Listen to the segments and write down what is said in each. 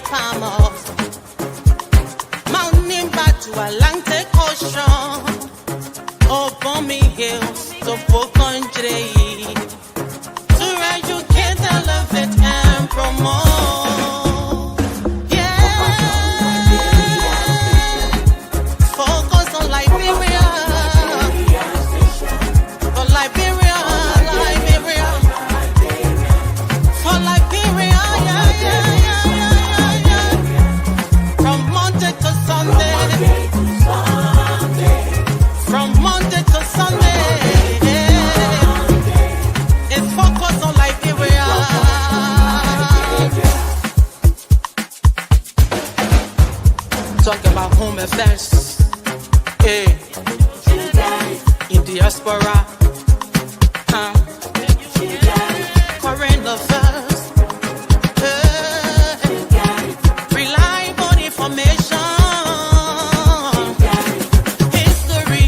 farmers, mountain back to Atlantic Ocean, upon me hills to country, to educate, elevate, and promote. Yeah, focus on Liberia, for Liberia, Liberia, for Liberia, yeah. From Monday to Sunday, from Monday to Sunday, it's focus on Liberia. Talk about home affairs, in diaspora, current affairs, reliable information, history,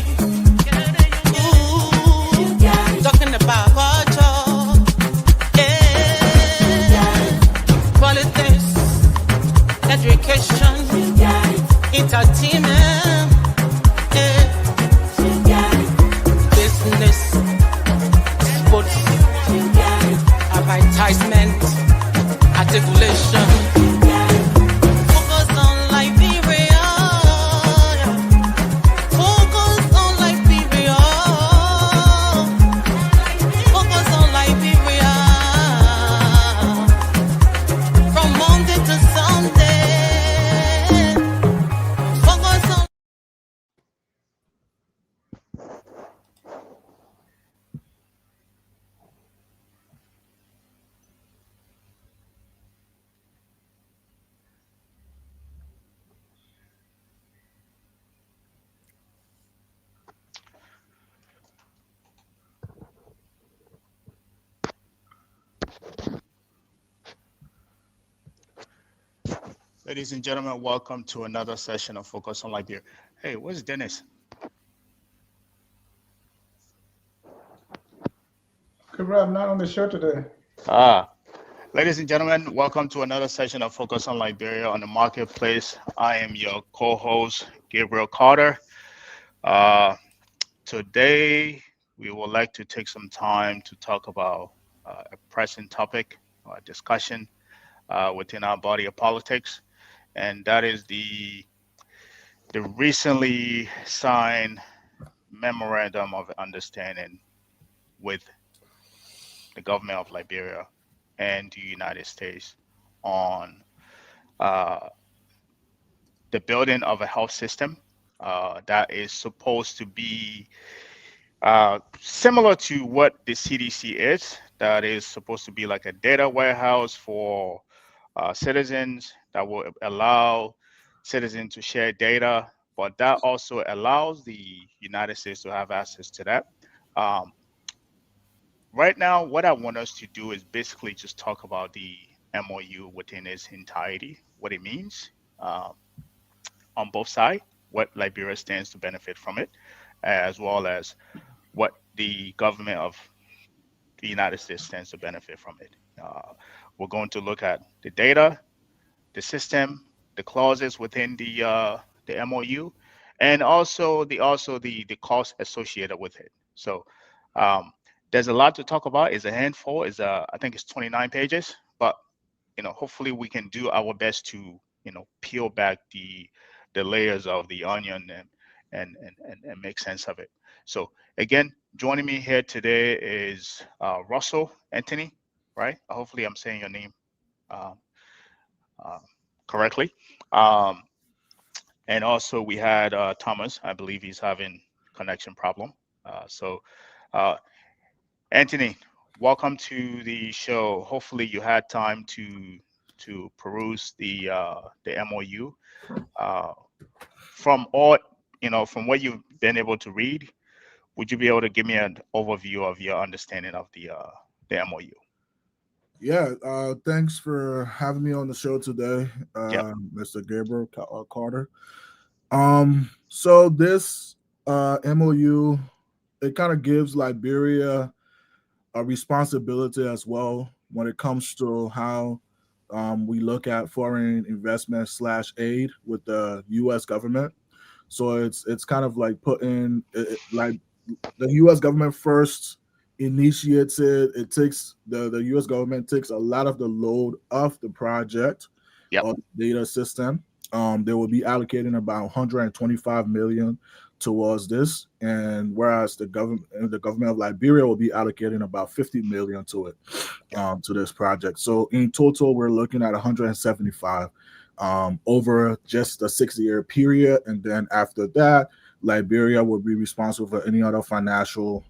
talking about culture, politics, education, entertainment, business, sports, advertisement, articulation. Focus on Liberia. Focus on Liberia. Focus on Liberia. From Monday to Sunday. Focus on. Ladies and gentlemen, welcome to another session of Focus on Liberia. Hey, where's Dennis? Gabriel, I'm not on the show today. Ladies and gentlemen, welcome to another session of Focus on Liberia on the Marketplace. I am your co-host, Gabriel Carter. Today, we would like to take some time to talk about a pressing topic or discussion within our body of politics, and that is the recently signed memorandum of understanding with the government of Liberia and the United States on the building of a health system that is supposed to be similar to what the CDC is. That is supposed to be like a data warehouse for citizens that will allow citizens to share data, but that also allows the United States to have access to that. Right now, what I want us to do is basically just talk about the MOU within its entirety, what it means on both sides, what Liberia stands to benefit from it, as well as what the government of the United States stands to benefit from it. We're going to look at the data, the system, the clauses within the MOU, and also the cost associated with it. So there's a lot to talk about. It's a handful. I think it's 29 pages, but hopefully we can do our best to peel back the layers of the onion and make sense of it. So again, joining me here today is Russell Anthony, right? Hopefully I'm saying your name correctly. And also we had Thomas. I believe he's having connection problem. So Anthony, welcome to the show. Hopefully you had time to peruse the MOU. From what you've been able to read, would you be able to give me an overview of your understanding of the MOU? Yeah, thanks for having me on the show today, Yep. Mr. Gabriel Carter. So this MOU, it kind of gives Liberia a responsibility as well when it comes to how we look at foreign investment slash aid with the U.S. government. So it's kind of like putting like the U.S. government first initiates it. It takes the U.S. government takes a lot of the load off the project Yep. or data system. They will be allocating about 125 million towards this, and whereas the government of Liberia will be allocating about 50 million to it, to this project. So in total, we're looking at 175 over just a 6-year period, and then after that, Liberia will be responsible for any other financial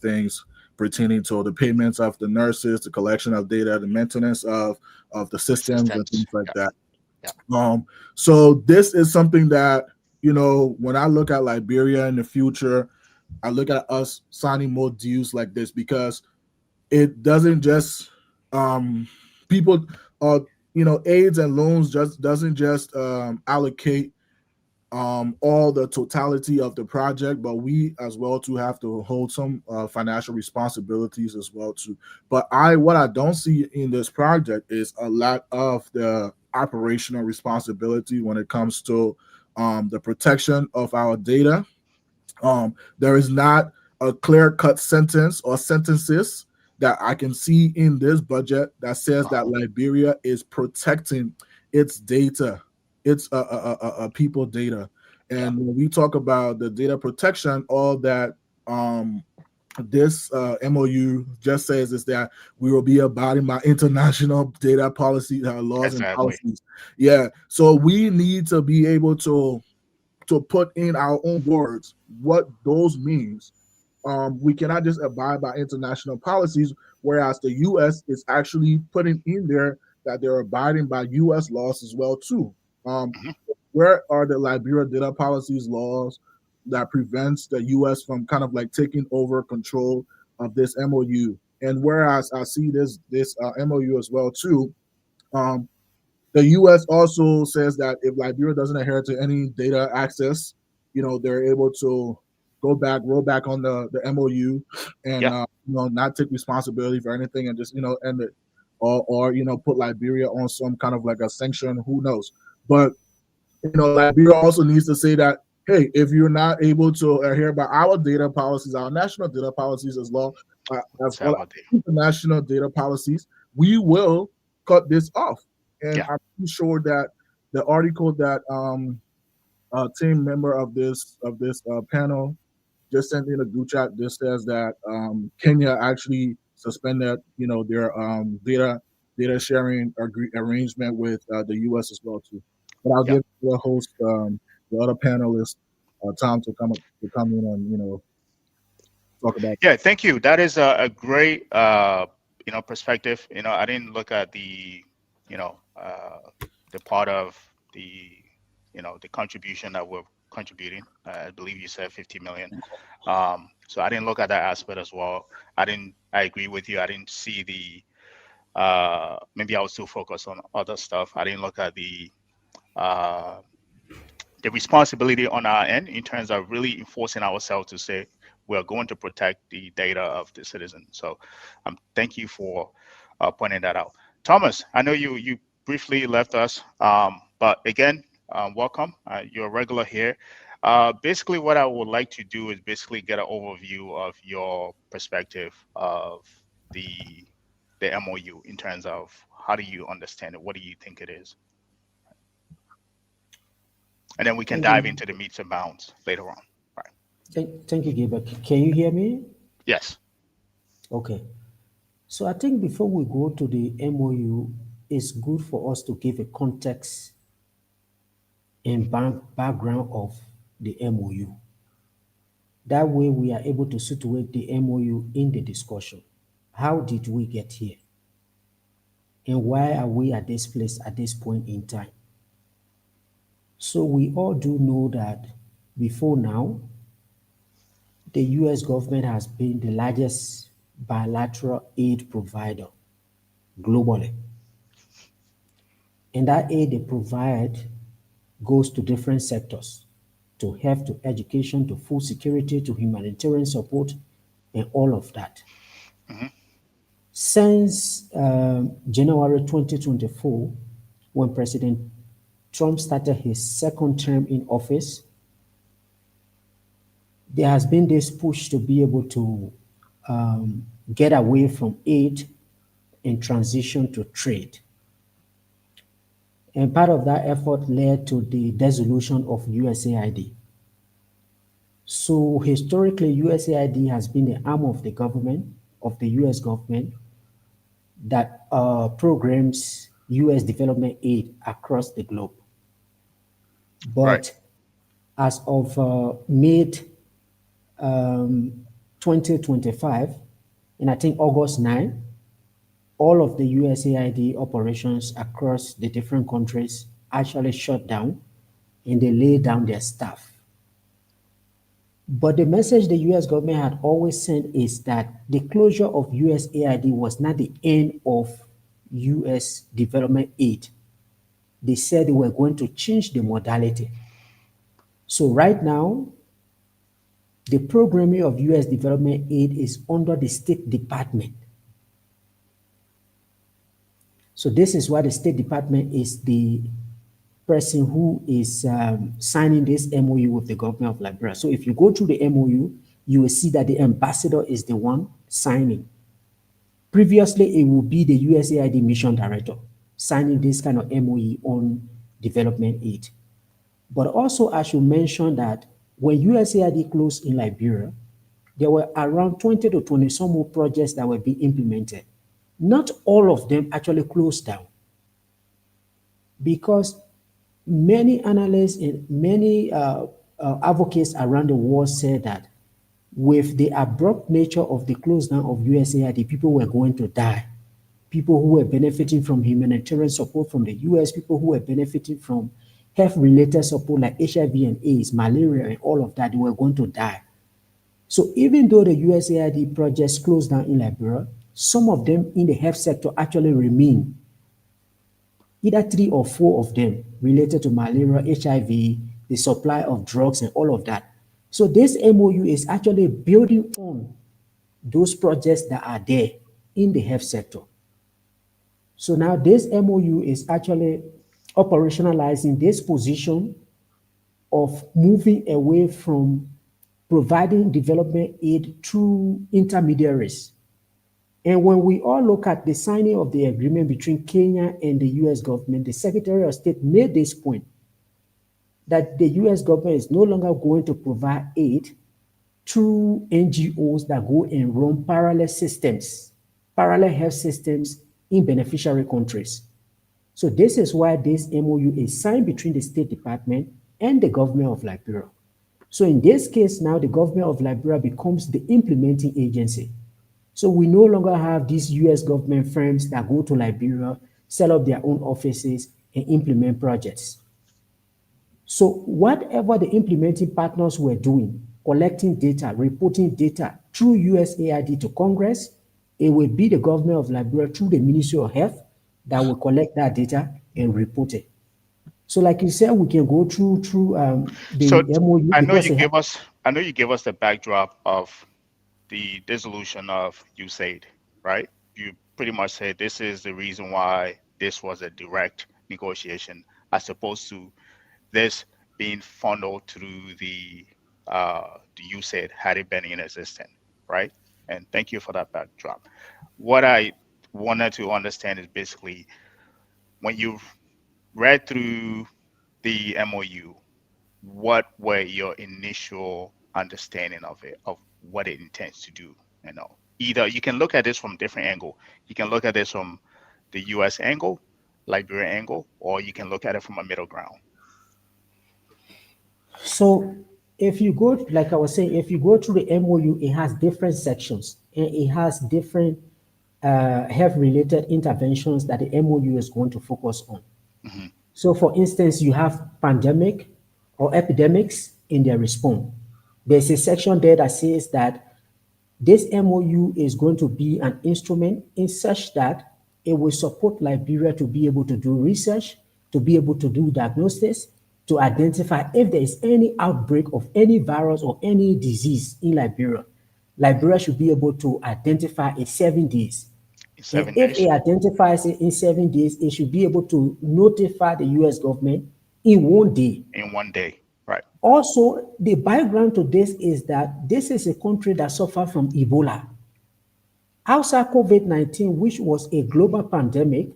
things pertaining to the payments of the nurses, the collection of data, the maintenance of the systems and things like Yep. that. Yep. So this is something that, when I look at Liberia in the future, I look at us signing more deals like this because it doesn't just people aids and loans just doesn't just allocate all the totality of the project, but we as well too have to hold some financial responsibilities as well too. But what I don't see in this project is a lot of the operational responsibility when it comes to the protection of our data. There is not a clear-cut sentence or sentences that I can see in this budget that says that Liberia is protecting its data, its people data. And when we talk about the data protection, all that this MOU just says is that we will be abiding by international data policy laws and policies. Yeah, so we need to be able to put in our own words what those means. We cannot just abide by international policies, whereas the U.S. is actually putting in there that they're abiding by U.S. laws as well too. Where are the Liberia data policies laws that prevents the U.S. from kind of like taking over control of this MOU? And whereas I see this MOU as well too, the U.S. also says that if Liberia doesn't adhere to any data access, they're able to roll back on the MOU and not take responsibility for anything and just end it, or put Liberia on some kind of like a sanction. Who knows? But Liberia also needs to say that, hey, if you're not able to adhere by our data policies, our national data policies as well as well as international data policies, we will cut this off. And I'm pretty sure that the article that a team member of this panel just sent in a group chat just says that Kenya actually suspended their data sharing arrangement with the U.S. as well too. But I'll give the host, the other panelists, time to come in and talk about. Yeah, thank you. That is a great perspective. I didn't look at the the part of the the contribution that we're contributing. I believe you said 50 million. So I didn't look at that aspect as well. I agree with you. I didn't see the maybe I was too focused on other stuff. I didn't look at the responsibility on our end in terms of really enforcing ourselves to say we're going to protect the data of the citizen. So thank you for pointing that out. Thomas, I know you briefly left us, but again, welcome. You're a regular here. Basically, what I would like to do is basically get an overview of your perspective of the MOU in terms of how do you understand it? What do you think it is? And then we can dive into the meats and bounds later on. Right. Thank you, Gabriel. Can you hear me? Yes. Okay. So I think before we go to the MOU, it's good for us to give a context and background of the MOU. That way we are able to situate the MOU in the discussion. How did we get here? And why are we at this place at this point in time? So we all do know that before now, the US government has been the largest bilateral aid provider globally. And that aid they provide goes to different sectors, to health, to education, to food security, to humanitarian support, and all of that. Since January 2024, when President Trump started his second term in office, there has been this push to be able to get away from aid and transition to trade. And part of that effort led to the dissolution of USAID. So historically, USAID has been the arm of the government, of the US government, that programs US development aid across the globe. Right. But as of mid 2025, and I think August 9, all of the USAID operations across the different countries actually shut down and they laid down their staff. But the message the US government had always sent is that the closure of USAID was not the end of US development aid. They said they were going to change the modality. So right now, the programming of US development aid is under the State Department. So this is why the State Department is the person who is signing this MOU with the government of Liberia. So if you go through the MOU, you will see that the ambassador is the one signing. Previously, it would be the USAID mission director signing this kind of MOU on development aid. But also, as you mentioned, that when USAID closed in Liberia, there were around 20 to 20 some more projects that were being implemented. Not all of them actually closed down because many analysts and many advocates around the world said that with the abrupt nature of the close down of USAID, people were going to die. People who were benefiting from humanitarian support from the US, people who were benefiting from health-related support like HIV and AIDS, malaria, and all of that, they were going to die. So even though the USAID projects closed down in Liberia, some of them in the health sector actually remain. Either 3 or 4 of them related to malaria, HIV, the supply of drugs, and all of that. So this MOU is actually building on those projects that are there in the health sector. So now this MOU is actually operationalizing this position of moving away from providing development aid through intermediaries. And when we all look at the signing of the agreement between Kenya and the US government, the Secretary of State made this point that the US government is no longer going to provide aid through NGOs that go and run parallel systems, parallel health systems in beneficiary countries. So this is why this MOU is signed between the State Department and the government of Liberia. So in this case now, the government of Liberia becomes the implementing agency. So we no longer have these US government firms that go to Liberia, set up their own offices, and implement projects. So whatever the implementing partners were doing, collecting data, reporting data through USAID to Congress, it will be the government of Liberia through the Ministry of Health that will collect that data and report it. So like you said, we can go through the So MOU. I know because you it gave us the backdrop of the dissolution of USAID, right? You pretty much said this is the reason why this was a direct negotiation as opposed to this being funneled through the USAID had it been in existence, right? And thank you for that backdrop. What I wanted to understand is basically when you read through the MOU, what were your initial understanding of it, of what it intends to do? You know, either you can look at this from different angle. You can look at this from the US angle, Liberia angle, or you can look at it from a middle ground. So if you go, like I was saying, if you go through the MOU, it has different sections and it has different health-related interventions that the MOU is going to focus on. Mm-hmm. So for instance, you have pandemic or epidemics in their response. There's a section there that says that this MOU is going to be an instrument in such that it will support Liberia to be able to do research, to be able to do diagnosis, to identify if there is any outbreak of any virus or any disease in Liberia. Liberia should be able to identify in 7 days 7 if days. it identifies it in 7 days, it should be able to notify the US government in 1 day. In 1 day, right? Also, the background to this is that this is a country that suffered from Ebola. Outside COVID-19, which was a global pandemic,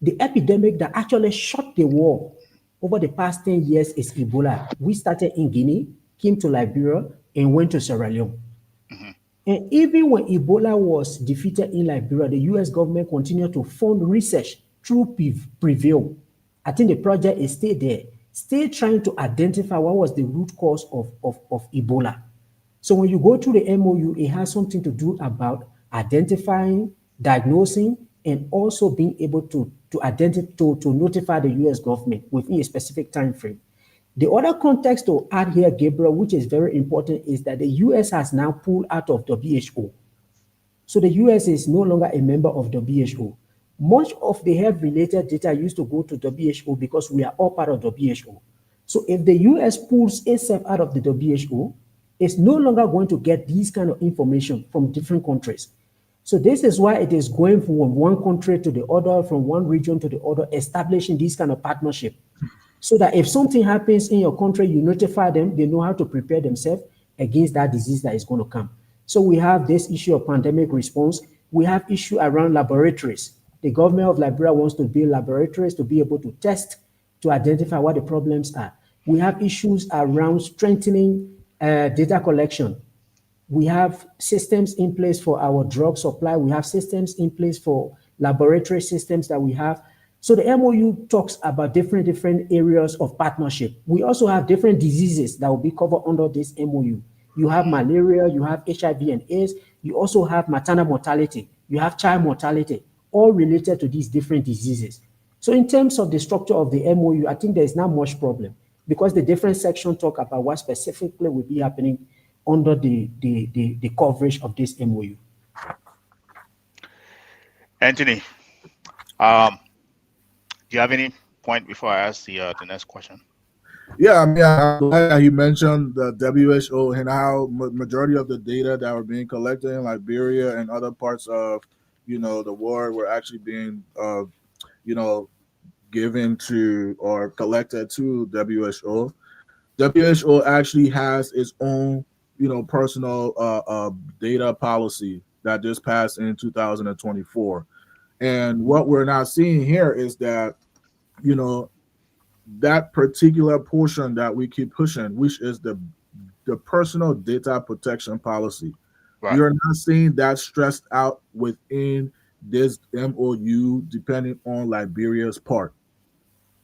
the epidemic that actually shut the world over the past 10 years is Ebola. We started in Guinea, came to Liberia, and went to Sierra Leone. Mm-hmm. And even when Ebola was defeated in Liberia, the US government continued to fund research through Prevail. I think the project is still there, still trying to identify what was the root cause of Ebola. So when you go through the MOU, it has something to do about identifying, diagnosing, and also being able to notify the US government within a specific time frame. The other context to add here, Gabriel, which is very important, is that the US has now pulled out of WHO. So the US is no longer a member of WHO. Much of the health-related data used to go to WHO because we are all part of WHO. So if the US pulls itself out of the WHO, it's no longer going to get these kind of information from different countries. So this is why it is going from one country to the other, from one region to the other, establishing this kind of partnership. So that if something happens in your country, you notify them, they know how to prepare themselves against that disease that is going to come. So we have this issue of pandemic response. We have issue around laboratories. The government of Liberia wants to build laboratories to be able to test, to identify what the problems are. We have issues around strengthening data collection. We have systems in place for our drug supply. We have systems in place for laboratory systems that we have. So the MOU talks about different areas of partnership. We also have different diseases that will be covered under this MOU. You have malaria, you have HIV and AIDS, you also have maternal mortality, you have child mortality, all related to these different diseases. So in terms of the structure of the MOU, I think there is not much problem because the different sections talk about what specifically will be happening under the coverage of this MOU. Anthony, do you have any point before I ask the next question? Yeah, I mean, I'm glad that he mentioned the WHO and how majority of the data that were being collected in Liberia and other parts of, the world were actually being, given to or collected to WHO. WHO actually has its own, personal data policy that just passed in 2024. And what we're not seeing here is that, that particular portion that we keep pushing, which is the personal data protection policy. Right. We are not seeing that stressed out within this MOU, depending on Liberia's part.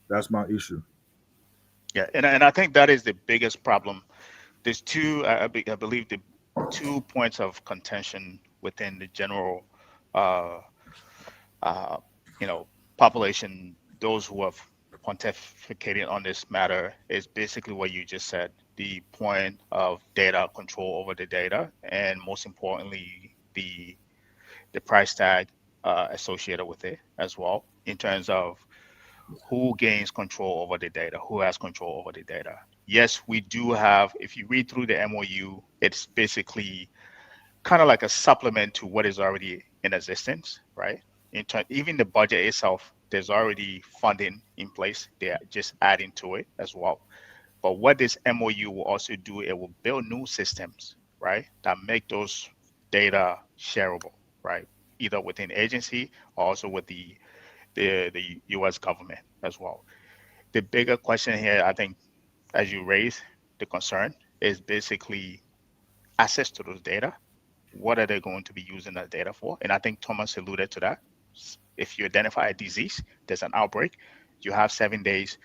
That's my issue. Yeah, and I think that is the biggest problem. There's two, I believe, the 2 points of contention within the general, population. Those who have pontificated on this matter is basically what you just said: the point of data control over the data, and most importantly, the price tag associated with it as well, in terms of who gains control over the data, who has control over the data. Yes, we do have, if you read through the MOU, it's basically kind of like a supplement to what is already in existence, right? Even the budget itself, there's already funding in place. They're just adding to it as well. But what this MOU will also do, it will build new systems, right, that make those data shareable, right, either within agency or also with the U.S. government as well. The bigger question here, I think, as you raise the concern, is basically access to those data. What are they going to be using that data for? And I think Thomas alluded to that. If you identify a disease, there's an outbreak, you have 7 days,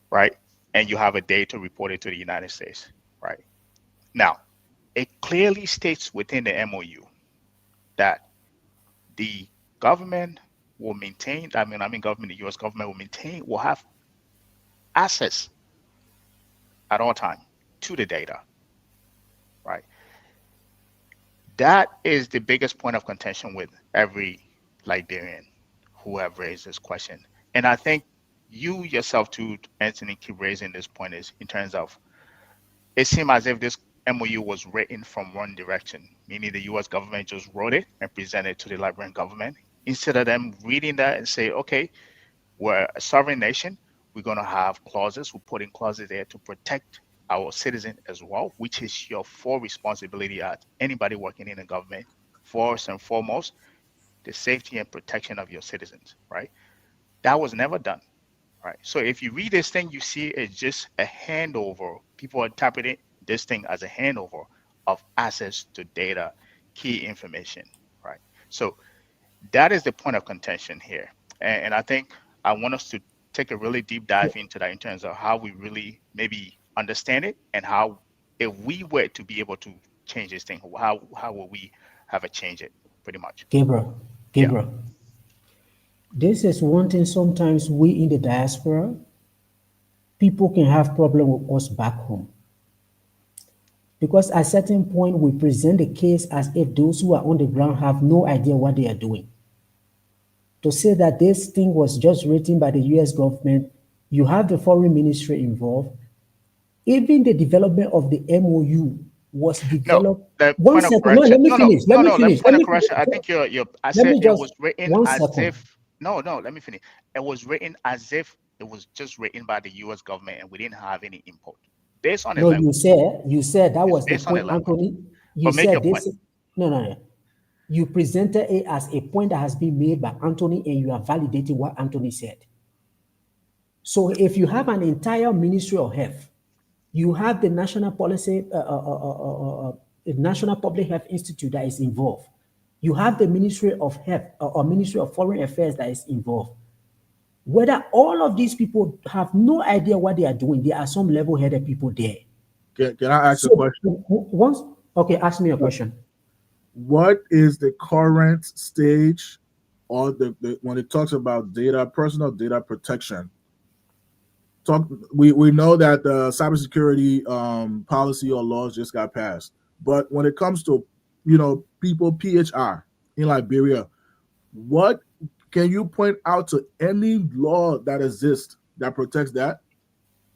right? And you have a day to report it to the United States, right? Now, it clearly states within the MOU that the government will maintain, government, the US government will have access at all time to the data, right? That is the biggest point of contention with every Liberian who have raised this question. And I think you yourself too, Anthony, keep raising this point is in terms of, it seemed as if this MOU was written from one direction, meaning the US government just wrote it and presented it to the Liberian government, instead of them reading that and say, okay, we're a sovereign nation, we're going to have clauses, we put in clauses there to protect our citizen as well, which is your full responsibility as anybody working in the government. First and foremost, the safety and protection of your citizens, right? That was never done, right? So if you read this thing, you see it's just a handover. People are interpreting this thing as a handover of access to data, key information, right? So that is the point of contention here. And I think I want us to take a really deep dive into that in terms of how we really maybe understand it and how, if we were to be able to change this thing, how will we have a change it pretty much? Gabriel, Yeah. Gabriel, this is one thing sometimes we in the diaspora, people can have problem with us back home. Because at a certain point, we present the case as if those who are on the ground have no idea what they are doing. To say that this thing was just written by the US government, you have the foreign ministry involved. Even the development of the MOU was No, developed. the One point of second, no, correction. let me No, finish. Let me finish. point Let of me correction. I finish. think I Let said me it just was written one as second. if. No, let me finish. It was written as if it was just written by the U.S. government and we didn't have any input. Based on the No, language. you said that It's was the based on the point, language. Anthony. You But make your said point. this. No. You presented it as a point that has been made by Anthony, and you are validating what Anthony said. So if you have an entire Ministry of Health, you have the National Policy, National Public Health Institute that is involved. You have the Ministry of Health or Ministry of Foreign Affairs that is involved. Whether all of these people have no idea what they are doing, there are some level-headed people there. Can I ask a So question? once, okay, ask me a question. What is the current stage, or the when it talks about data, personal data protection? We know that the cybersecurity policy or laws just got passed, but when it comes to people PHR in Liberia, what can you point out to any law that exists that protects that?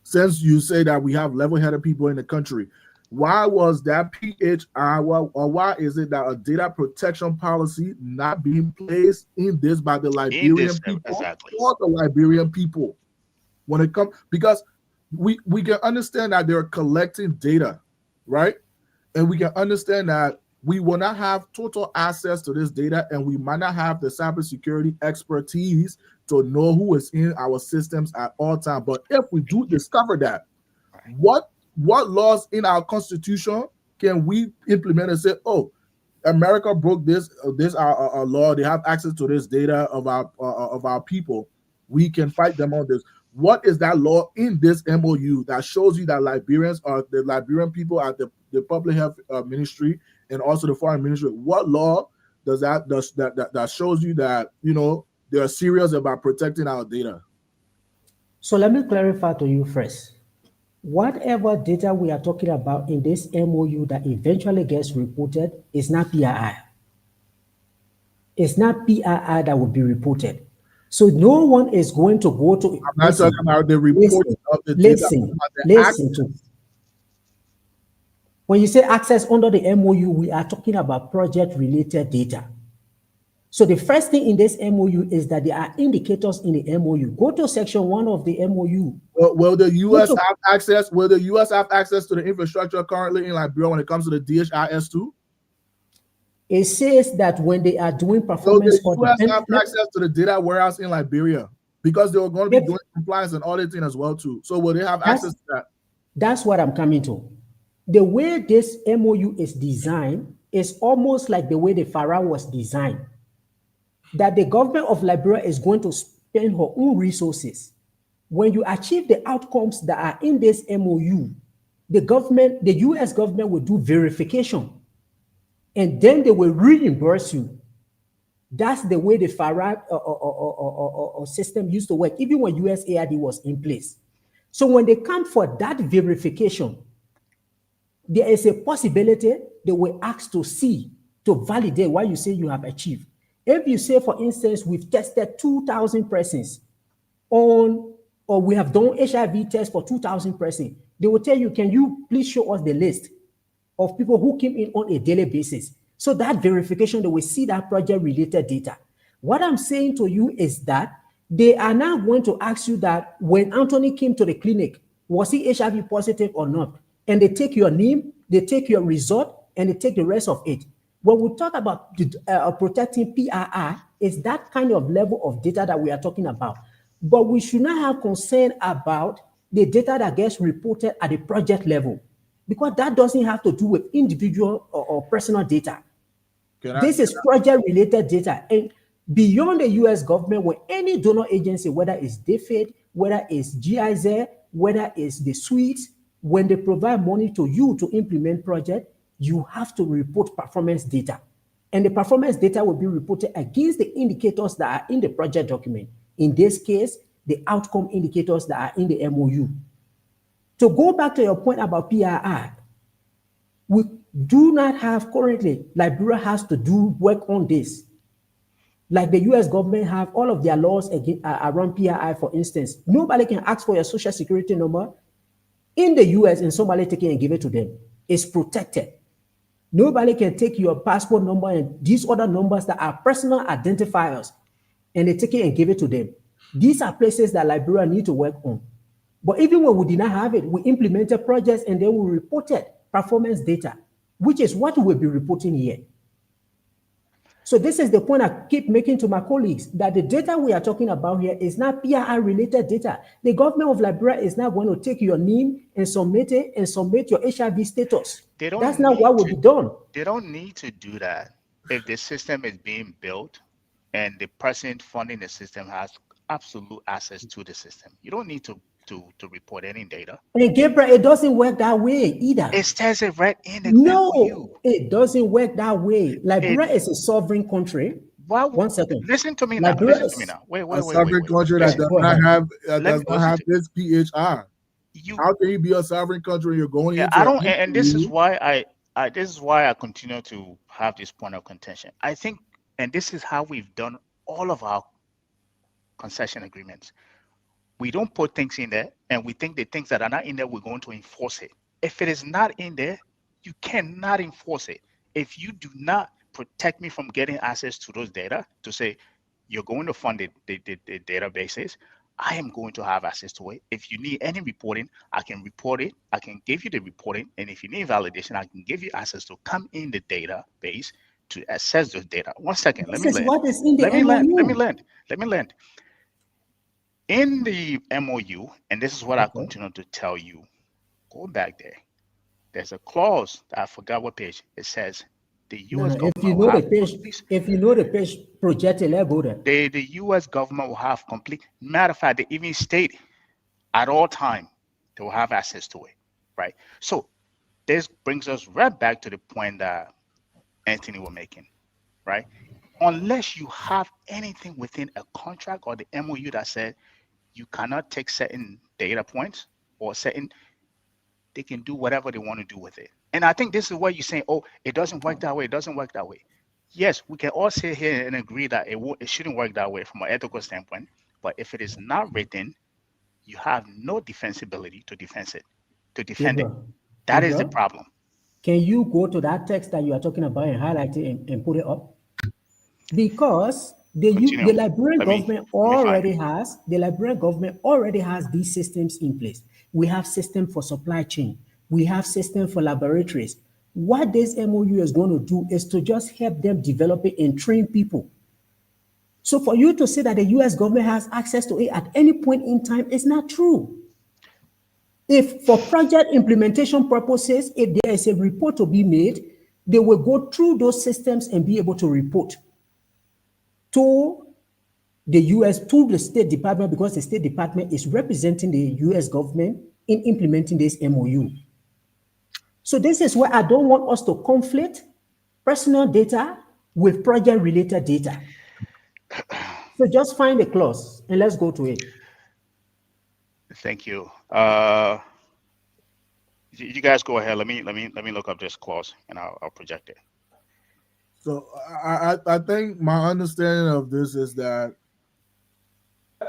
Since you say that we have level-headed people in the country, why was that PHR, or why is it that a data protection policy not being placed in this by the Liberian people exactly. or the Liberian people? When it comes, because we can understand that they're collecting data, right? And we can understand that we will not have total access to this data, and we might not have the cybersecurity expertise to know who is in our systems at all times. But if we do discover that, what laws in our constitution can we implement and say, oh, America broke this our law, they have access to this data of our people, we can fight them on this? What is that law in this MOU that shows you that Liberians are the Liberian people at the public health ministry and also the foreign ministry? What law does that shows you that they are serious about protecting our data? So let me clarify to you first. Whatever data we are talking about in this MOU that eventually gets reported is not PII. It's not PII that will be reported. So no one is going to go to. I'm not talking about the report of the data. Listen to. When you say access under the MOU, we are talking about project-related data. So the first thing in this MOU is that there are indicators in the MOU. Go to section 1 of the MOU. Will the U.S. have access? Will the U.S. have access to the infrastructure currently in Liberia when it comes to the DHIS2? It says that when they are doing performance, will the U.S. have access to the data warehouse in Liberia, because they were going to be doing compliance and auditing as well too. So will they have access to that? That's what I'm coming to. The way this MOU is designed is almost like the way the FARA was designed. That the government of Liberia is going to spend her own resources. When you achieve the outcomes that are in this MOU, the US government will do verification, and then they will reimburse you. That's the way the FARA system used to work, even when USAID was in place. So when they come for that verification, there is a possibility they will ask to see, to validate what you say you have achieved. If you say, for instance, we've tested 2,000 persons or we have done HIV tests for 2,000 persons, they will tell you, can you please show us the list of people who came in on a daily basis? So that verification, they will see that project-related data. What I'm saying to you is that they are now going to ask you that when Anthony came to the clinic, was he HIV positive or not? And they take your name, they take your result, and they take the rest of it. When we talk about protecting PII, it's that kind of level of data that we are talking about. But we should not have concern about the data that gets reported at the project level, because that doesn't have to do with individual or personal data. This is project-related data. And beyond the US government, when any donor agency, whether it's DFID, whether it's GIZ, whether it's the suites, when they provide money to you to implement project, you have to report performance data. And the performance data will be reported against the indicators that are in the project document. In this case, the outcome indicators that are in the MOU. To go back to your point about PII, we do not have currently, Liberia has to do work on this. Like the US government have all of their laws around PII, for instance. Nobody can ask for your social security number in the US and somebody take it and give it to them. It's protected. Nobody can take your passport number and these other numbers that are personal identifiers and they take it and give it to them. These are places that Liberia need to work on. But even when we did not have it, we implemented projects and then we reported performance data, which is what we'll be reporting here. So this is the point I keep making to my colleagues, that the data we are talking about here is not PII-related data. The government of Liberia is not going to take your name and submit it and submit your HIV status. That's not what will be done. They don't need to do that if the system is being built and the person funding the system has absolute access to the system. You don't need to report any data. And Gabriel, it doesn't work that way either. It says it right in the No, MOU. it doesn't work that way. Liberia is a sovereign country. One second. Listen to me now. Listen to me now. Wait. A sovereign country that does not have this PHI. How can you be a sovereign country when you're going into? I don't, and this is why I continue to have this point of contention. I think, and this is how we've done all of our concession agreements. We don't put things in there, and we think the things that are not in there, we're going to enforce it. If it is not in there, you cannot enforce it. If you do not protect me from getting access to those data to say you're going to fund the databases, I am going to have access to it. If you need any reporting, I can report it. I can give you the reporting. And if you need validation, I can give you access to come in the database to access those data. 1 second. Let me land. In the MOU, and this is what I continue to tell you, go back there. There's a clause that I forgot what page. It says the U.S. government. If you know the page projected, let's go there. The U.S. government will have complete. Matter of fact, they even state at all time they will have access to it, right? So this brings us right back to the point that Anthony was making, right? Unless you have anything within a contract or the MOU that said you cannot take certain data points or certain, they can do whatever they want to do with it. And I think this is where you're saying, oh, it doesn't work that way. It doesn't work that way. Yes, we can all sit here and agree that it shouldn't work that way from an ethical standpoint. But if it is not written, you have no defensibility to defend it. That is the problem. Can you go to that text that you are talking about and highlight it and put it up? Because the Liberian government already has these systems in place. We have system for supply chain. We have system for laboratories. What this MOU is going to do is to just help them develop it and train people. So for you to say that the US government has access to it at any point in time is not true. If for project implementation purposes, if there is a report to be made, they will go through those systems and be able to report to the US, to the State Department, because the State Department is representing the US government in implementing this MOU. So this is where I don't want us to conflict personal data with project-related data. So just find a clause and let's go to it. Thank you. You guys go ahead. Let me look up this clause and I'll project it. So I think my understanding of this is that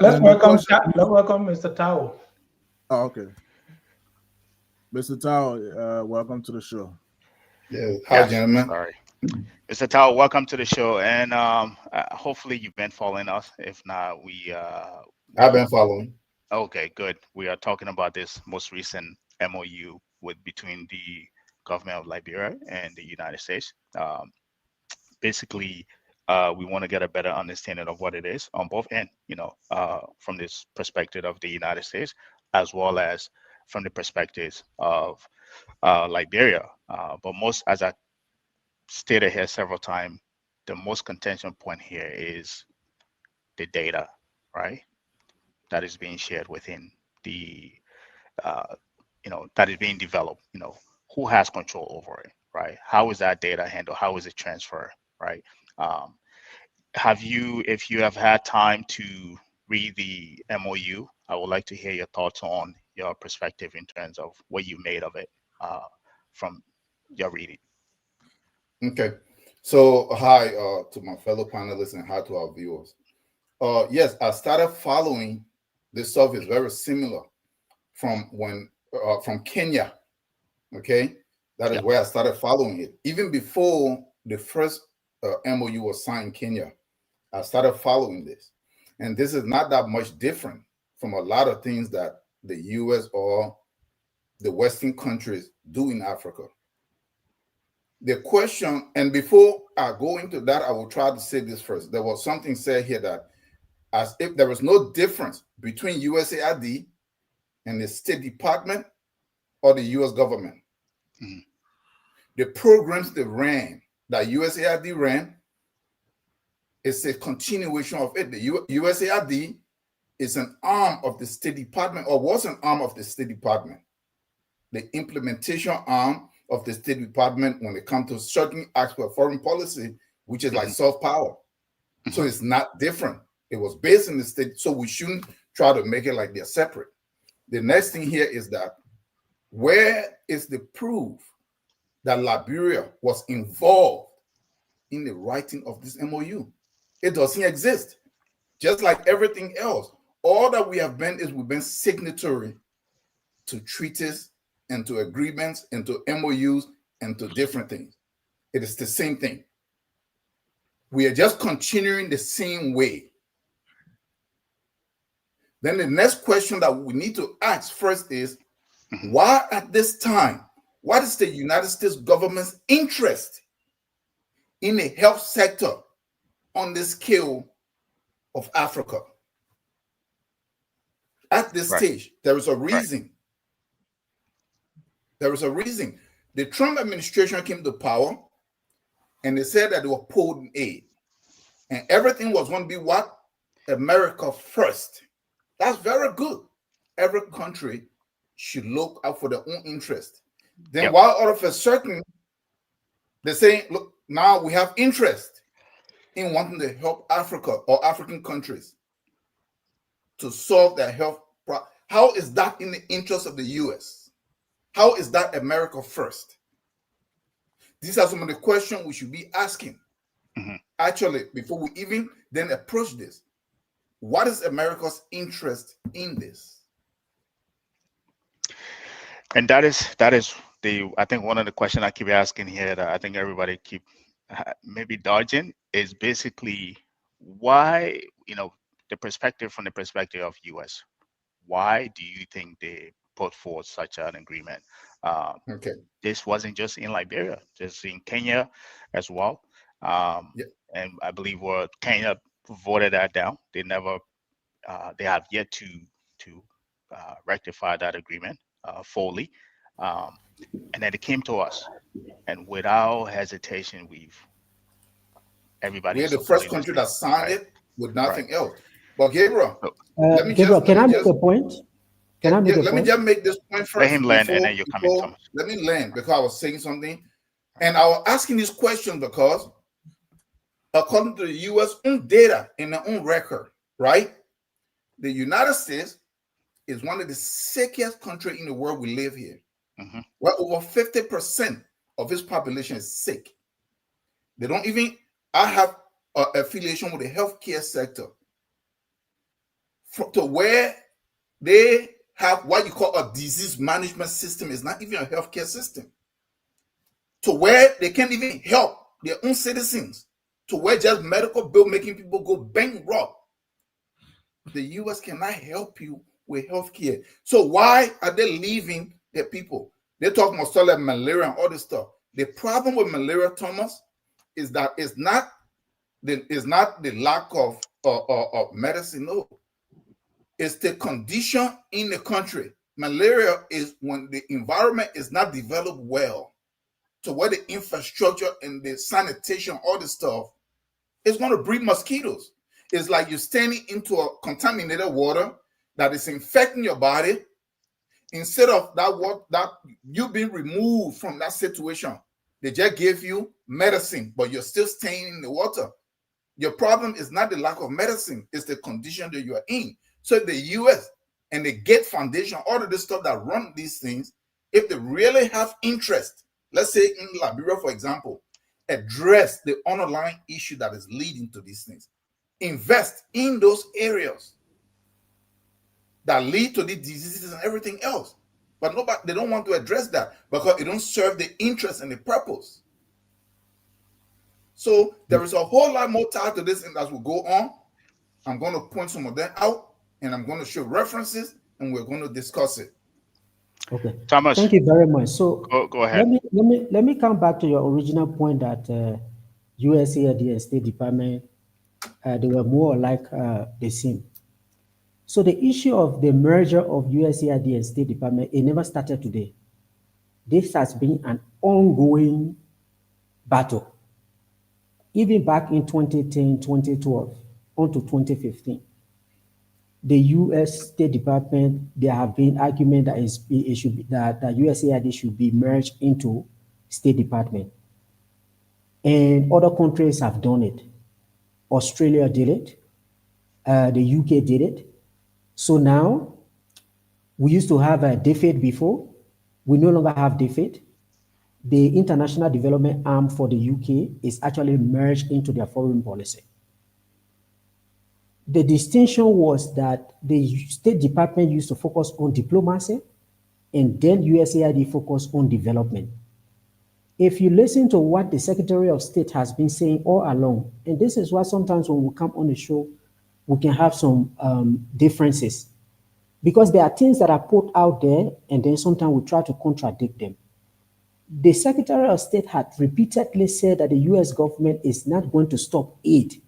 let's welcome Mr. Tao. Oh, okay. Mr. Tao, welcome to the show. Yeah. Hi, gentlemen. Sorry. Mr. Tao, welcome to the show, and hopefully you've been following us. If not, I've been following. okay, good. We are talking about this most recent MOU with between the government of Liberia and the United States. Basically, we want to get a better understanding of what it is on both ends, from this perspective of the United States, as well as from the perspectives of Liberia. But most, as I stated here several times, the most contention point here is the data, right? That is being shared within the, that is being developed. Who has control over it, right? How is that data handled? How is it transferred, right? Um, if you have had time to read the MOU, I would like to hear your thoughts on your perspective in terms of what you made of it from your reading. Okay. So hi to my fellow panelists and hi to our viewers. Yes, I started following this stuff. Is very similar from Kenya. Okay, that is where I started following it. Even before the first MOU was signed in Kenya, I started following this. And this is not that much different from a lot of things that the US or the Western countries do in Africa. The question, and before I go into that, I will try to say this first. There was something said here that as if there was no difference between USAID and the State Department or the US government. Mm-hmm. The programs they ran, that USAID ran, is a continuation of it. The USAID is an arm of the State Department, or was an arm of the State Department. The implementation arm of the State Department when it comes to certain aspects of foreign policy, which is like soft power. Mm-hmm. So it's not different. It was based in the state, so we shouldn't try to make it like they're separate. The next thing here is that where is the proof that Liberia was involved in the writing of this MOU? It doesn't exist. Just like everything else, all that we have been is we've been signatory to treaties and to agreements and to MOUs and to different things. It is the same thing. We are just continuing the same way. Then the next question that we need to ask first is, why at this time, what is the United States government's interest in the health sector on the scale of Africa? At this stage, there is a reason. Right. There is a reason. The Trump administration came to power and they said that they were pouring aid. And everything was going to be what? America first. That's very good. Every country should look out for their own interest. Then while all of a sudden, they're saying, look, now we have interest in wanting to help Africa or African countries to solve their health problem. How is that in the interest of the US? How is that America first? These are some of the questions we should be asking. Mm-hmm. Actually, before we even then approach this, what is America's interest in this? And that is I think one of the questions I keep asking here that I think everybody keep maybe dodging is basically why, the perspective from the perspective of US, why do you think they put forth such an agreement? Okay. This wasn't just in Liberia, just in Kenya as well. And I believe Kenya voted that down. They never, they have yet to rectify that agreement fully. And then it came to us, and without hesitation, we're the first country that signed it with nothing else. But Gabriel, Gabriel, can I make a point? Let me just make this point first. Let him land, and then you come in, Thomas. Let me land because I was saying something, and I was asking this question because, according to the U.S. own data and their own record, right, the United States is one of the sickest countries in the world. We live here, where over 50% of its population is sick. They don't even. I have an affiliation with the healthcare sector, to where they have what you call a disease management system. It's not even a healthcare system, to where they can't even help their own citizens to where just medical bill making people go bankrupt. The US cannot help you with healthcare. So why are they leaving their people? They're talking about stuff like malaria and all this stuff. The problem with malaria, Thomas, is that it's not the lack of medicine. No, it's the condition in the country. Malaria is when the environment is not developed well, to where the infrastructure and the sanitation, all this stuff, is going to breed mosquitoes. It's like you're standing into a contaminated water that is infecting your body. Instead of that you being removed from that situation, they just gave you medicine, but you're still staying in the water. Your problem is not the lack of medicine, it's the condition that you are in. So the US and the Gates Foundation, all of this stuff that run these things, if they really have interest, let's say in Liberia, for example, address the underlying issue that is leading to these things. Invest in those areas that lead to these diseases and everything else. But nobody, they don't want to address that because it don't serve the interest and the purpose. So there is a whole lot more tied to this, and as we go on, I'm going to point some of them out, and I'm going to show references, and we're going to discuss it. Okay, Thomas, thank you very much. So go ahead. Let me come back to your original point that USAID and State Department they were more like the same. So the issue of the merger of USAID and State Department, it never started today. This has been an ongoing battle. Even back in 2010, 2012, onto 2015. The U.S. State Department, there have been argument that it should be that USAID should be merged into State Department. And other countries have done it. Australia did it. The UK did it. So now, we used to have a DFID before. We no longer have DFID. The International Development Arm for the UK is actually merged into their foreign policy. The distinction was that the State Department used to focus on diplomacy, and then USAID focused on development. If you listen to what the Secretary of State has been saying all along, and this is why sometimes when we come on the show, we can have some differences, because there are things that are put out there, and then sometimes we try to contradict them. The Secretary of State had repeatedly said that the US government is not going to stop aid.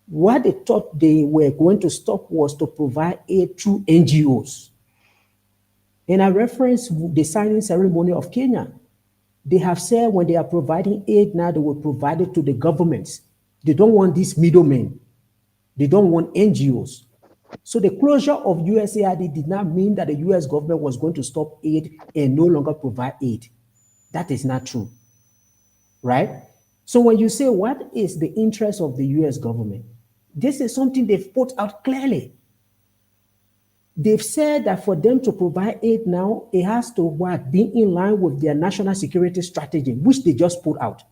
What they thought they were going to stop was to provide aid through NGOs. And I reference the signing ceremony of Kenya. They have said when they are providing aid now, they will provide it to the governments. They don't want these middlemen. They don't want NGOs. So the closure of USAID did not mean that the US government was going to stop aid and no longer provide aid. That is not true, right? So when you say what is the interest of the US government, this is something they've put out clearly. They've said that for them to provide aid now, it has to be in line with their national security strategy, which they just put out.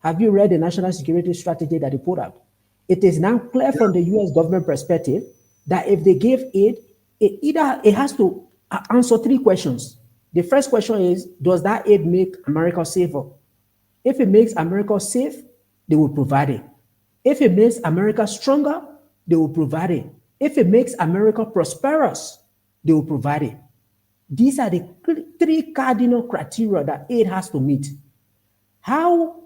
Have you read the national security strategy that they put out? It is now clear from the US government perspective that if they give aid, it has to answer three questions. The first question is, does that aid make America safer? If it makes America safe, they will provide it. If it makes America stronger, they will provide it. If it makes America prosperous, they will provide it. These are the three cardinal criteria that aid has to meet. How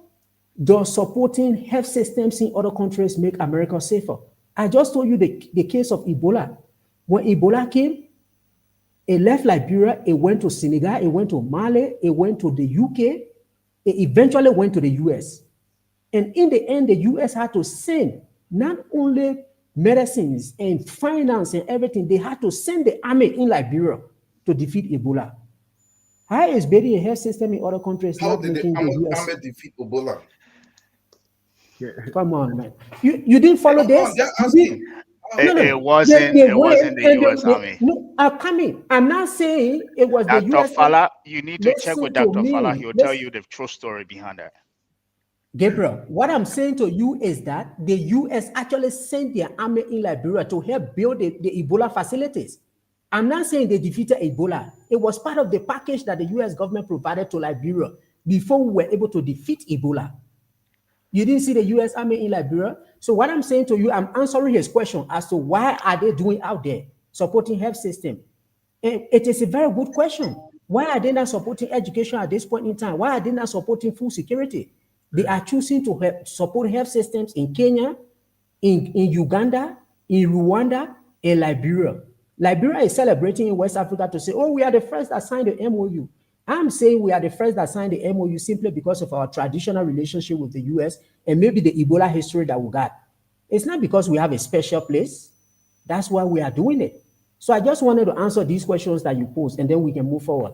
does supporting health systems in other countries make America safer? I just told you the case of Ebola. When Ebola came, it left Liberia, it went to Senegal, it went to Mali, it went to the UK, it eventually went to the US. And in the end, the US had to send not only medicines and finance and everything, they had to send the army in Liberia to defeat Ebola. How is building a health system in other countries? How did the army defeat Ebola? Yeah. Come on, man. You didn't follow this? It wasn't the US Army. No, I'm coming. I'm not saying it was the Dr. US Fala, you need to check with Dr. Fala. He'll tell Listen. you the true story behind that. Gabriel, what I'm saying to you is that the US actually sent their army in Liberia to help build the Ebola facilities. I'm not saying they defeated Ebola. It was part of the package that the US government provided to Liberia before we were able to defeat Ebola. You didn't see the U.S. Army in Liberia. So what I'm saying to you, I'm answering his question as to why are they doing out there supporting health system. And it is a very good question. Why are they not supporting education at this point in time? Why are they not supporting food security? They are choosing to support health systems in Kenya, in Uganda, in Rwanda, and Liberia. Liberia is celebrating in West Africa to say, oh, we are the first that signed the MOU. I'm saying we are the first that signed the MOU simply because of our traditional relationship with the US and maybe the Ebola history that we got. It's not because we have a special place. That's why we are doing it. So I just wanted to answer these questions that you posed, and then we can move forward.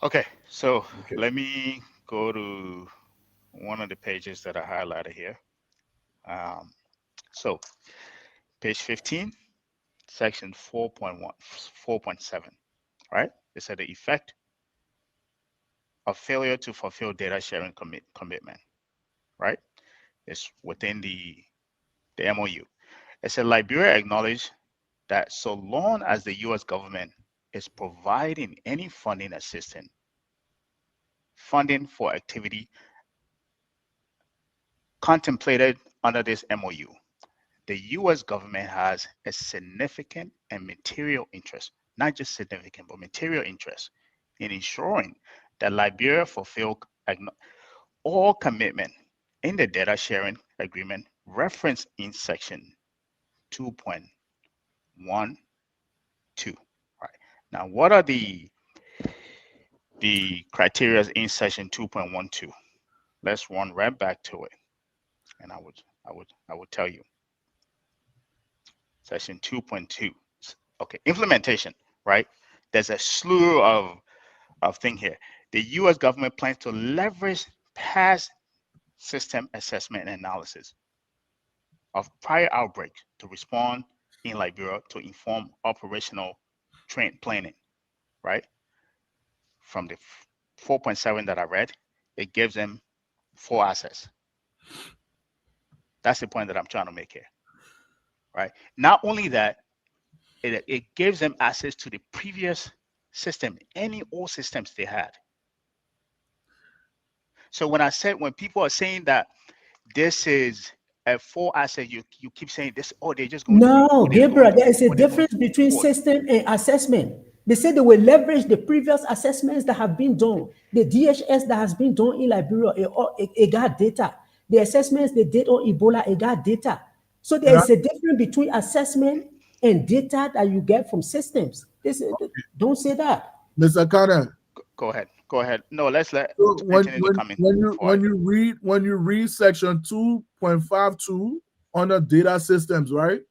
Okay, so let me go to one of the pages that I highlighted here. So page 15, section 4.1, 4.7, right? It said the effect of failure to fulfill data sharing commitment, right? It's within the MOU. It said Liberia acknowledged that so long as the US government is providing any funding assistance, funding for activity contemplated under this MOU, the US government has a significant and material interest, not just significant, but material interest in ensuring that Liberia fulfill all commitment in the data sharing agreement referenced in section 2.12. Right. Now, what are the criteria in section 2.12? Let's run right back to it, and I would tell you. Section 2.2. Okay, implementation. Right. There's a slew of things here. The U.S. government plans to leverage past system assessment and analysis of prior outbreaks to respond in Liberia to inform operational planning, right? From the 4.7 that I read, it gives them 4 assets. That's the point that I'm trying to make here, right? Not only that, it gives them access to the previous system, any old systems they had. So when people are saying that this is a 4 asset, you keep saying this, oh, they're just going No, to Gabriel, there is a difference between system and assessment. They say they will leverage the previous assessments that have been done. The DHS that has been done in Liberia, it got data. The assessments they did on Ebola, it got data. So there is a difference between assessment and data that you get from systems. Don't say that. Mr. Connor. Go ahead. No, let's let when you read section 2.52 under data systems, right?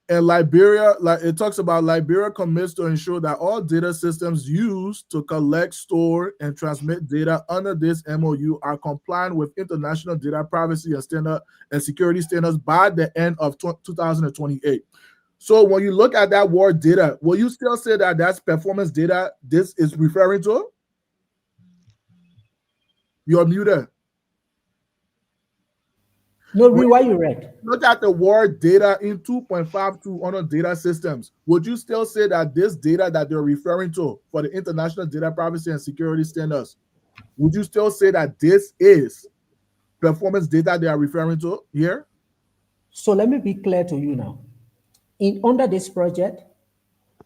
And Liberia, like it talks about Liberia commits to ensure that all data systems used to collect, store, and transmit data under this MOU are compliant with international data privacy and security standards by the end of 2028. So when you look at that word data, will you still say that that's performance data this is referring to? You're muted. No, read what you read. Look at the word data in 2.52 under data systems. Would you still say that this data that they're referring to for the international data privacy and security standards, would you still say that this is performance data they are referring to here? So let me be clear to you now. Under this project,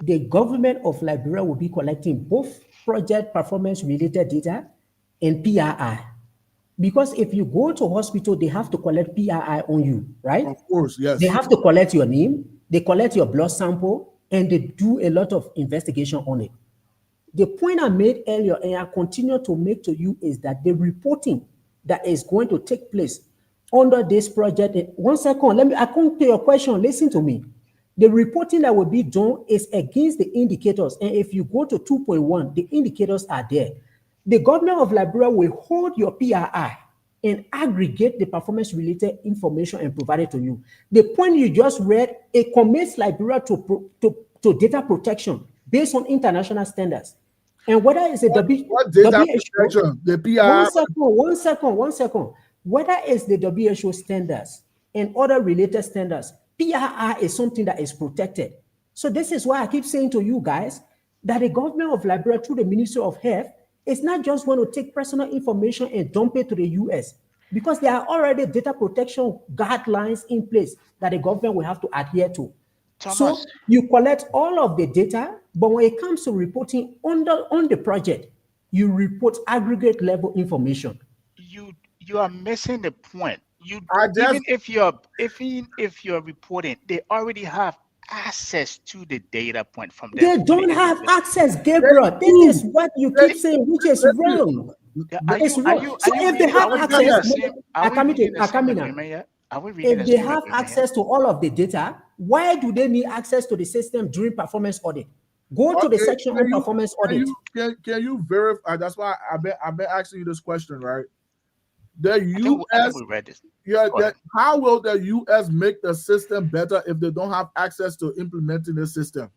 the government of Liberia will be collecting both project performance related data and PRI. Because if you go to hospital, they have to collect PRI on you, right? Of course, yes. They have to collect your name, they collect your blood sample, and they do a lot of investigation on it. The point I made earlier, and I continue to make to you, is that the reporting that is going to take place under this project. 1 second, I come to your question, listen to me. The reporting that will be done is against the indicators. And if you go to 2.1, the indicators are there. The government of Liberia will hold your PRI and aggregate the performance-related information and provide it to you. The point you just read, it commits Liberia to data protection based on international standards. And whether it's a what data protection? The PRI. 1 second. Whether it's the WHO standards and other related standards, PRI is something that is protected. So this is why I keep saying to you guys that the government of Liberia, through the Ministry of Health, It's not just going to take personal information and dump it to the US because there are already data protection guidelines in place that the government will have to adhere to. So Thomas, you collect all of the data, but when it comes to reporting on the project, you report aggregate level information. you are missing the point. I just Even if you're reporting, they already have access to the data point from them. They from don't the have individual. access, Gabriel. This is what you They- keep saying, which is listen, wrong. Yeah, It's wrong. So if they reading? Are have we reading access, the same? Are we reading the same Akamina, agreement yet? Are we reading if the they same have agreement yet? access to all of the data, why do they need access to the system during performance audit? Go to the okay, section on performance audit. can you verify? That's why I've been asking you this question, right? The I think US, we read this. yeah, Go ahead. how will the US make the system better if they don't have access to implementing the system?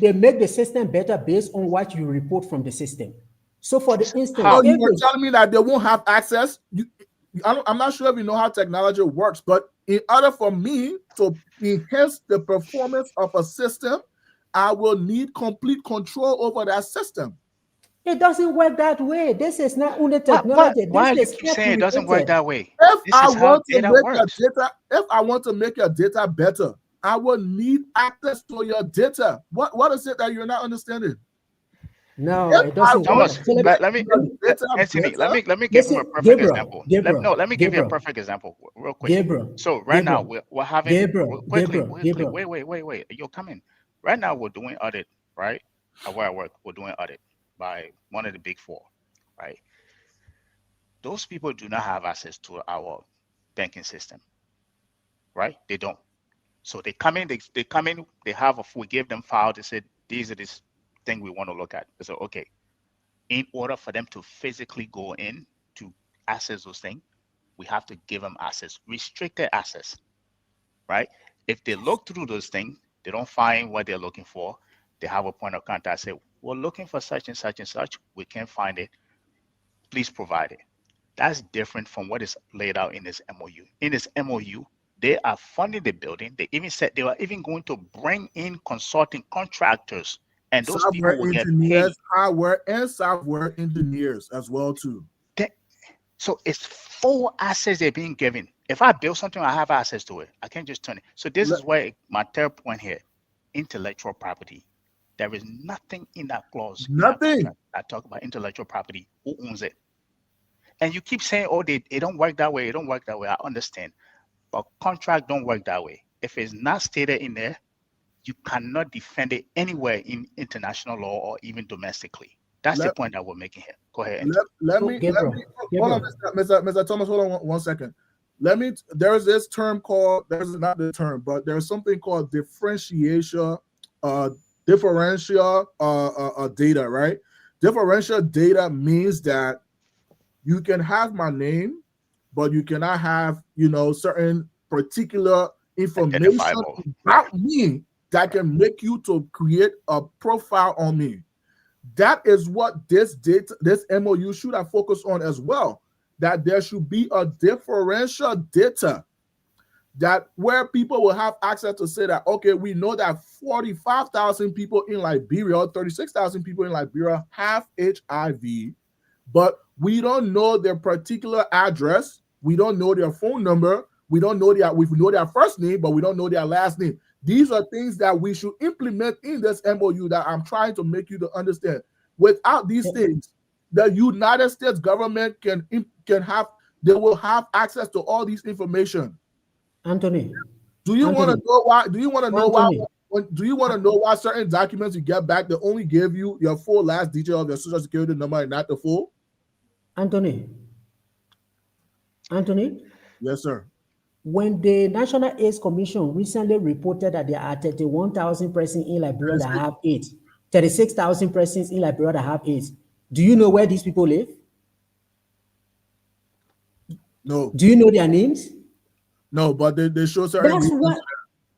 They make the system better based on what you report from the system. So for the instance, How? So you were if telling me that they won't have access? I'm not sure if you know how technology works, but in order for me to enhance the performance of a system, I will need complete control over that system. it doesn't work that way. This is not only What? technology. Why do you This keep is saying it doesn't work self-reported. that way? If This I is how want to data make works. if I want to make your data better, I will need access to your data. What is it that you're not understanding? No, If it I doesn't want work. Thomas, to So make let me, your data Anthony, better, let me give him a listen, perfect example. Gabriel, Let me give you a Gabriel, perfect example real quick. Gabriel, So right now Gabriel, we're having Gabriel, quickly, Gabriel. wait. You're coming. Right now we're doing audit, right? At where I work, we're doing audit by one of the big four, right? Those people do not have access to our banking system, right? They don't. So they come in, they come in, they have we give them file, they said these are this thing we want to look at. They say, okay, in order for them to physically go in to access those things, we have to give them access, restricted access, right? If they look through those things, they don't find what they're looking for, they have a point of contact, say, we're looking for such and such and such, we can't find it, please provide it. That's different from what is laid out in this MOU. In this MOU, they are funding the building. They even said they were even going to bring in consulting contractors, and those people software will get paid. engineers, hardware and software engineers as well too. So it's full access they're being given. If I build something, I have access to it. I can't just turn it. So this is where my third point here, intellectual property. There is nothing in that clause in that Nothing. contract that talk about intellectual property. Who owns it? And you keep saying, oh, they don't work that way. It don't work that way. I understand. But contract don't work that way. If it's not stated in there, you cannot defend it anywhere in international law or even domestically. That's the point that we're making here. Go ahead, Anthony. Let So, me hold on, Gabriel. Mr. Thomas, hold on one second. There's this term called, there's not the term, but there's something called differential data, right? Differential data means that you can have my name, but you cannot have, certain particular information Identifiable. about me that can make you to create a profile on me. That is what this MOU should have focused on as well. That there should be a differential data that where people will have access to say that, okay, we know that 45,000 people in Liberia, 36,000 people in Liberia have HIV, but we don't know their particular address. We don't know their phone number. We know their first name, but we don't know their last name. These are things that we should implement in this MOU that I'm trying to make you to understand. Without these things, the United States government they will have access to all these information. Anthony. Do you want to know why? Do you want to know Anthony. why? Do you want to know why certain documents you get back, they only give you your full last detail of your social security number and not the full? Anthony. Yes, sir. When the National AIDS Commission recently reported that there are 31,000 persons in Liberia that have AIDS, 36,000 persons in Liberia that have AIDS, do you know where these people live? No. Do you know their names? No, but they show certain.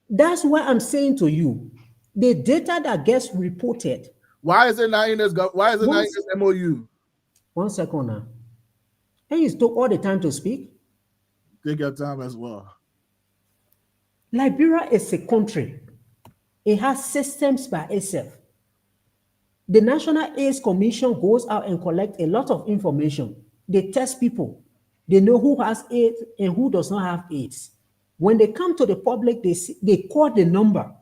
That's what I'm saying to you. The data that gets reported. Why is it not in this? Why is it not in this MOU? 1 second now. And you took all the time to speak. Take your time as well. Liberia is a country. It has systems by itself. The National AIDS Commission goes out and collects a lot of information. They test people. They know who has AIDS and who does not have AIDS. When they come to the public, they call the number.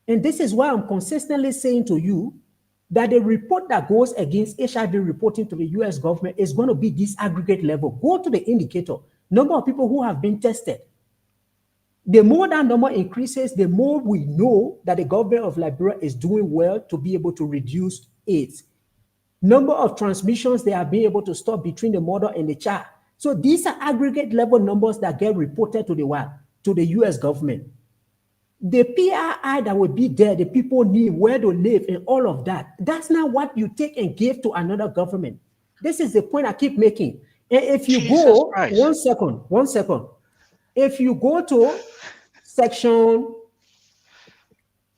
And this is why I'm consistently saying to you that the report that goes against HIV reporting to the US government is going to be this aggregate level. Go to the indicator, number of people who have been tested. The more that number increases, the more we know that the government of Liberia is doing well to be able to reduce AIDS. Number of transmissions they are being able to stop between the mother and the child. So these are aggregate level numbers that get reported to the what? To the US government. The PRI that will be there, the people need where to live and all of that. That's not what you take and give to another government. This is the point I keep making. And if you go, one second. If you go to section,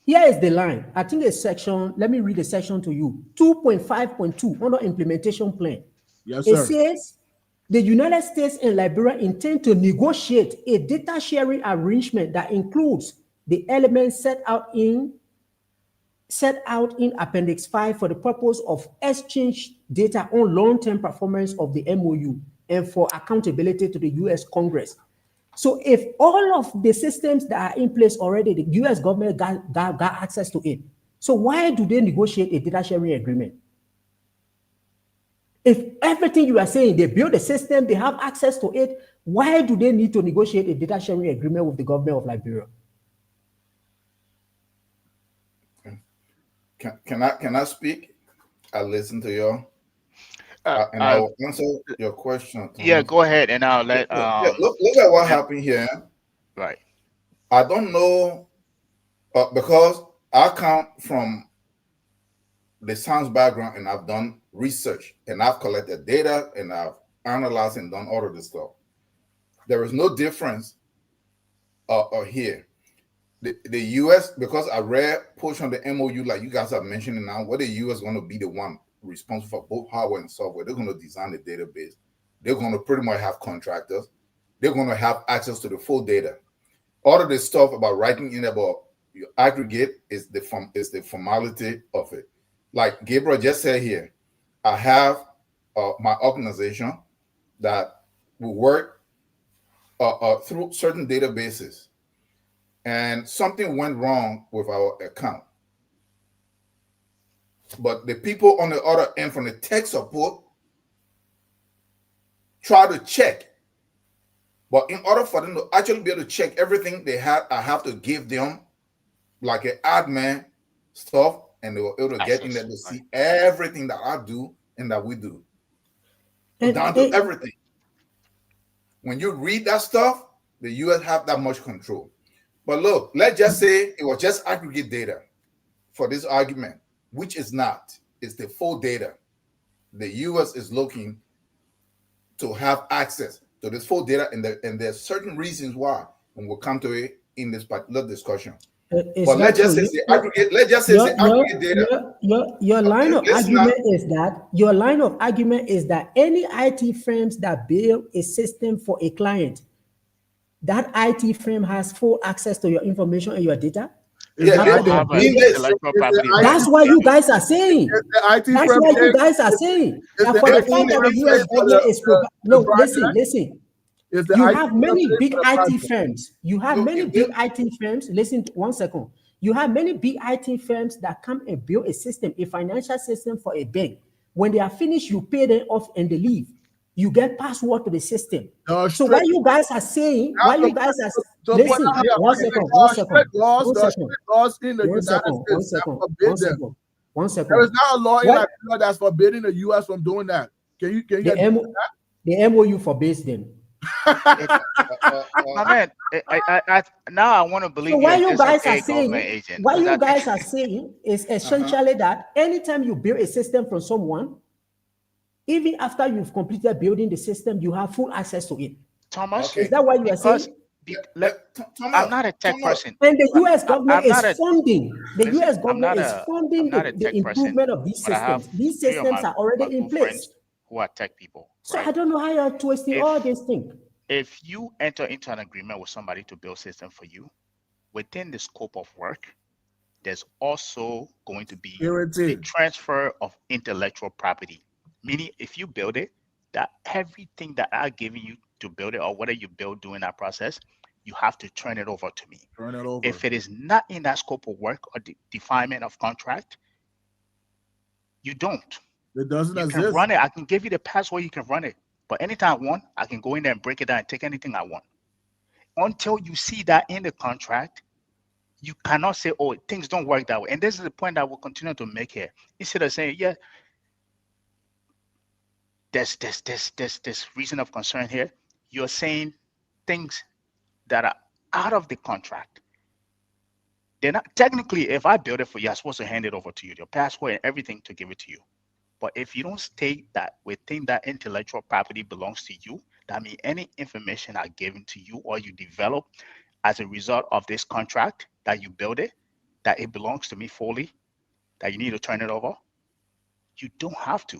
here is the line. I think it's section, let me read the section to you. 2.5.2 under implementation plan. Yes, sir. It says, the United States and Liberia intend to negotiate a data sharing arrangement that includes the elements set out in Appendix 5 for the purpose of exchange data on long-term performance of the MOU and for accountability to the US Congress. So if all of the systems that are in place already, the US government got access to it. So why do they negotiate a data sharing agreement? If everything you are saying, they build a system, they have access to it, why do they need to negotiate a data sharing agreement with the government of Liberia? Can I speak? I listen to you, and I will answer your question. Thomas. Yeah, go ahead, and I'll let. Look at what happened here. Right. I don't know because I come from the science background, and I've done research, and I've collected data, and I've analyzed and done all of this stuff. There is no difference here. The U.S., because I read portion of the MOU, like you guys are mentioning now, what the U.S. is going to be the one responsible for both hardware and software. They're going to design the database. They're going to pretty much have contractors. They're going to have access to the full data. All of this stuff about writing in about your aggregate is the formality of it. Like Gabriel just said here, I have my organization that will work through certain databases. And something went wrong with our account. But the people on the other end from the tech support try to check. But in order for them to actually be able to check everything they have, I have to give them like an admin stuff, and they were able to get in there to see everything that I do and that we do. Down to everything. When you read that stuff, the US have that much control. But look, let's just say it was just aggregate data for this argument, which is not. It's the full data. The US is looking to have access to this full data, and there's certain reasons why, and we'll come to it in this particular discussion. But let's just say the aggregate. Let's just say the aggregate data. Your line of argument is that any IT firms that build a system for a client, that IT firm has full access to your information and your data. Yeah, that's what you guys are saying. That's what you guys are saying. That for the fact that the US government is listen. You have many big IT firms. You have many big IT firms. Listen, 1 second. You have many big IT firms that come and build a system, a financial system for a bank. When they are finished, you pay them off and they leave. You get password to the system. So what you guys are saying, listen, 1 second. There is not a law in Liberia that's forbidding the U.S. from doing that. Can you get that? The MOU forbids them. My man, now I want to believe. So what you guys are saying is essentially that anytime you build a system from someone, even after you've completed building the system, you have full access to it. Thomas, is that what you are saying? I'm not a tech person. And the U.S. government is funding. The U.S. government is funding the improvement of these systems. These systems are already in place. Who are tech people? So I don't know how you're twisting all these things. If you enter into an agreement with somebody to build a system for you, within the scope of work, there's also going to be the Security. transfer of intellectual property. Meaning, if you build it, that everything that I've given you to build it, or whatever you build during that process, you have to turn it over to me. Turn it over. If it is not in that scope of work or the definement of contract, you don't. It doesn't You can exist. run it. I can give you the password. You can run it. But anytime I want, I can go in there and break it down and take anything I want. Until you see that in the contract, you cannot say, oh, things don't work that way. And this is the point that we'll continue to make here. Instead of saying, yeah, there's this reason of concern here, you're saying things that are out of the contract. They're not technically, if I build it for you, I'm supposed to hand it over to you, your password and everything to give it to you. But if you don't state that within that intellectual property belongs to you, that means any information I given to you or you develop as a result of this contract, that you build it, that it belongs to me fully, that you need to turn it over, you don't have to.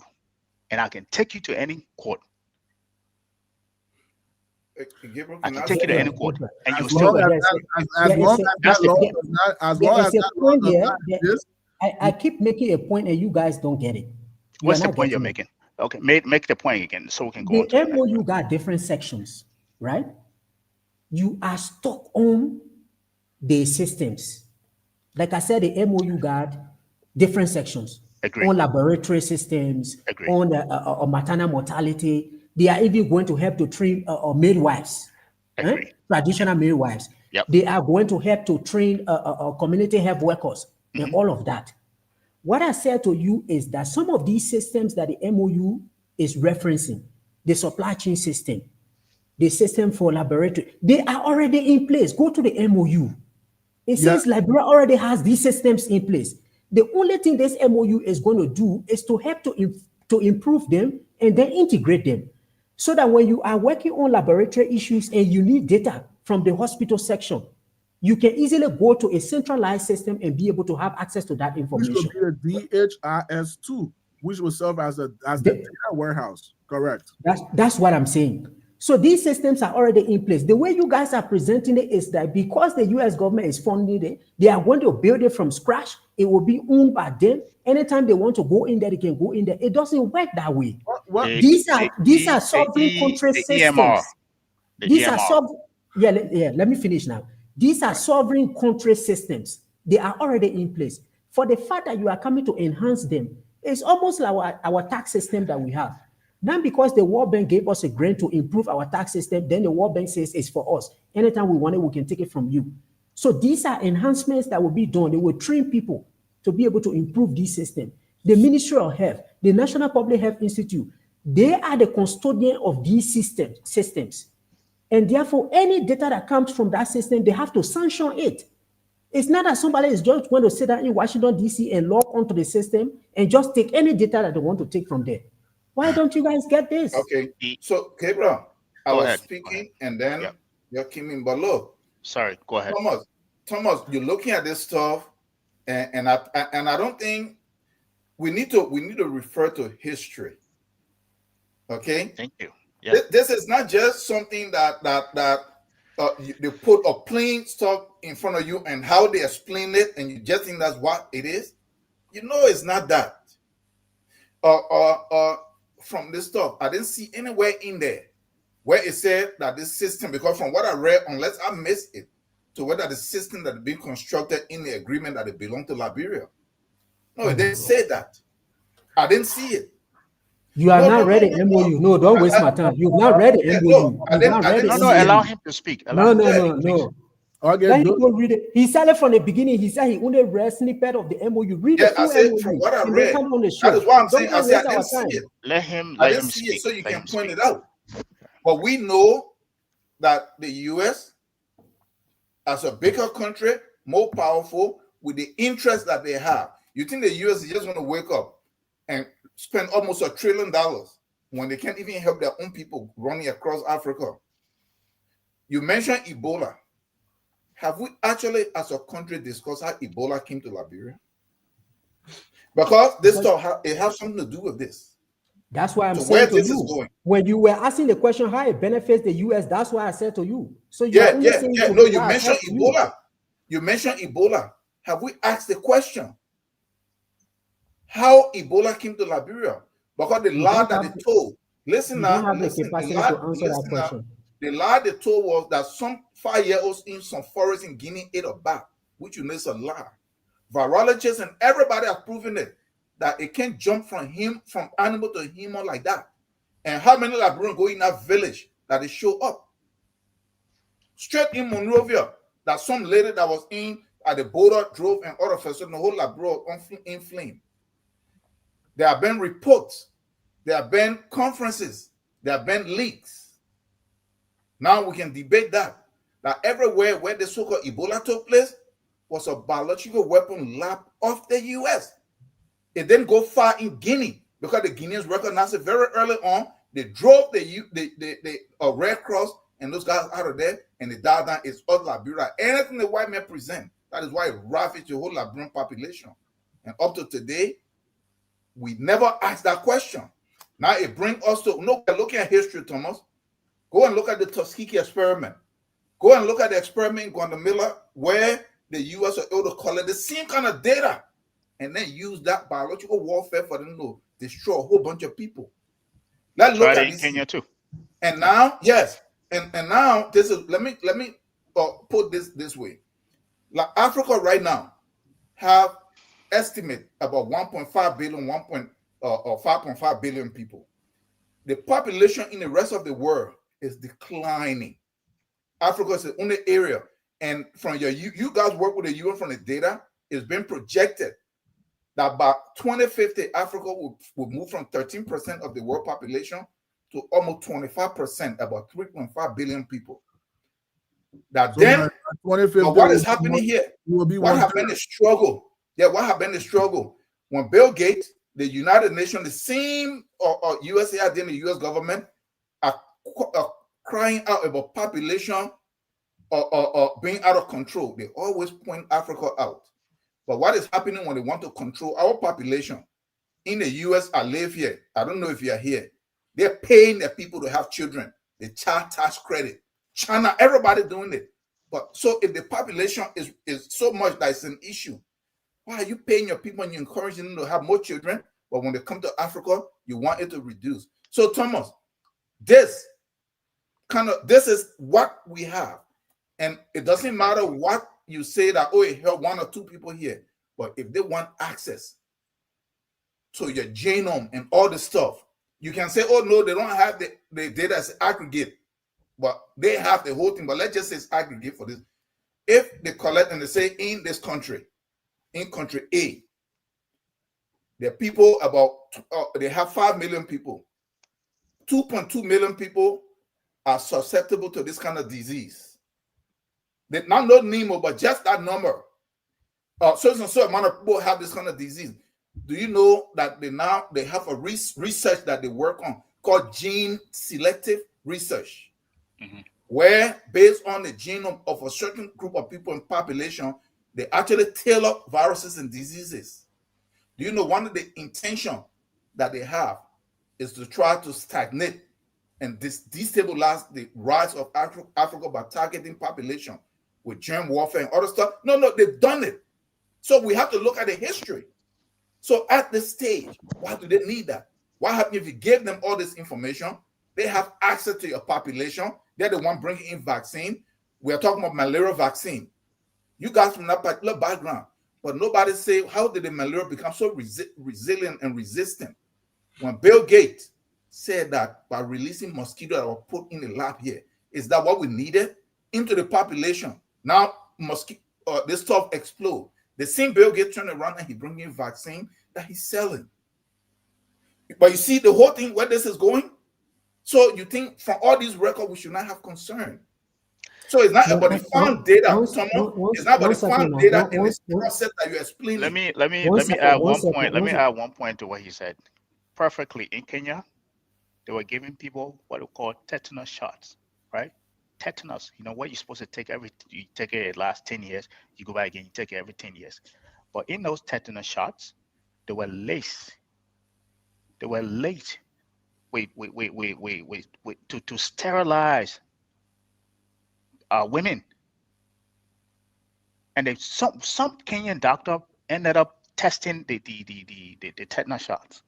And I can take you to any court. Gabriel, I can take you to any court, and you As still. long as long as that law is not, as long as that law does not exist, I keep making a point and you guys don't get it. You What's are the not point you're getting it. making? Okay, make the point again so we can go on to The the next MOU one. got different sections, right? You are stuck on the systems. Like I said, the MOU got different sections. Agree. On laboratory systems, Agree. on the maternal mortality. They are even going to help to train midwives, Agree. traditional midwives. Yep. They are going to help to train community health workers and all of that. What I said to you is that some of these systems that the MOU is referencing, the supply chain system, the system for laboratory, they are already in place. Go to the MOU. It says Liberia already has these systems in place. The only thing this MOU is going to do is to help to improve them and then integrate them. So that when you are working on laboratory issues and you need data from the hospital section, you can easily go to a centralized system and be able to have access to that which information. would be the DHIS2, which will serve as the data warehouse. Correct. That's what I'm saying. So these systems are already in place. The way you guys are presenting it is that because the US government is funding it, they are going to build it from scratch. It will be owned by them. Anytime they want to go in there, they can go in there. It doesn't work that way. What? These are sovereign country systems. These are sovereign. Let me finish now. These are sovereign country systems. They are already in place. For the fact that you are coming to enhance them, it's almost like our tax system that we have. Now, because the World Bank gave us a grant to improve our tax system, then the World Bank says it's for us. Anytime we want it, we can take it from you. So these are enhancements that will be done. They will train people to be able to improve this system. The Ministry of Health, the National Public Health Institute, they are the custodian of these systems. And therefore, any data that comes from that system, they have to sanction it. It's not that somebody is just going to sit down in Washington, D.C. and log onto the system and just take any data that they want to take from there. Why don't you guys get this? Okay, so Gabriel, I was ahead. speaking and then you came in, but look. Sorry, go ahead. Thomas, you're looking at this stuff, and I don't think we need to refer to history. Okay. Thank you. Yeah. This is not just something that they put a plain stuff in front of you and how they explain it, and you just think that's what it is. You know, it's not that. From this stuff, I didn't see anywhere in there where it said that this system, because from what I read, unless I missed it, to whether the system that being constructed in the agreement that it belonged to Liberia. No, it didn't say that. I didn't see it. You are not ready, MOU. No, don't waste my time. You've not read the MOU. No, allow him to speak. No. Okay, Let him go read it. He said it from the beginning. He said he only read snippet of the MOU. Read the full I said MOU. from what I read. On the show. That is why I'm saying Don't I said I waste didn't our see time. it. Let him See speak. it so you Let can him point speak. it out. But we know that the US, as a bigger country, more powerful, with the interest that they have. You think the US is just going to wake up and spend almost $1 trillion when they can't even help their own people running across Africa? You mentioned Ebola. Have we actually, as a country, discussed how Ebola came to Liberia? Because this stuff, it has something to do with this. That's why I'm So saying where to this you, is going. when you were asking the question how it benefits the US, that's why I said to you. So No, you You mentioned Ebola. You mentioned Ebola. have we asked the question how Ebola came to Liberia? Because the lie that they told, listen you now, don't have the listen, capacity the lie, to answer that listen now, question. the lie they told was that some 5-year-olds in some forest in Guinea ate a bat, which you know is a lie. Virologists and everybody have proven it, that it can't jump from animal to human like that. And how many Liberians go in that village that they show up? Straight in Monrovia, that some lady that was in at the border drove and all of a sudden the whole Liberia was in flame. There have been reports, there have been conferences, there have been leaks. Now we can debate that everywhere where the so-called Ebola took place was a biological weapon lab of the US. It didn't go far in Guinea because the Guineans recognized it very early on. They drove the Red Cross and those guys out of there, and they died down. It's all Liberia. Anything the white men present, that is why it ravaged the whole Liberian population. And up to today, we never asked that question. Now it brings us to looking at history, Thomas. Go and look at the Tuskegee experiment. Go and look at the experiment in Guatemala where the US are able to collect the same kind of data and then use that biological warfare for them to destroy a whole bunch of people. Let's look at in Kenya too. And now, yes, and now this is let me put this way. Like Africa right now have estimate about 1.5 billion, 5.5 billion people. The population in the rest of the world is declining. Africa is the only area, and from you guys work with the UN from the data, it's been projected that by 2050, Africa will move from 13% of the world population to almost 25%, about 3.5 billion people. That so then, but what is happening here? What happened is struggle. Yeah, what happened is struggle. When Bill Gates, the United Nations, the same USAID and the US government are crying out about population being out of control, they always point Africa out. But what is happening when they want to control our population? In the US, I live here. I don't know if you are here. They're paying their people to have children. The child tax credit. China, everybody doing it. But so if the population is so much that it's an issue, why are you paying your people and you encouraging them to have more children? But when they come to Africa, you want it to reduce. So Thomas, this is what we have. And it doesn't matter what you say that, oh, it helped one or two people here. But if they want access to your genome and all the stuff, you can say, oh, no, they don't have the data as aggregate. But they have the whole thing. But let's just say it's aggregate for this. If they collect and they say in this country, in country A, there are people they have 5 million people. 2.2 million people are susceptible to this kind of disease. They not Nemo, but just that number. So amount of people have this kind of disease. Do you know that they have a research that they work on called gene selective research, where based on the genome of a certain group of people in population, they actually tailor viruses and diseases. Do you know one of the intention that they have is to try to stagnate and destabilize the rise of Africa by targeting population with germ warfare and other stuff? No, they've done it. So we have to look at the history. So at this stage, why do they need that? What happens if you give them all this information? They have access to your population. They're the one bringing in vaccine. We are talking about malaria vaccine. You guys from that particular background, but nobody say, how did the malaria become so resilient and resistant? When Bill Gates said that by releasing mosquitoes that were put in the lab here, is that what we needed into the population? Now, this stuff explode. The same Bill Gates turn around and he bring in vaccine that he's selling. But you see the whole thing where this is going. So you think from all these records we should not have concern. So it's not about the found data, Thomas. It's not about the found data in this process that you're explaining. Let me add one point. Let me add one point to what he said. Perfectly, in Kenya, they were giving people what we call tetanus shots, right? Tetanus, what you're supposed to take you take it last 10 years, you go back again, you take it every 10 years. But in those tetanus shots, they were laced. They were laced to sterilize women. and they, some Kenyan doctor ended up testing the tetanus shots.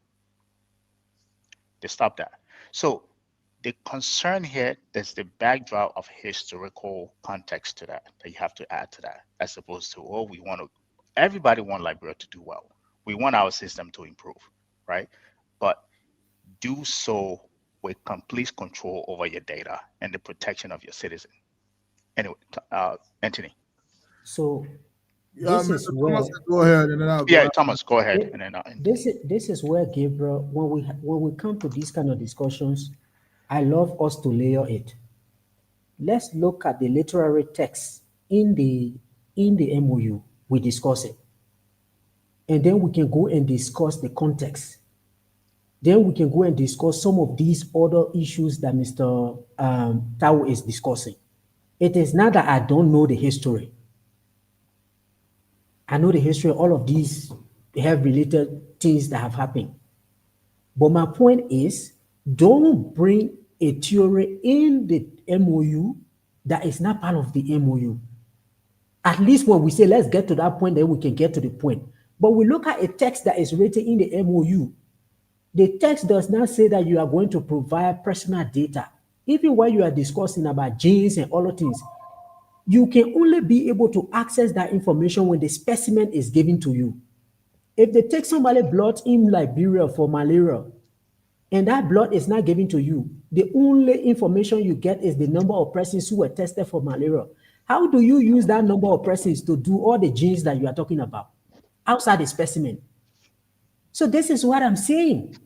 They stopped that. So the concern here is the backdrop of historical context to that you have to add to that, as opposed to, oh, we want to, everybody want Liberia to do well. We want our system to improve, right? But do so with complete control over your data and the protection of your citizen. Anyway, Anthony. So this is where go ahead, and then I'll yeah, Thomas, go ahead, and then this is where, Gabriel, when we come to these kind of discussions, I love us to layer it. Let's look at the literary text in the MOU. We discuss it, and then we can go and discuss the context. Then we can go and discuss some of these other issues that Mr. Tao is discussing. It is not that I don't know the history. I know the history of all of these have related things that have happened. But my point is, don't bring a theory in the MOU that is not part of the MOU. At least when we say, let's get to that point, then we can get to the point. But we look at a text that is written in the MOU. The text does not say that you are going to provide personal data. Even when you are discussing about genes and other things, you can only be able to access that information when the specimen is given to you. If they take somebody blood in Liberia for malaria, and that blood is not given to you, the only information you get is the number of persons who were tested for malaria. How do you use that number of persons to do all the genes that you are talking about outside the specimen? So this is what I'm saying,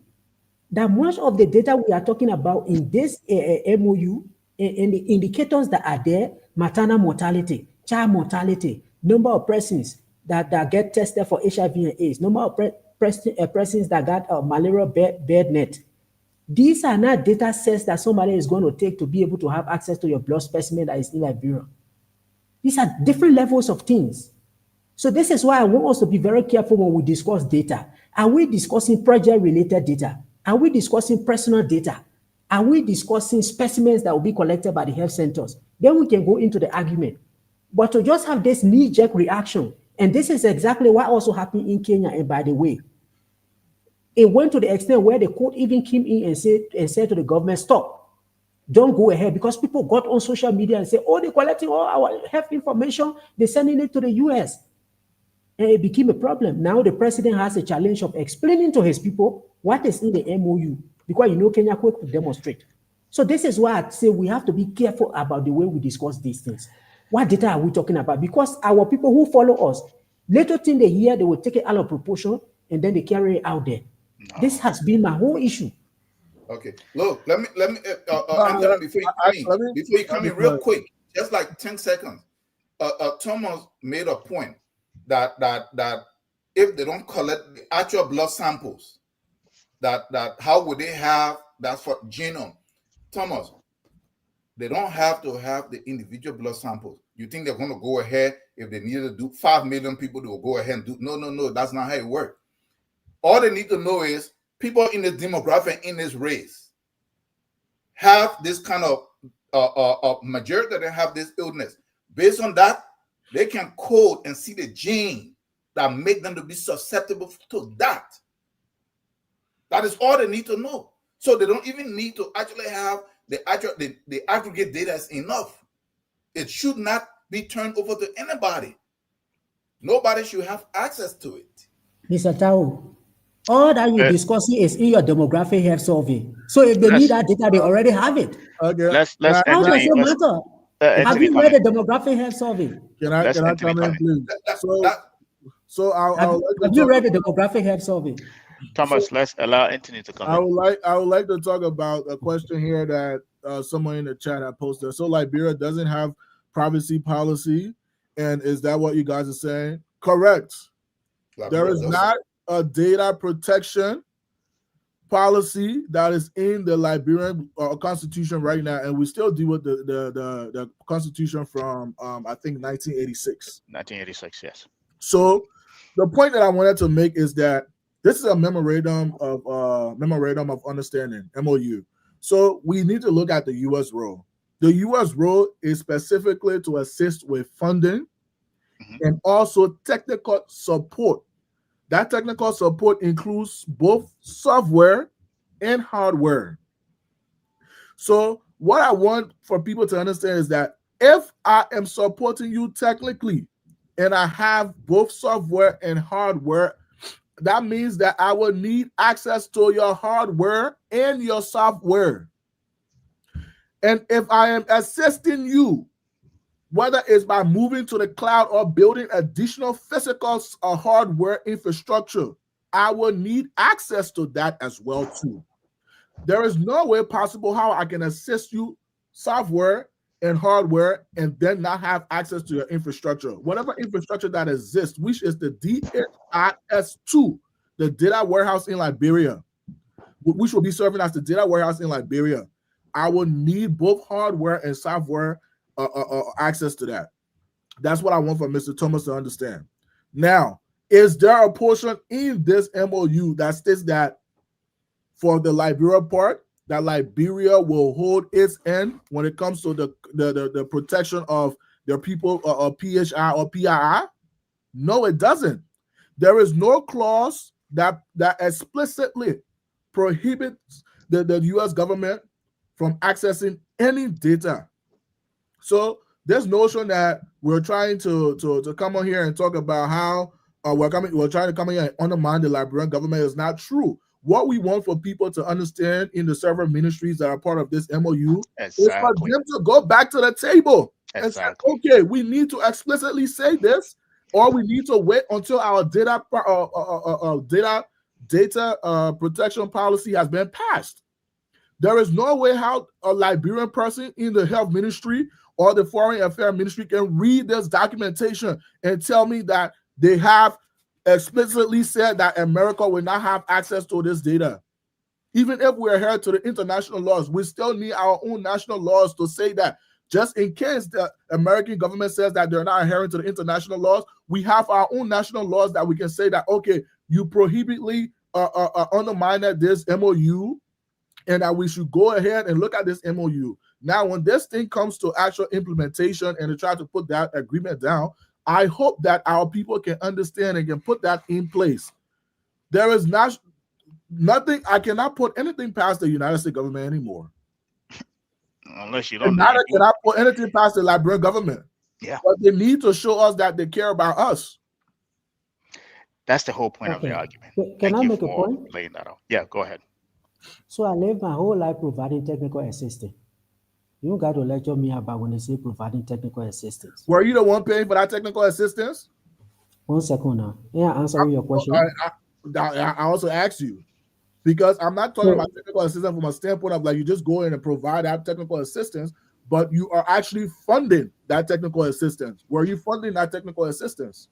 that much of the data we are talking about in this MOU, and the indicators that are there, maternal mortality, child mortality, number of persons that get tested for HIV and AIDS, number of persons that got malaria bed net. These are not data sets that somebody is going to take to be able to have access to your blood specimen that is in Liberia. These are different levels of things. So this is why I want us to be very careful when we discuss data. Are we discussing project-related data? Are we discussing personal data? Are we discussing specimens that will be collected by the health centers? Then we can go into the argument. But to just have this knee-jerk reaction, and this is exactly what also happened in Kenya, and by the way, it went to the extent where the court even came in and said to the government, stop, don't go ahead, because people got on social media and said, oh, they're collecting all our health information, they're sending it to the US. And it became a problem. Now the president has a challenge of explaining to his people what is in the MOU, because Kenya could demonstrate. So this is why I say we have to be careful about the way we discuss these things. What data are we talking about? Because our people who follow us, little thing they hear, they will take it out of proportion and then they carry it out there. No. This has been my whole issue. Okay, look, let me Anthony, before you come in real quick, just like 10 seconds. Thomas made a point that if they don't collect the actual blood samples, that how would they have that for genome? Thomas, they don't have to have the individual blood samples. You think they're going to go ahead if they need to do 5 million people? They will go ahead and do no. That's not how it works. All they need to know is people in this demographic, in this race, have this kind of majority that have this illness. Based on that, they can code and see the gene that make them to be susceptible to that. That is all they need to know. So they don't even need to actually have the aggregate data is enough. It should not be turned over to anybody. Nobody should have access to it. Mr. Tao, all that you're discussing is in your demographic health survey. So if they need that data, they already have it. Okay. How does it matter? Have you read the demographic health survey? Can I come in, please? Have you read the demographic health survey? Thomas, let's allow Anthony to come. I would like to talk about a question here that someone in the chat had posted. So Liberia doesn't have privacy policy, and is that what you guys are saying? Correct. There is not a data protection policy that is in the Liberian constitution right now, and we still deal with the constitution from I think 1986. 1986, yes. So the point that I wanted to make is that this is a memorandum of understanding, MOU. So we need to look at the U.S. role. The U.S. role is specifically to assist with funding and also technical support. That technical support includes both software and hardware. So what I want for people to understand is that if I am supporting you technically and I have both software and hardware, that means that I will need access to your hardware and your software. And if I am assisting you, whether it's by moving to the cloud or building additional physical or hardware infrastructure, I will need access to that as well too. There is no way possible how I can assist you software and hardware and then not have access to your infrastructure. Whatever infrastructure that exists, which is the DHIS2, the data warehouse in Liberia, which will be serving as the data warehouse in Liberia, I will need both hardware and software access to that. That's what I want for Mr. Thomas to understand. Now, is there a portion in this MOU that states that for the Liberia part, that Liberia will hold its end when it comes to the protection of their people, PHI or PII? No, it doesn't. There is no clause that explicitly prohibits the U.S. government from accessing any data. So this notion that we're trying to come on here and talk about how we're trying to come here and undermine the Liberian government is not true. What we want for people to understand in the several ministries that are part of this MOU is for them to go back to the table and say, okay, we need to explicitly say this, or we need to wait until our data protection policy has been passed. There is no way how a Liberian person in the health ministry or the foreign affairs ministry can read this documentation and tell me that they have explicitly said that America will not have access to this data. Even if we're adhering to the international laws, we still need our own national laws to say that. Just in case the American government says that they're not adhering to the international laws, we have our own national laws that we can say that, okay, you prohibitly undermine this MOU, and that we should go ahead and look at this MOU. Now, when this thing comes to actual implementation and to try to put that agreement down, I hope that our people can understand and can put that in place. There is nothing, I cannot put anything past the United States government anymore. Unless you don't. And neither can I put anything past the Liberian government. Yeah. But they need to show us that they care about us. That's the whole point of the argument. Can I make a point? Laying that out. Yeah, go ahead. So I lived my whole life providing technical assistance. You don't got to lecture me about when they say providing technical assistance. Were you the one paying for that technical assistance? 1 second now. Yeah, answering your question. I also asked you, because I'm not talking about technical assistance from a standpoint of like you just go in and provide that technical assistance, but you are actually funding that technical assistance. Were you funding that technical assistance?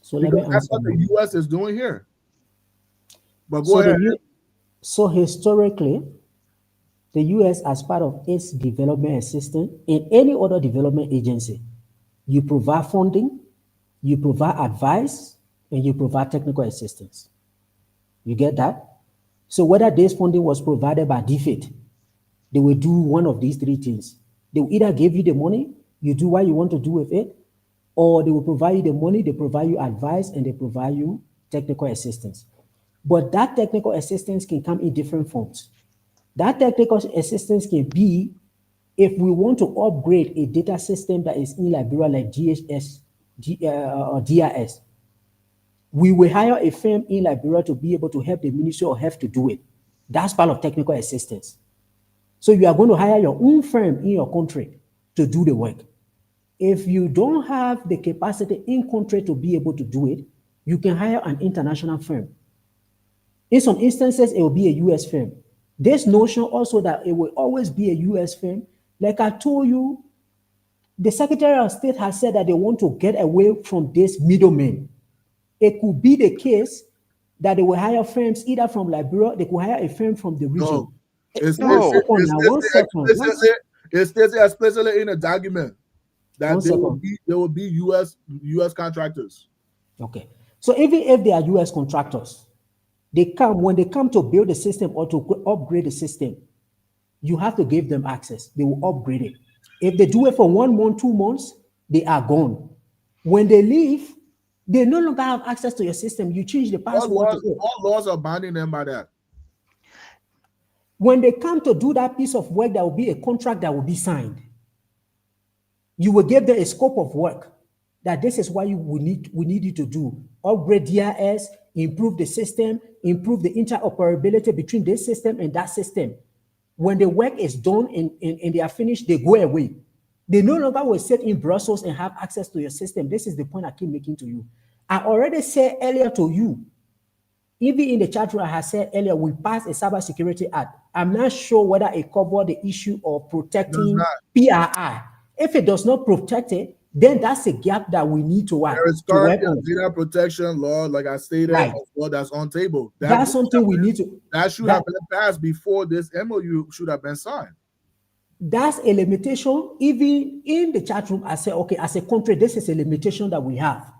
So because that's what the U.S. is doing here. But go ahead. So historically, the U.S. as part of its development assistance in any other development agency, you provide funding, you provide advice, and you provide technical assistance. You get that? So whether this funding was provided by DFID, they will do one of these three things. They will either give you the money, you do what you want to do with it, or they will provide you the money, they provide you advice, and they provide you technical assistance. But that technical assistance can come in different forms. That technical assistance can be if we want to upgrade a data system that is in Liberia like GHS or DIS. We will hire a firm in Liberia to be able to help the Ministry of Health to do it. That's part of technical assistance. So you are going to hire your own firm in your country to do the work. If you don't have the capacity in country to be able to do it, you can hire an international firm. In some instances, it will be a U.S. firm. This notion also that it will always be a U.S. firm, like I told you, the Secretary of State has said that they want to get away from this middleman. It could be the case that they will hire firms either from Liberia, they could hire a firm from the region. No. It states explicitly in the document that there will be U.S. contractors. Okay. So even if they are U.S. contractors, when they come to build the system or to upgrade the system, you have to give them access. They will upgrade it. If they do it for 1 month, 2 months, they are gone. When they leave, they no longer have access to your system. You change the password to it. All laws are binding them by that. When they come to do that piece of work, there will be a contract that will be signed. You will give them a scope of work that this is what we need you to do. Upgrade DRS, improve the system, improve the interoperability between this system and that system. When the work is done and they are finished, they go away. They no longer will sit in Brussels and have access to your system. This is the point I keep making to you. I already said earlier to you, even in the chat room, I have said earlier, we passed a cybersecurity act. I'm not sure whether it covers the issue of protecting PII. If it does not protect it, then that's a gap that we need to work. There is currently a data protection law, like I stated, right. law that's on table. That's something we need to. That should have been passed before this MOU should have been signed. That's a limitation. Even in the chat room, I said, okay, as a country, this is a limitation that we have.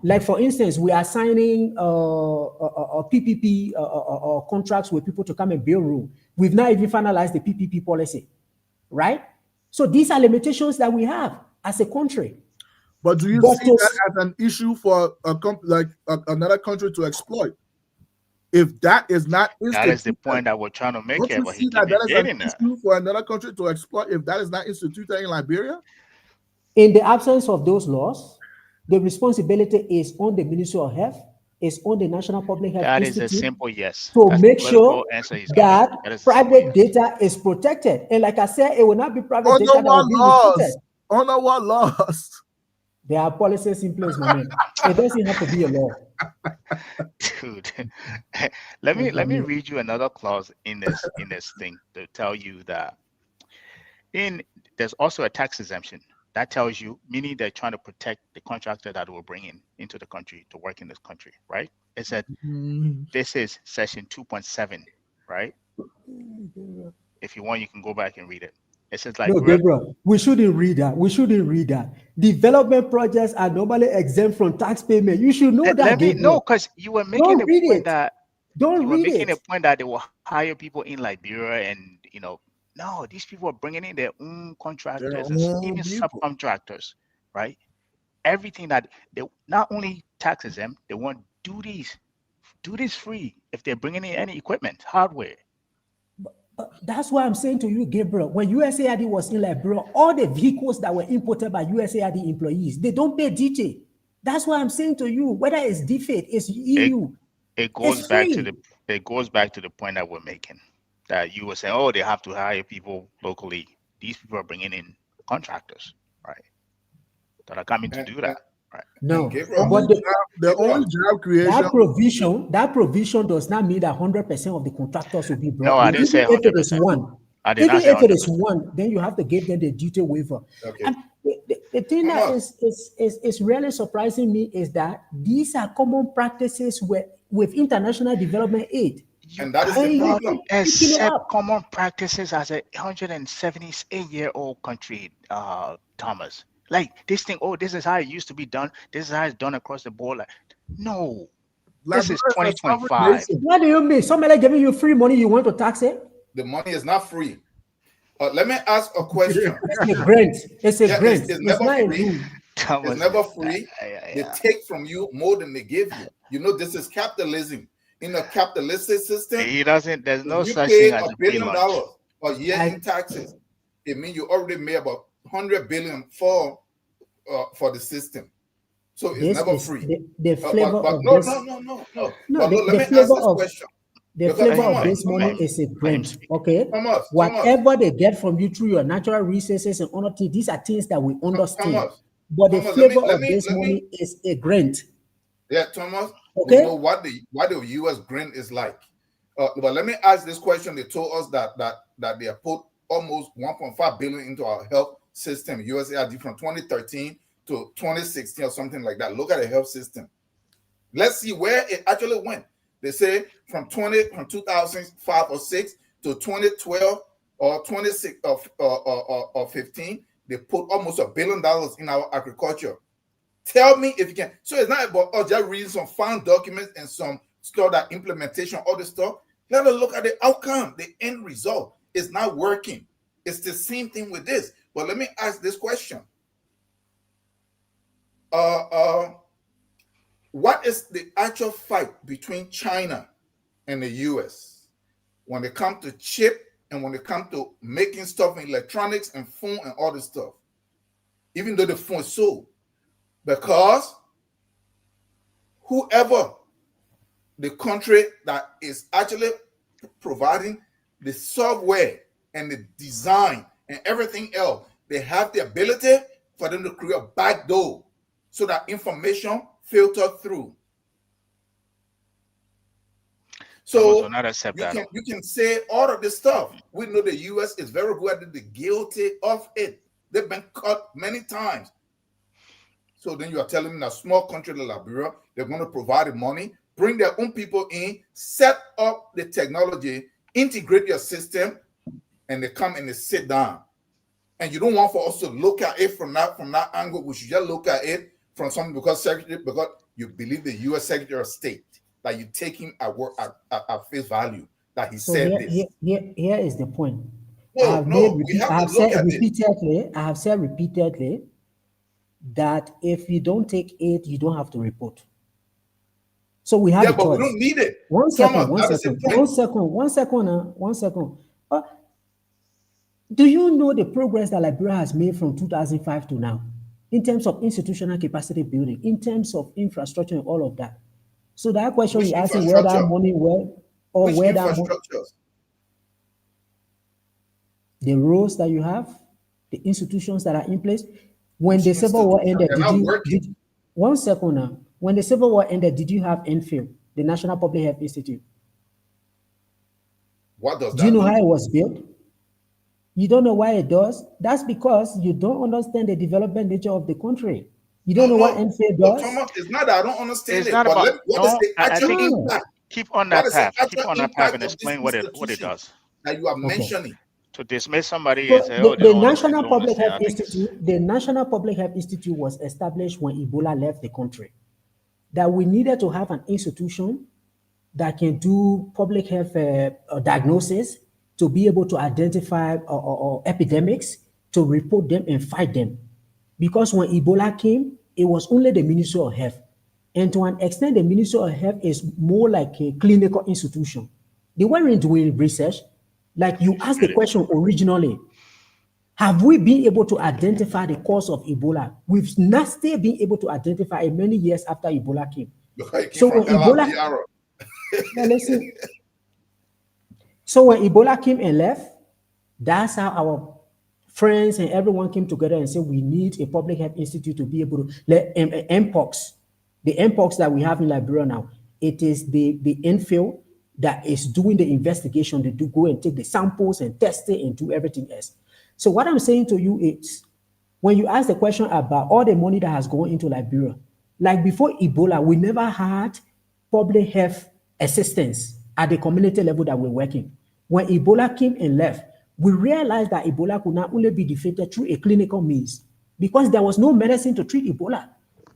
Like, for instance, we are signing PPP contracts with people to come and build room. We've not even finalized the PPP policy, right? So these are limitations that we have as a country. But do you see that as an issue for another country to exploit? If that is not, that is the point that we're trying to make here. Don't you see that is an issue for another country to exploit if that is not instituted in Liberia? In the absence of those laws, the responsibility is on the Ministry of Health, is on the National Public Health Institute. That is a simple yes. To make sure that private data is protected. And like I said, it will not be private data that will be protected. Under what laws? There are policies in place, my man. It doesn't have to be a law. Dude, let me read you another clause in this thing to tell you that there's also a tax exemption. That tells you, meaning they're trying to protect the contractor that will bring into the country to work in this country, right? It said, this is section 2.7, right? If you want, you can go back and read it. It says like, no, Gabriel, we shouldn't read that. We shouldn't read that. Development projects are normally exempt from tax payment. You should know that. No, because you were making a point that they will hire people in Liberia, and no, these people are bringing in their own contractors and even subcontractors, right? Everything that they not only taxes them, they want duties free if they're bringing in any equipment, hardware. That's why I'm saying to you, Gabriel, when USAID was in Liberia, all the vehicles that were imported by USAID employees, they don't pay DT. That's why I'm saying to you, whether it's DFID, it's EU. It goes back to the point that we're making. That you were saying, oh, they have to hire people locally. These people are bringing in contractors, right? That are coming to do that, right? No, but the only job creation. That provision does not mean that 100% of the contractors will be brought. No, I didn't say 100%. If it is one, even if it is one, then you have to give them the duty waiver. Okay. And the thing that is really surprising me is that these are common practices with international development aid. And that is the problem. Except common practices as a 178-year-old country, Thomas. Like this thing, this is how it used to be done. This is how it's done across the board. Like, no, this is 2025. What do you mean? Somebody giving you free money, you want to tax it? The money is not free. Let me ask a question. It's a grant. It's a grant. It's never free. It's never free. They take from you more than they give you. You know, this is capitalism. In a capitalistic system, there's no such thing as $1 billion a year in taxes. It means you already made about 100 billion for the system. So it's never free. The flavor of no. this. No. Let me ask this question. The flavor of this money is a grant. Okay. Whatever they get from you through your natural resources and other things, these are things that we understand. But the flavor of this money is a grant. Yeah, Thomas. Okay. We know what the U.S. grant is like. But let me ask this question. They told us that they have put almost 1.5 billion into our health system, USAID, from 2013 to 2016 or something like that. Look at the health system. Let's see where it actually went. They say from 2005 or 6 to 2012 or 26 or 15, they put almost $1 billion in our agriculture. Tell me if you can. So it's not about us just reading some fine documents and some stuff that implementation, all this stuff. Let us look at the outcome, the end result. It's not working. It's the same thing with this. But let me ask this question. what is the actual fight between China and the US when it comes to chip and when it comes to making stuff in electronics and phone and all this stuff? Even though the phone is sold, because whoever the country that is actually providing the software and the design and everything else, they have the ability for them to create a backdoor so that information filter through. So do not accept that. you can say all of this stuff. We know the US is very good at the guilty of it. They've been caught many times. So then you are telling me that small country like Liberia, they're going to provide the money, bring their own people in, set up the technology, integrate your system, and they come and they sit down. And you don't want for us to look at it from that angle. We should just look at it from something because you believe the U.S. Secretary of State, that you take him at work at face value, that he said this. Here is the point. I have said repeatedly that if you don't take aid, you don't have to report. So we have a choice. But we don't need it. One second. Do you know the progress that Liberia has made from 2005 to now in terms of institutional capacity building, in terms of infrastructure and all of that? So that question you're asking where that money went or where that money, the roads that you have, the institutions that are in place. When the Civil War ended, one second now. When the Civil War ended, did you have NFIL, the National Public Health Institute? What does that Do you know mean? how it was built? You don't know why it does? That's because you don't understand the development nature of the country. You don't know what NFIL does? Thomas, it's not that I don't understand It's it. not But about. what is the actual impact? Keep on that What is the path. Keep actual on that path and impact of explain this what it institution does. that you are mentioning? To dismiss somebody So and say, "Oh, the they National don't Public understand," Health I think Institute, the National Public Health Institute was established when Ebola left the country. That we needed to have an institution that can do public health diagnosis to be able to identify epidemics, to report them and fight them. Because when Ebola came, it was only the Ministry of Health. And to an extent, the Ministry of Health is more like a clinical institution. They weren't doing research. Like you asked the question originally, have we been able to identify the cause of Ebola? We've not still been able to identify it many years after Ebola came. So when Ebola, listen. So when Ebola came and left, that's how our friends and everyone came together and said we need a public health institute to be able to let MPOX, the MPOX that we have in Liberia now. It is the NFIL that is doing the investigation. They do go and take the samples and test it and do everything else. So what I'm saying to you is, when you ask the question about all the money that has gone into Liberia, like before Ebola, we never had public health assistance at the community level that we're working. When Ebola came and left, we realized that Ebola could not only be defeated through a clinical means because there was no medicine to treat Ebola.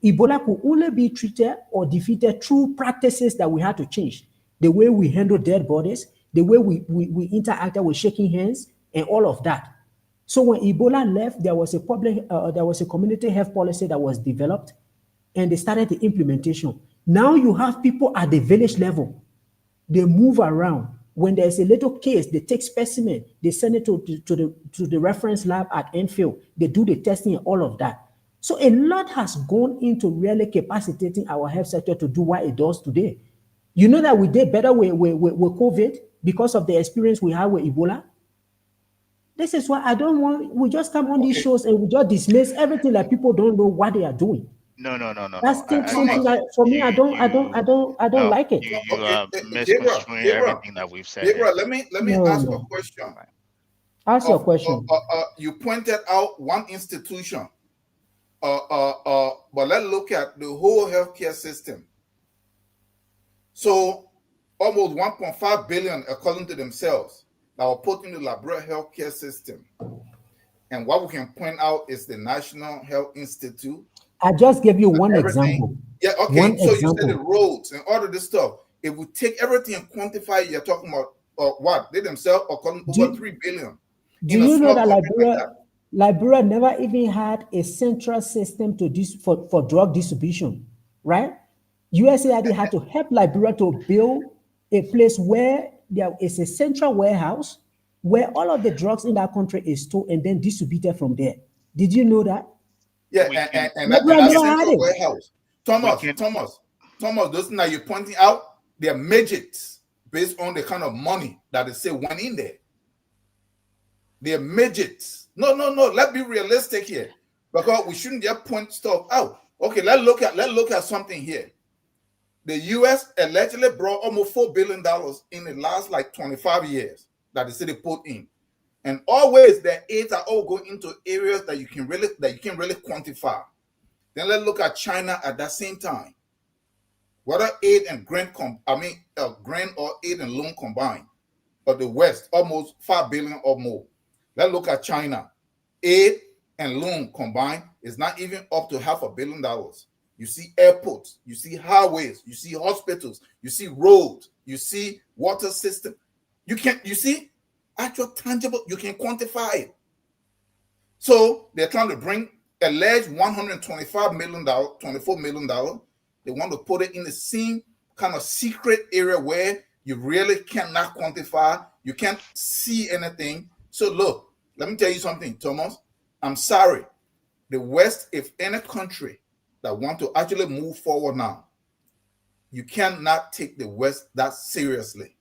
Ebola could only be treated or defeated through practices that we had to change. The way we handle dead bodies, the way we interacted with shaking hands and all of that. So when Ebola left, there was a community health policy that was developed and they started the implementation. Now you have people at the village level. They move around. When there's a little case, they take specimen, they send it to the reference lab at Enfield. They do the testing and all of that. So a lot has gone into really capacitating our health sector to do what it does today. You know that we did better with COVID because of the experience we had with Ebola. This is why I don't want, we just come on these shows and we just dismiss everything like people don't know what they are doing. No. That's something that for me, I don't like it. You are misconstruing everything that we've said. Gabriel, let me ask a question. Ask your question. You pointed out one institution, but let's look at the whole healthcare system. So almost 1.5 billion, according to themselves, that were put in the Liberia healthcare system. And what we can point out is the National Health Institute. I just gave you one example. Yeah, okay. So you said the roads and all of this stuff. If we take everything and quantify it, you're talking about what? They themselves are calling over 3 billion. Do you know that Liberia? Liberia never even had a central system to for drug distribution, right? USAID had to help Liberia to build a place where there is a central warehouse where all of the drugs in that country is stored and then distributed from there. Did you know that? Yeah, We and, can- and, and, that, Liberia and that never had central it. warehouse. We can- Thomas, those things that you're pointing out, they're midgets based on the kind of money that they say went in there. They're midgets. No. Let's be realistic here, because we shouldn't just point stuff out. Okay, let's look at something here. The U.S. allegedly brought almost $4 billion in the last like 25 years that the city put in, and always their aids are all going into areas that you can really quantify. Then let's look at China at that same time. Whether aid and grant grant or aid and loan combined, but the West almost $5 billion or more. Let's look at China. Aid and loan combined is not even up to $500 million. You see airports, you see highways, you see hospitals, you see roads, you see water system. You see actual tangible, you can quantify it. So they're trying to bring alleged $125 million, $24 million. They want to put it in the same kind of secret area where you really cannot quantify, you can't see anything. So look, let me tell you something, Thomas. I'm sorry. The West, if any country that want to actually move forward now, you cannot take the West that seriously.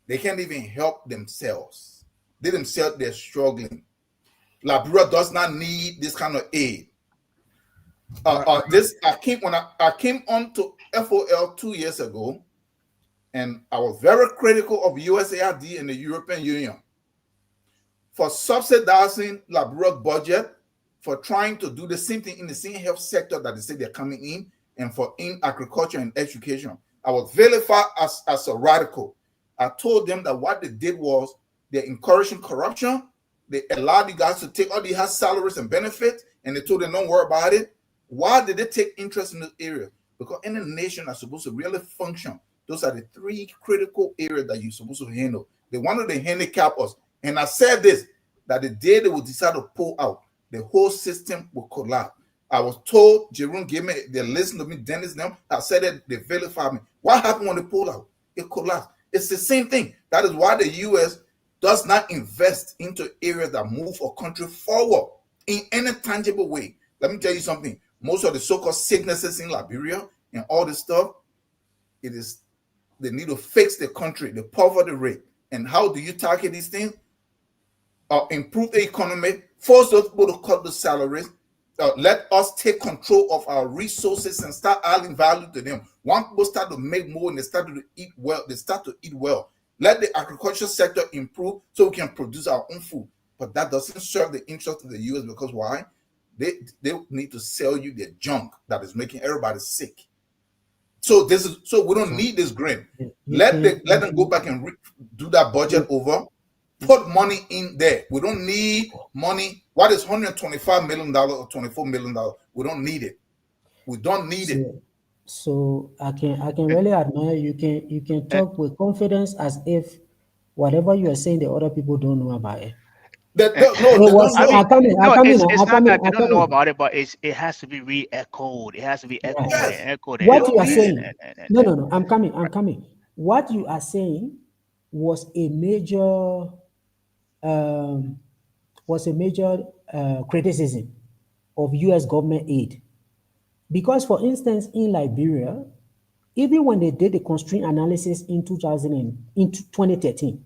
They can't even help themselves. They themselves, they're struggling. Liberia does not need this kind of aid. I came on to FOL 2 years ago, and I was very critical of USAID and the European Union for subsidizing Liberia's budget, for trying to do the same thing in the same health sector that they say they're coming in, and for in agriculture and education. I was vilified as a radical. I told them that what they did was they're encouraging corruption. They allowed you guys to take all these salaries and benefits, and they told them don't worry about it. Why did they take interest in this area? Because any nation is supposed to really function. Those are the three critical areas that you're supposed to handle. They wanted to handicap us. And I said this, that the day they would decide to pull out, the whole system will collapse. I was told, Jerome gave me, they listened to me, Dennis, them, I said that they vilified me. What happened when they pulled out? It collapsed. It's the same thing. That is why the U.S. does not invest into areas that move a country forward in any tangible way. Let me tell you something. Most of the so-called sicknesses in Liberia and all this stuff, they need to fix the country, the poverty rate. And how do you target these things? Improve the economy, force those people to cut the salaries, let us take control of our resources and start adding value to them. Once people start to make more and they start to eat well, let the agriculture sector improve so we can produce our own food. But that doesn't serve the interest of the U.S. because why? They need to sell you their junk that is making everybody sick. So we don't need this grant. Let them go back and do that budget over. Put money in there. We don't need money. What is $125 million or $24 million? We don't need it. We don't need it. So I can really admire you can talk with confidence as if whatever you are saying the other people don't know about it. It's not that they don't know about it, but it has to be re-echoed. It has to be echoed and echoed. What you are saying? No. I'm coming. What you are saying was a major criticism of U.S. government aid, because, for instance, in Liberia, even when they did the constraint analysis in 2013,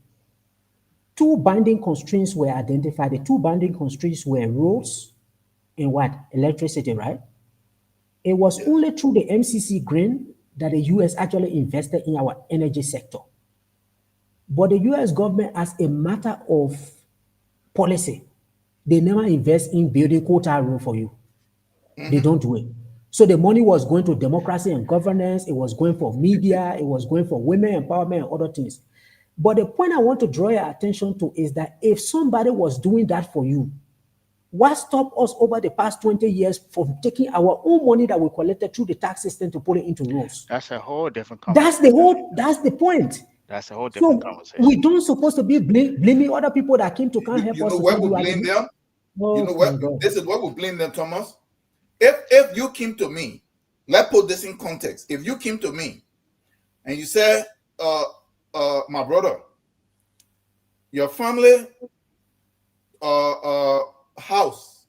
two binding constraints were identified. The two binding constraints were roads and electricity, right? It was only through the MCC grant that the U.S. actually invested in our energy sector. But the U.S. government, as a matter of policy, they never invest in building quota room for you. They don't do it. So the money was going to democracy and governance. It was going for media. It was going for women empowerment and other things. But the point I want to draw your attention to is that if somebody was doing that for you, what stopped us over the past 20 years from taking our own money that we collected through the tax system to put it into roads? That's a whole different conversation. That's the point. That's a whole different conversation. We don't supposed to be blaming other people that came to come help us. You know where we blame them? You know Oh what? my God. This is what we blame them, Thomas. If you came to me, let's put this in context. If you came to me and you said, my brother, your family house,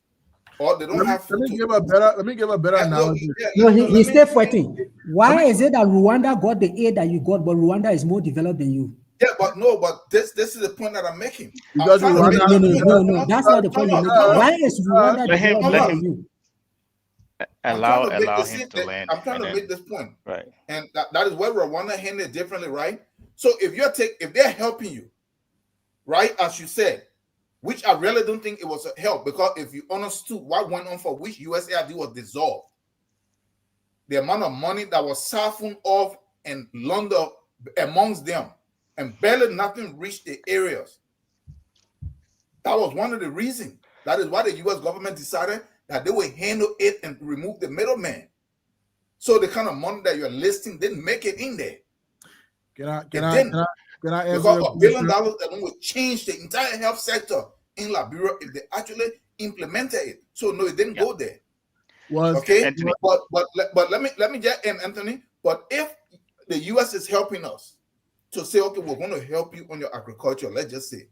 or they don't have food. Let me give a better analogy. No, he's still fighting. Why is it that Rwanda got the aid that you got, but Rwanda is more developed than you? Yeah, but this is the point that I'm making. Because I'm trying to make No. That's not the point you're making. Why is Rwanda Let him- developed let more him- than you? allow him to I'm land. trying to and make then- this point, Right. and that is where Rwanda handled it differently, right? So if they're helping you, right, as you said, which I really don't think it was a help, because if you understood what went on for which USAID was dissolved, the amount of money that was siphoned off and laundered amongst them, and barely nothing reached the areas. That was one of the reasons. That is why the US government decided that they would handle it and remove the middleman. So the kind of money that you're listing didn't make it in there. Can I Because answer your $1 billion question? alone would change the entire health sector in Liberia if they actually implemented it. So no, it didn't go there. Okay, Anthony. but let me just end, Anthony. But if the US is helping us to say, okay, we're going to help you on your agriculture, let's just say,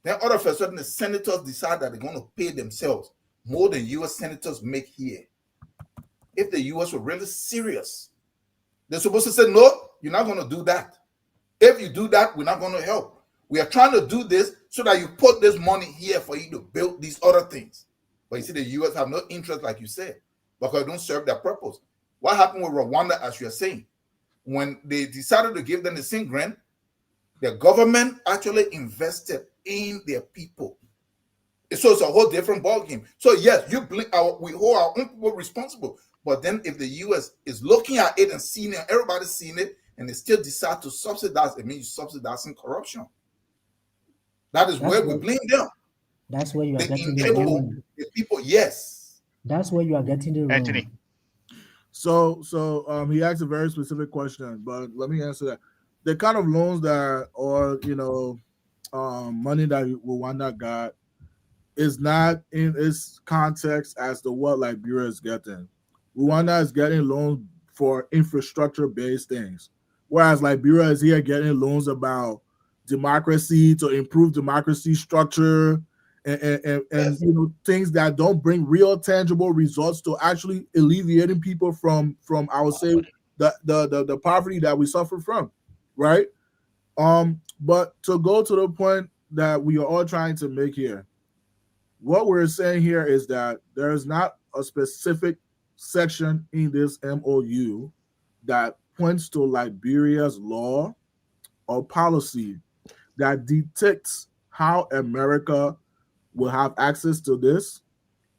then all of a sudden the senators decide that they're going to pay themselves more than US senators make here. If the US were really serious, they're supposed to say, no, you're not going to do that. If you do that, we're not going to help. We are trying to do this so that you put this money here for you to build these other things. But you see, the US have no interest, like you said, because it don't serve their purpose. What happened with Rwanda, as you're saying? When they decided to give them the same grant, the government actually invested in their people. So it's a whole different ballgame. So yes, we hold our own people responsible. But then if the US is looking at it and seeing it, everybody's seeing it, and they still decide to subsidize, it means subsidizing corruption. That is where we blame them. That's where you are They getting it enable wrong. the people, yes. That's where you are getting it wrong. Anthony. So he asked a very specific question, but let me answer that. The kind of loans that, or money that Rwanda got is not in its context as to what Liberia is getting. Rwanda is getting loans for infrastructure-based things, whereas Liberia is here getting loans about democracy, to improve democracy structure, and things that don't bring real tangible results to actually alleviating people from I would say the poverty that we suffer from, right? But to go to the point that we are all trying to make here, what we're saying here is that there is not a specific section in this MOU that points to Liberia's law or policy that dictates how America will have access to this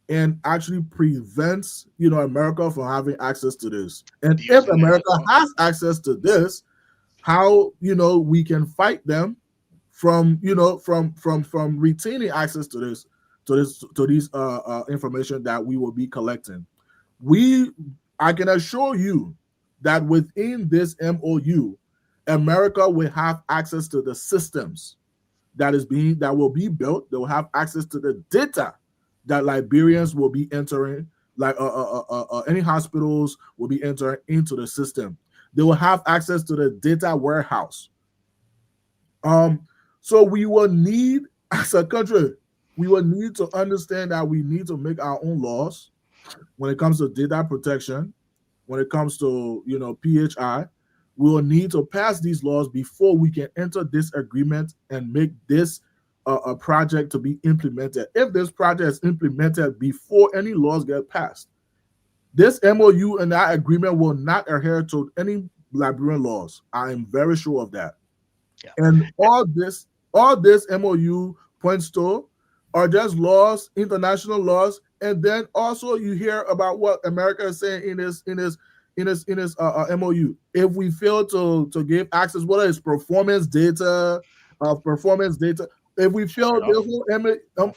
and actually prevents America from having access to this. And if America has access to this, how we can fight them from from retaining access to these information that we will be collecting. I can assure you that within this MOU, America will have access to the systems that will be built. They will have access to the data that Liberians will be entering, like any hospitals will be entering into the system. They will have access to the data warehouse. So we will need, as a country, we will need to understand that we need to make our own laws when it comes to data protection, when it comes to PHI. We will need to pass these laws before we can enter this agreement and make this a project to be implemented. If this project is implemented before any laws get passed, this MOU and that agreement will not adhere to any Liberian laws. I am very sure of that. Yeah. And all this MOU points to are just laws, international laws, and then also you hear about what America is saying in this MOU. If we fail to give access, whether it's performance data, if we fail the whole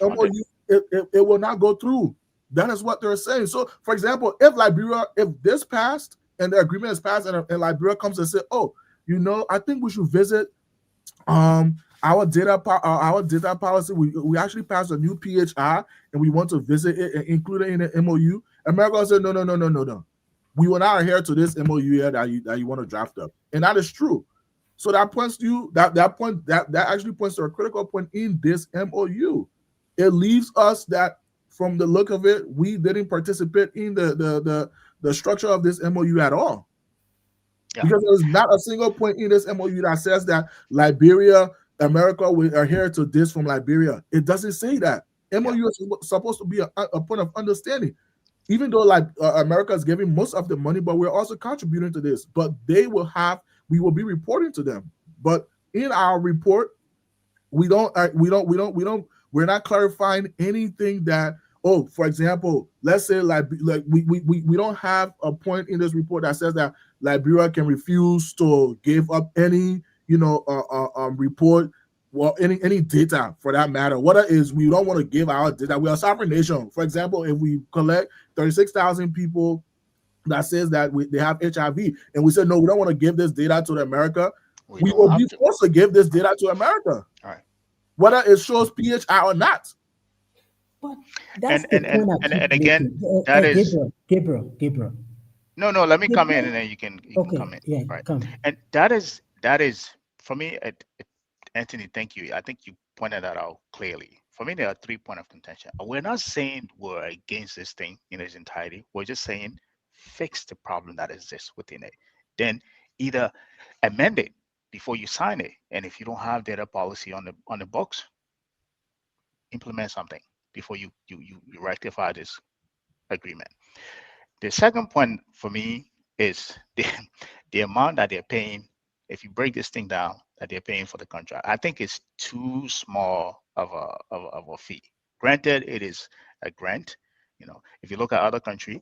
MOU, it will not go through. That is what they're saying. So, for example, if this passed and the agreement is passed, and Liberia comes and say, "Oh, I think we should visit our data policy, we actually passed a new PHI and we want to visit it and include it in the MOU. America said no. We will not adhere to this MOU here that you want to draft up, and that is true. So that points to that actually points to a critical point in this MOU. It leaves us that from the look of it, we didn't participate in the structure of this MOU at all. Yeah. Because there's not a single point in this MOU that says that Liberia, America will adhere to this from Liberia. It doesn't say that. MOU is supposed to be a point of understanding. Even though America is giving most of the money, but we're also contributing to this. But we will be reporting to them. But in our report, we're not clarifying anything that, for example, let's say we don't have a point in this report that says that Liberia can refuse to give up any report, well, any data for that matter. What it is, we don't want to give our data. We are a sovereign nation. For example, if we collect 36,000 people that says that they have HIV, and we said no, we don't want to give this data to America, we will be forced to give this data to America. All right. Whether it shows PHI or not. But that's the point and again, that is Gabriel. No, let me come in and then you can come in. Yeah, right. come. And that is for me, Anthony, thank you. I think you pointed that out clearly. For me, there are 3 points of contention. We're not saying we're against this thing in its entirety. We're just saying fix the problem that exists within it. Then either amend it before you sign it, and if you don't have data policy on the books, implement something before you rectify this agreement. The second point for me is the amount that they're paying. If you break this thing down, that they're paying for the contract, I think it's too small of a fee. Granted, it is a grant. If you look at other countries,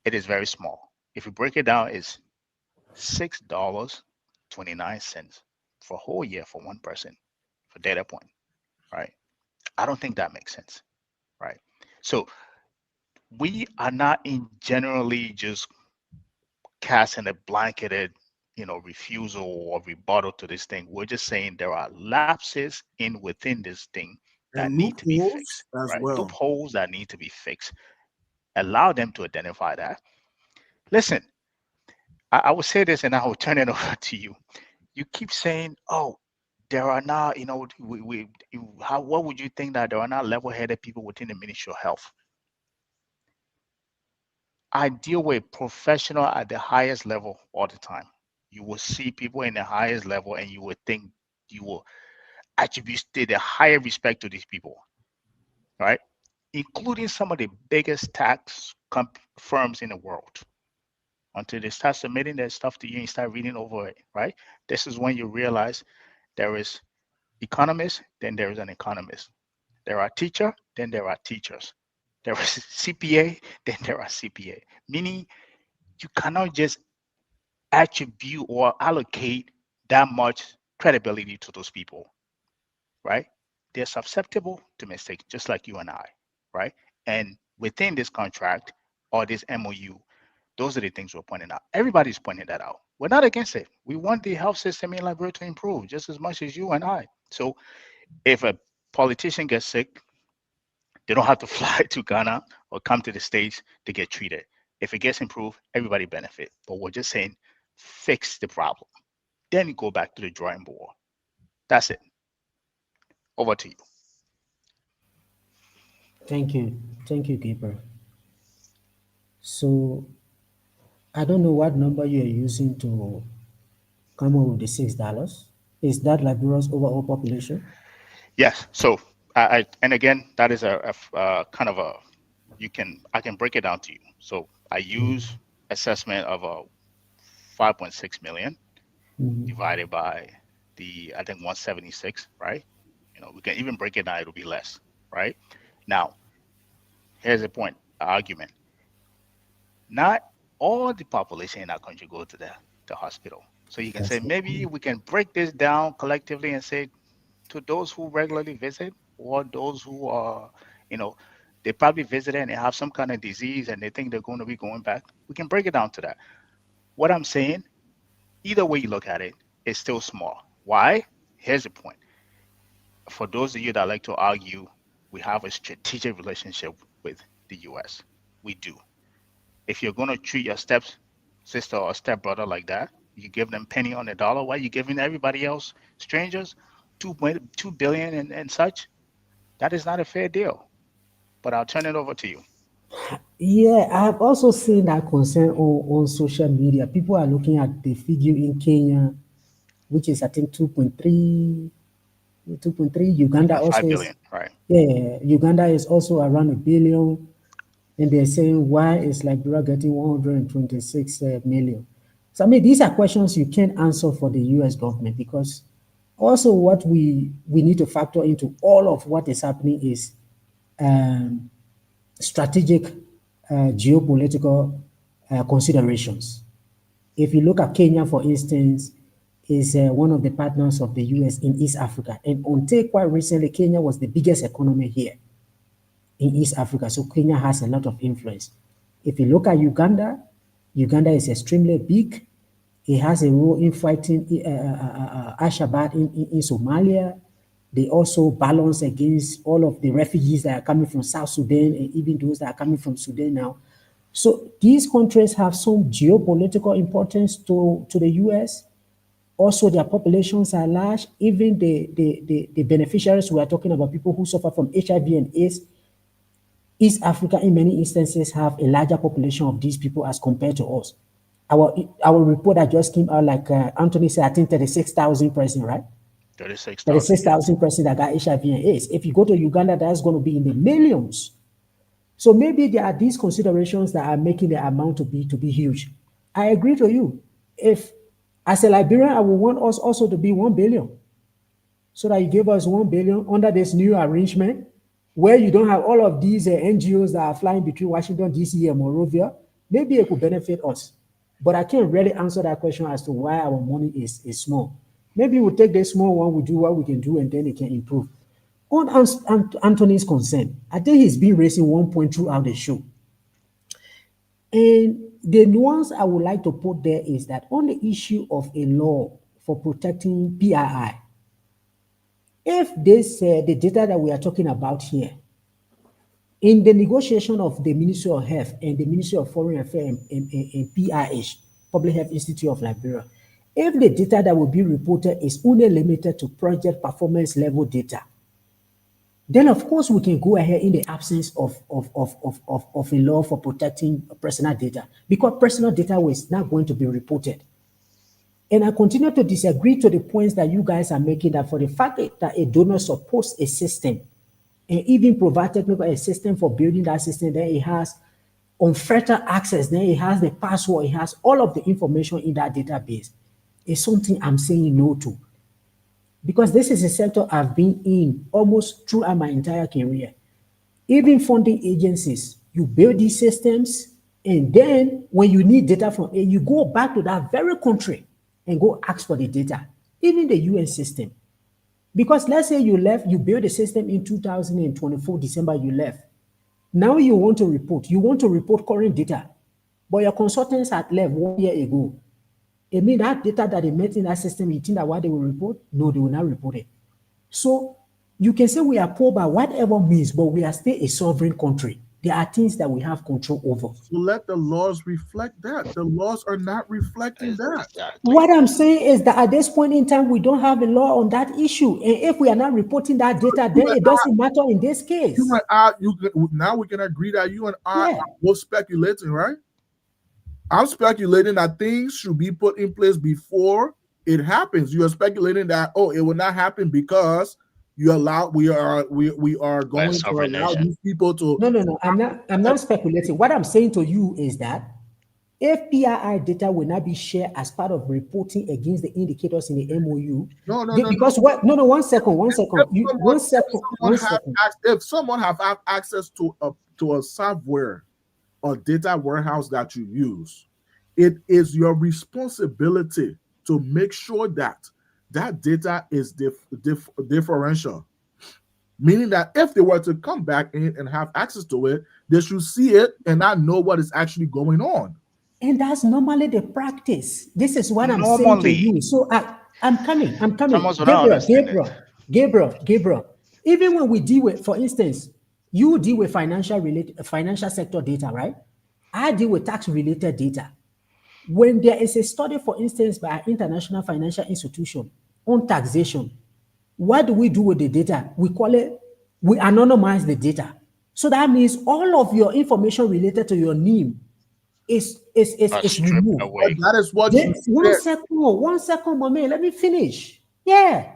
it is very small. If you break it down, it's $6.29 for a whole year for one person for data point, right? I don't think that makes sense, right? So we are not in generally just casting a blanketed, refusal or rebuttal to this thing. We're just saying there are lapses within this thing that need to be fixed, as right? well. Loopholes that need to be fixed. Allow them to identify that. Listen, I will say this and I will turn it over to you. You keep saying, "Oh, there are not, what would you think that there are not level-headed people within the Ministry of Health?" I deal with professional at the highest level all the time. You will see people in the highest level and you would think you will attribute the higher respect to these people, right? Including some of the biggest tax firms in the world. Until they start submitting their stuff to you and you start reading over it, right? This is when you realize there is economists, then there is an economist. There are teachers, then there are teachers. There is CPA, then there are CPA. Meaning you cannot just attribute or allocate that much credibility to those people, right? They're susceptible to mistakes, just like you and I, right? And within this contract or this MOU, those are the things we're pointing out. Everybody's pointing that out. We're not against it. We want the health system in Liberia to improve just as much as you and I. So if a politician gets sick, they don't have to fly to Ghana or come to the States to get treated. If it gets improved, everybody benefit. But we're just saying, fix the problem. Then you go back to the drawing board. That's it. Over to you. Thank you, Gabriel. So I don't know what number you are using to come up with the $6. Is that Liberia's overall population? Yes. So and again, that is a kind of I can break it down to you. So I use assessment of a 5.6 million divided by I think 176, right? We can even break it down, it'll be less, right? Now, here's the point, argument. Not all the population in our country go to the hospital. So you can say maybe we can break this down collectively and say to those who regularly visit or those who are, they probably visited and they have some kind of disease and they think they're going to be going back. We can break it down to that. What I'm saying, either way you look at it, it's still small. Why? here's the point. For those of you that like to argue, we have a strategic relationship with the US. We do. If you're going to treat your step sister or step brother like that, you give them penny on the dollar, why you giving everybody else, strangers, 2 billion and such? That is not a fair deal. But I'll turn it over to you. Yeah, I've also seen that concern on social media. People are looking at the figure in Kenya, which is I think 2.3. Uganda also 5 is, billion, right? yeah, Uganda is also around a billion. And they're saying, why is Liberia getting 126 million? So, I mean, these are questions you can't answer for the US government, because also what we need to factor into all of what is happening is strategic geopolitical considerations. If you look at Kenya, for instance, is one of the partners of the US in East Africa. And until quite recently, Kenya was the biggest economy here in East Africa. So Kenya has a lot of influence. If you look at Uganda, Uganda is extremely big. It has a role in fighting Al-Shabaab in Somalia. They also balance against all of the refugees that are coming from South Sudan and even those that are coming from Sudan now. So these countries have some geopolitical importance to the US. Also, their populations are large. Even the beneficiaries we are talking about, people who suffer from HIV and AIDS, East Africa, in many instances, have a larger population of these people as compared to us. Our report that just came out, like Anthony said, I think 36,000 persons, right? 36,000. 36,000 persons that got HIV and AIDS. If you go to Uganda, that's going to be in the millions. So maybe there are these considerations that are making the amount to be huge. I agree to you. If, as a Liberian, I would want us also to be 1 billion, so that you give us 1 billion under this new arrangement, where you don't have all of these NGOs that are flying between Washington, D.C. and Monrovia. Maybe it could benefit us. But I can't really answer that question as to why our money is small. Maybe we'll take the small one, we'll do what we can do, and then it can improve. On Anthony's concern, I think he's been raising one point throughout the show. And the nuance I would like to put there is that on the issue of a law for protecting PII, if this the data that we are talking about here, in the negotiation of the Ministry of Health and the Ministry of Foreign Affairs and PIH, Public Health Institute of Liberia, if the data that will be reported is only limited to project performance level data, then of course we can go ahead in the absence of a law for protecting personal data, because personal data is not going to be reported. And I continue to disagree to the points that you guys are making, that for the fact that a donor supports a system and even provide technical assistance for building that system, then it has unfettered access, then it has the password, it has all of the information in that database. It's something I'm saying no to. Because this is a sector I've been in almost throughout my entire career. Even funding agencies, you build these systems, and then when you need data from it, you go back to that very country and go ask for the data, even the UN system. Because let's say you left, you built a system in 2024, December, you left. Now you want to report current data, but your consultants had left 1 year ago. It means that data that they met in that system, you think that what they will report? No, they will not report it. So you can say we are poor by whatever means, but we are still a sovereign country. There are things that we have control over. So let the laws reflect that. The laws are not reflecting that. Exactly. What I'm saying is that at this point in time, we don't have a law on that issue. And if we are not reporting that data, then it doesn't matter in this case. You and I, now we can agree that you and I are both speculating, right? I'm speculating that things should be put in place before it happens. You are speculating that, oh, it will not happen because we are going to allow these people to. No. I'm not speculating. What I'm saying to you is that if PII data will not be shared as part of reporting against the indicators in the MOU, one second. If someone have access to a software or data warehouse that you use, it is your responsibility to make sure that that data is differential. Meaning that if they were to come back in and have access to it, they should see it and not know what is actually going on. And that's normally the practice. This is what I'm saying to you. So I'm coming. Thomas, what I understand it. Gabriel. Even when we deal with, for instance, you deal with financial sector data, right? I deal with tax related data. When there is a study, for instance, by an international financial institution on taxation, what do we do with the data? We anonymize the data. So that means all of your information related to your name is removed. Away. That is what you said. One second, Mame, let me finish. Yeah.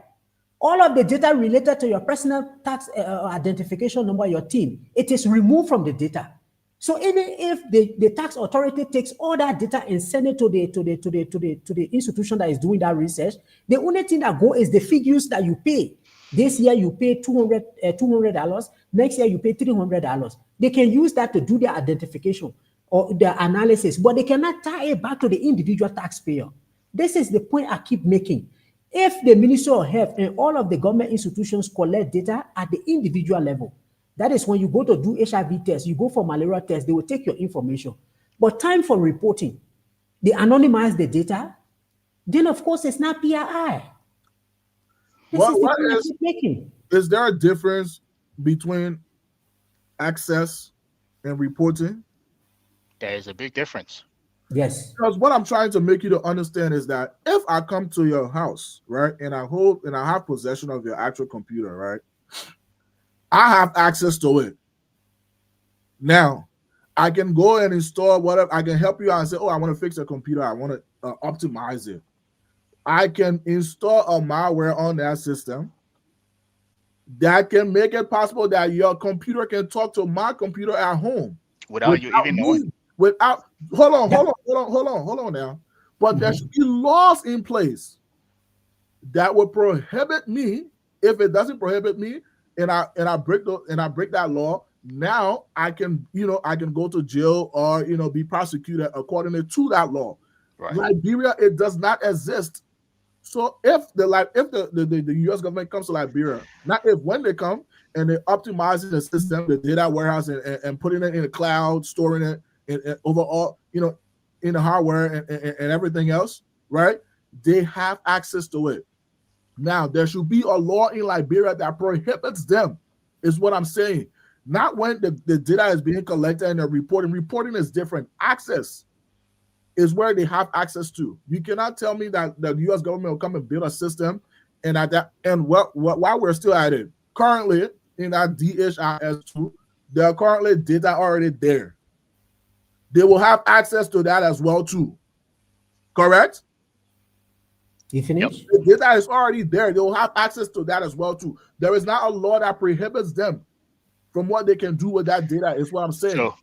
All of the data related to your personal tax identification number, your TIN, it is removed from the data. So even if the tax authority takes all that data and send it to the institution that is doing that research, the only thing that go is the figures that you pay. This year you pay $200. Next year you pay $300. They can use that to do their identification or their analysis, but they cannot tie it back to the individual taxpayer. This is the point I keep making. If the Ministry of Health and all of the government institutions collect data at the individual level, that is when you go to do HIV tests, you go for malaria tests, they will take your information. But time for reporting, they anonymize the data, then of course it's not PII. Is there a difference between access and reporting? There is a big difference. Yes. Because what I'm trying to make you to understand is that if I come to your house, right, and I have possession of your actual computer, right, I have access to it. Now, I can go and install whatever. I can help you out and say, oh, I want to fix a computer. I want to optimize it. I can install a malware on that system that can make it possible that your computer can talk to my computer at home. Without you even knowing. Hold on now. But there should be laws in place that will prohibit me. If it doesn't prohibit me, and I break that law, now I can go to jail or be prosecuted according to that law. Right. Liberia, it does not exist. So if the U.S. government comes to Liberia, when they come and they optimize the system, the data warehouse, and putting it in the cloud, storing it and overall, in the hardware and everything else, right? They have access to it. Now, there should be a law in Liberia that prohibits them, is what I'm saying. Not when the data is being collected and they're reporting. Reporting is different. Access is where they have access to. You cannot tell me that the U.S. government will come and build a system while we're still at it. Currently, in that DHIS2, there are currently data already there. They will have access to that as well too. Correct? You finished? The data is already there. They will have access to that as well too. There is not a law that prohibits them from what they can do with that data, is what I'm saying. So,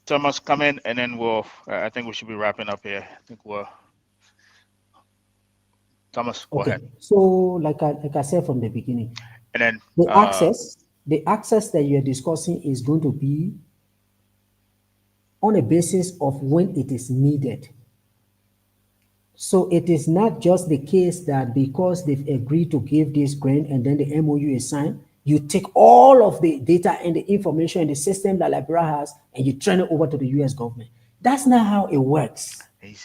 Thomas, come in, and then I think we should be wrapping up here. Thomas, go ahead. So, like I said from the beginning, and then the access that you're discussing is going to be on a basis of when it is needed. So it is not just the case that because they've agreed to give this grant and then the MOU is signed, you take all of the data and the information and the system that Liberia has and you turn it over to the U.S. government. That's not how it works. He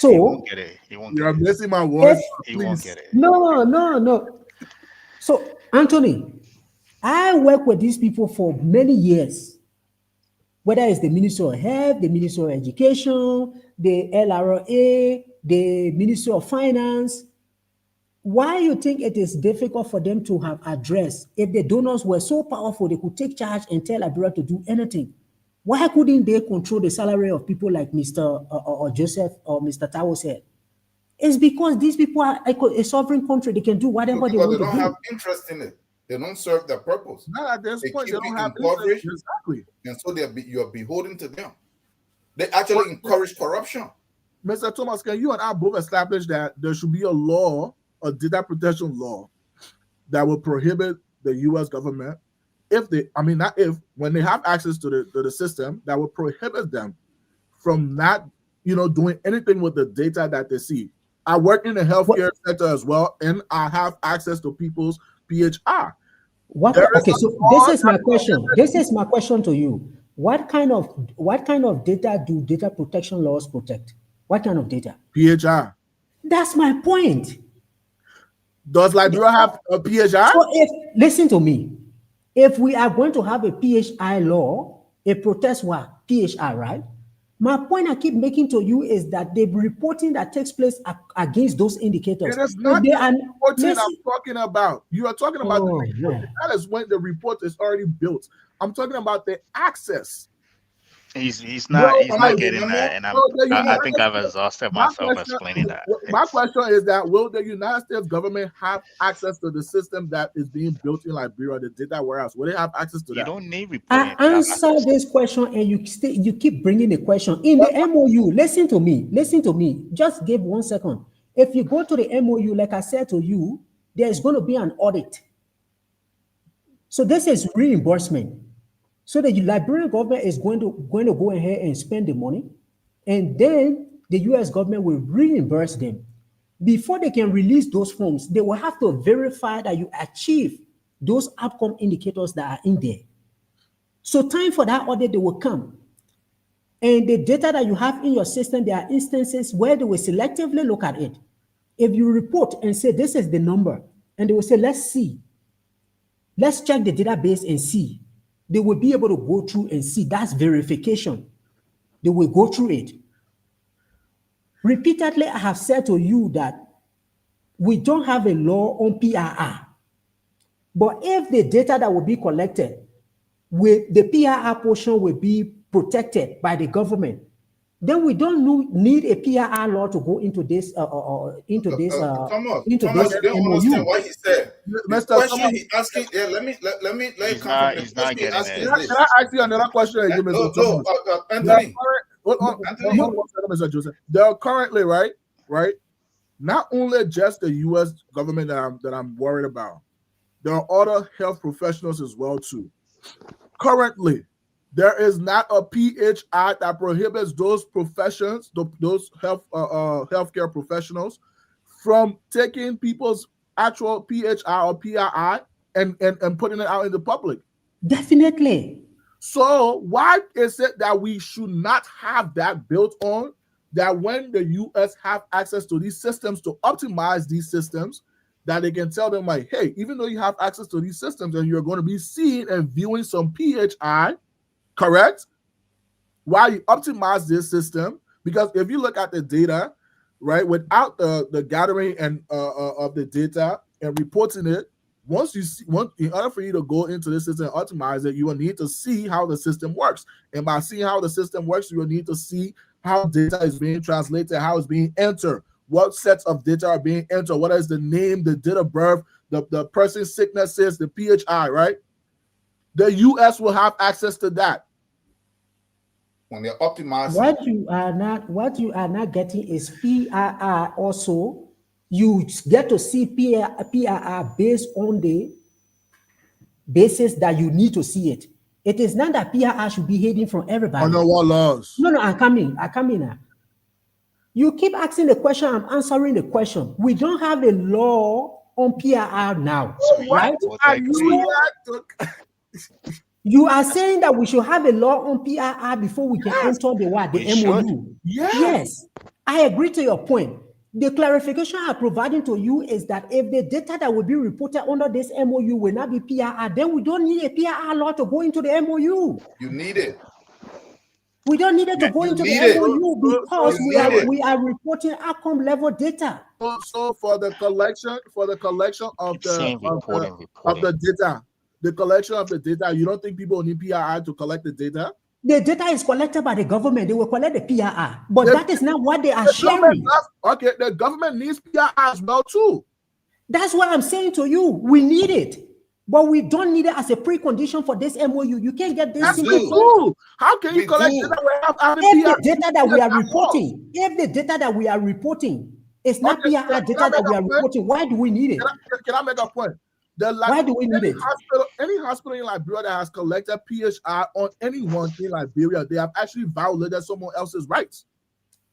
won't get it. You're missing my words. He won't get it. No. So, Anthony, I work with these people for many years. Whether it's the Ministry of Health, the Ministry of Education, the LRA, the Ministry of Finance. Why you think it is difficult for them to have addressed? If the donors were so powerful, they could take charge and tell Liberia to do anything. Why couldn't they control the salary of people like Mr. or Joseph or Mr. Tao said? It's because these people are a sovereign country. They can do whatever they want to do. They don't have interest in it. They don't serve their purpose. Not at this point. They don't have coverage, exactly. And so you're beholden to them. They actually encourage corruption. Mr. Thomas, can you and I both establish that there should be a law, a data protection law, that will prohibit the U.S. government when they have access to the system, that will prohibit them from not, doing anything with the data that they see. I work in the healthcare sector as well, and I have access to people's PHR. Okay, so this is my question. This is my question to you. What kind of data do data protection laws protect? What kind of data? PHR. That's my point. Does Liberia have a PHI? So listen to me, if we are going to have a PHI law, a protest what? PHI, right? My point I keep making to you is that the reporting that takes place against those indicators. It is not they the are, reporting I'm talking about. You are talking about the Oh, report. man. That is when the report is already built. I'm talking about the access. He's Will not the getting memo? that, and the I think I've United States- exhausted my myself question, explaining that. my It's- question is that will the United States government have access to the system that is being built in Liberia, the data warehouse? Will they have access to you that? don't need I reporting to have answer access. this question and you keep bringing the question. In the MOU, listen to me. Just give 1 second. If you go to the MOU, like I said to you, there's going to be an audit. So this is reimbursement. So the Liberian government is going to go ahead and spend the money, and then the US government will reimburse them. Before they can release those funds, they will have to verify that you achieve those outcome indicators that are in there. So time for that audit, they will come. And the data that you have in your system, there are instances where they will selectively look at it. If you report and say, this is the number, and they will say, let's see. Let's check the database and see. They will be able to go through and see. That's verification. They will go through it. Repeatedly, I have said to you that we don't have a law on PRR. But if the data that will be collected, the PRR portion will be protected by the government, then we don't need a PRR law to go into this Thomas, you this don't understand MOU. what he said. The Mr. question Thomas, he asking, let me He's come from not- the he's not question he getting asking it. is can this. I ask you another question again, Mr. Thomas? Anthony, Hold on 1 second, Mr. Joseph. There are currently, right? Not only just the U.S. government that I'm worried about. There are other health professionals as well too. Currently, there is not a PHI that prohibits those professions, those healthcare professionals, from taking people's actual PHI or PII and putting it out in the public. Definitely. So why is it that we should not have that built on, that when the US have access to these systems to optimize these systems, that they can tell them like, hey, even though you have access to these systems and you're going to be seeing and viewing some PHI, correct? While you optimize this system, because if you look at the data, right, without the gathering and of the data and reporting it, in order for you to go into the system and optimize it, you will need to see how the system works. And by seeing how the system works, you will need to see how data is being translated, how it's being entered, what sets of data are being entered, what is the name, the date of birth, the person's sicknesses, the PHI, right? The US will have access to that. when they're optimizing, What you are not getting is PRR also. You get to see PRR based on the basis that you need to see it. It is not that PRR should be hidden from everybody. Under what laws? No, I'm coming now. You keep asking the question, I'm answering the question. We don't have a law on PRR now, right? You are saying that we should have a law on PRR before we can enter the MOU. Yes, I agree to your point. The clarification I'm providing to you is that if the data that will be reported under this MOU will not be PRR, then we don't need a PRR law to go into the MOU. you need it. We don't need it to go You into need the it. MOU because You need it. we are reporting outcome level data. So for the collection of It's saying reporting. the data, the collection of the data, you don't think people need PII to collect the data? The data is collected by the government. They will collect the PII, but that is not what they are The sharing. the government needs PII as well too. That's what I'm saying to you. We need it, but we don't need it as a precondition for this MOU. You can't get this simple. True. How can you We collect do. data without If PII? the data that we are reporting, is not Okay, PII can I data that make we a are point? reporting, why do we need it? Can I make a point? Why do we need it? Any hospital in Liberia that has collected PHI on anyone in Liberia, they have actually violated someone else's rights.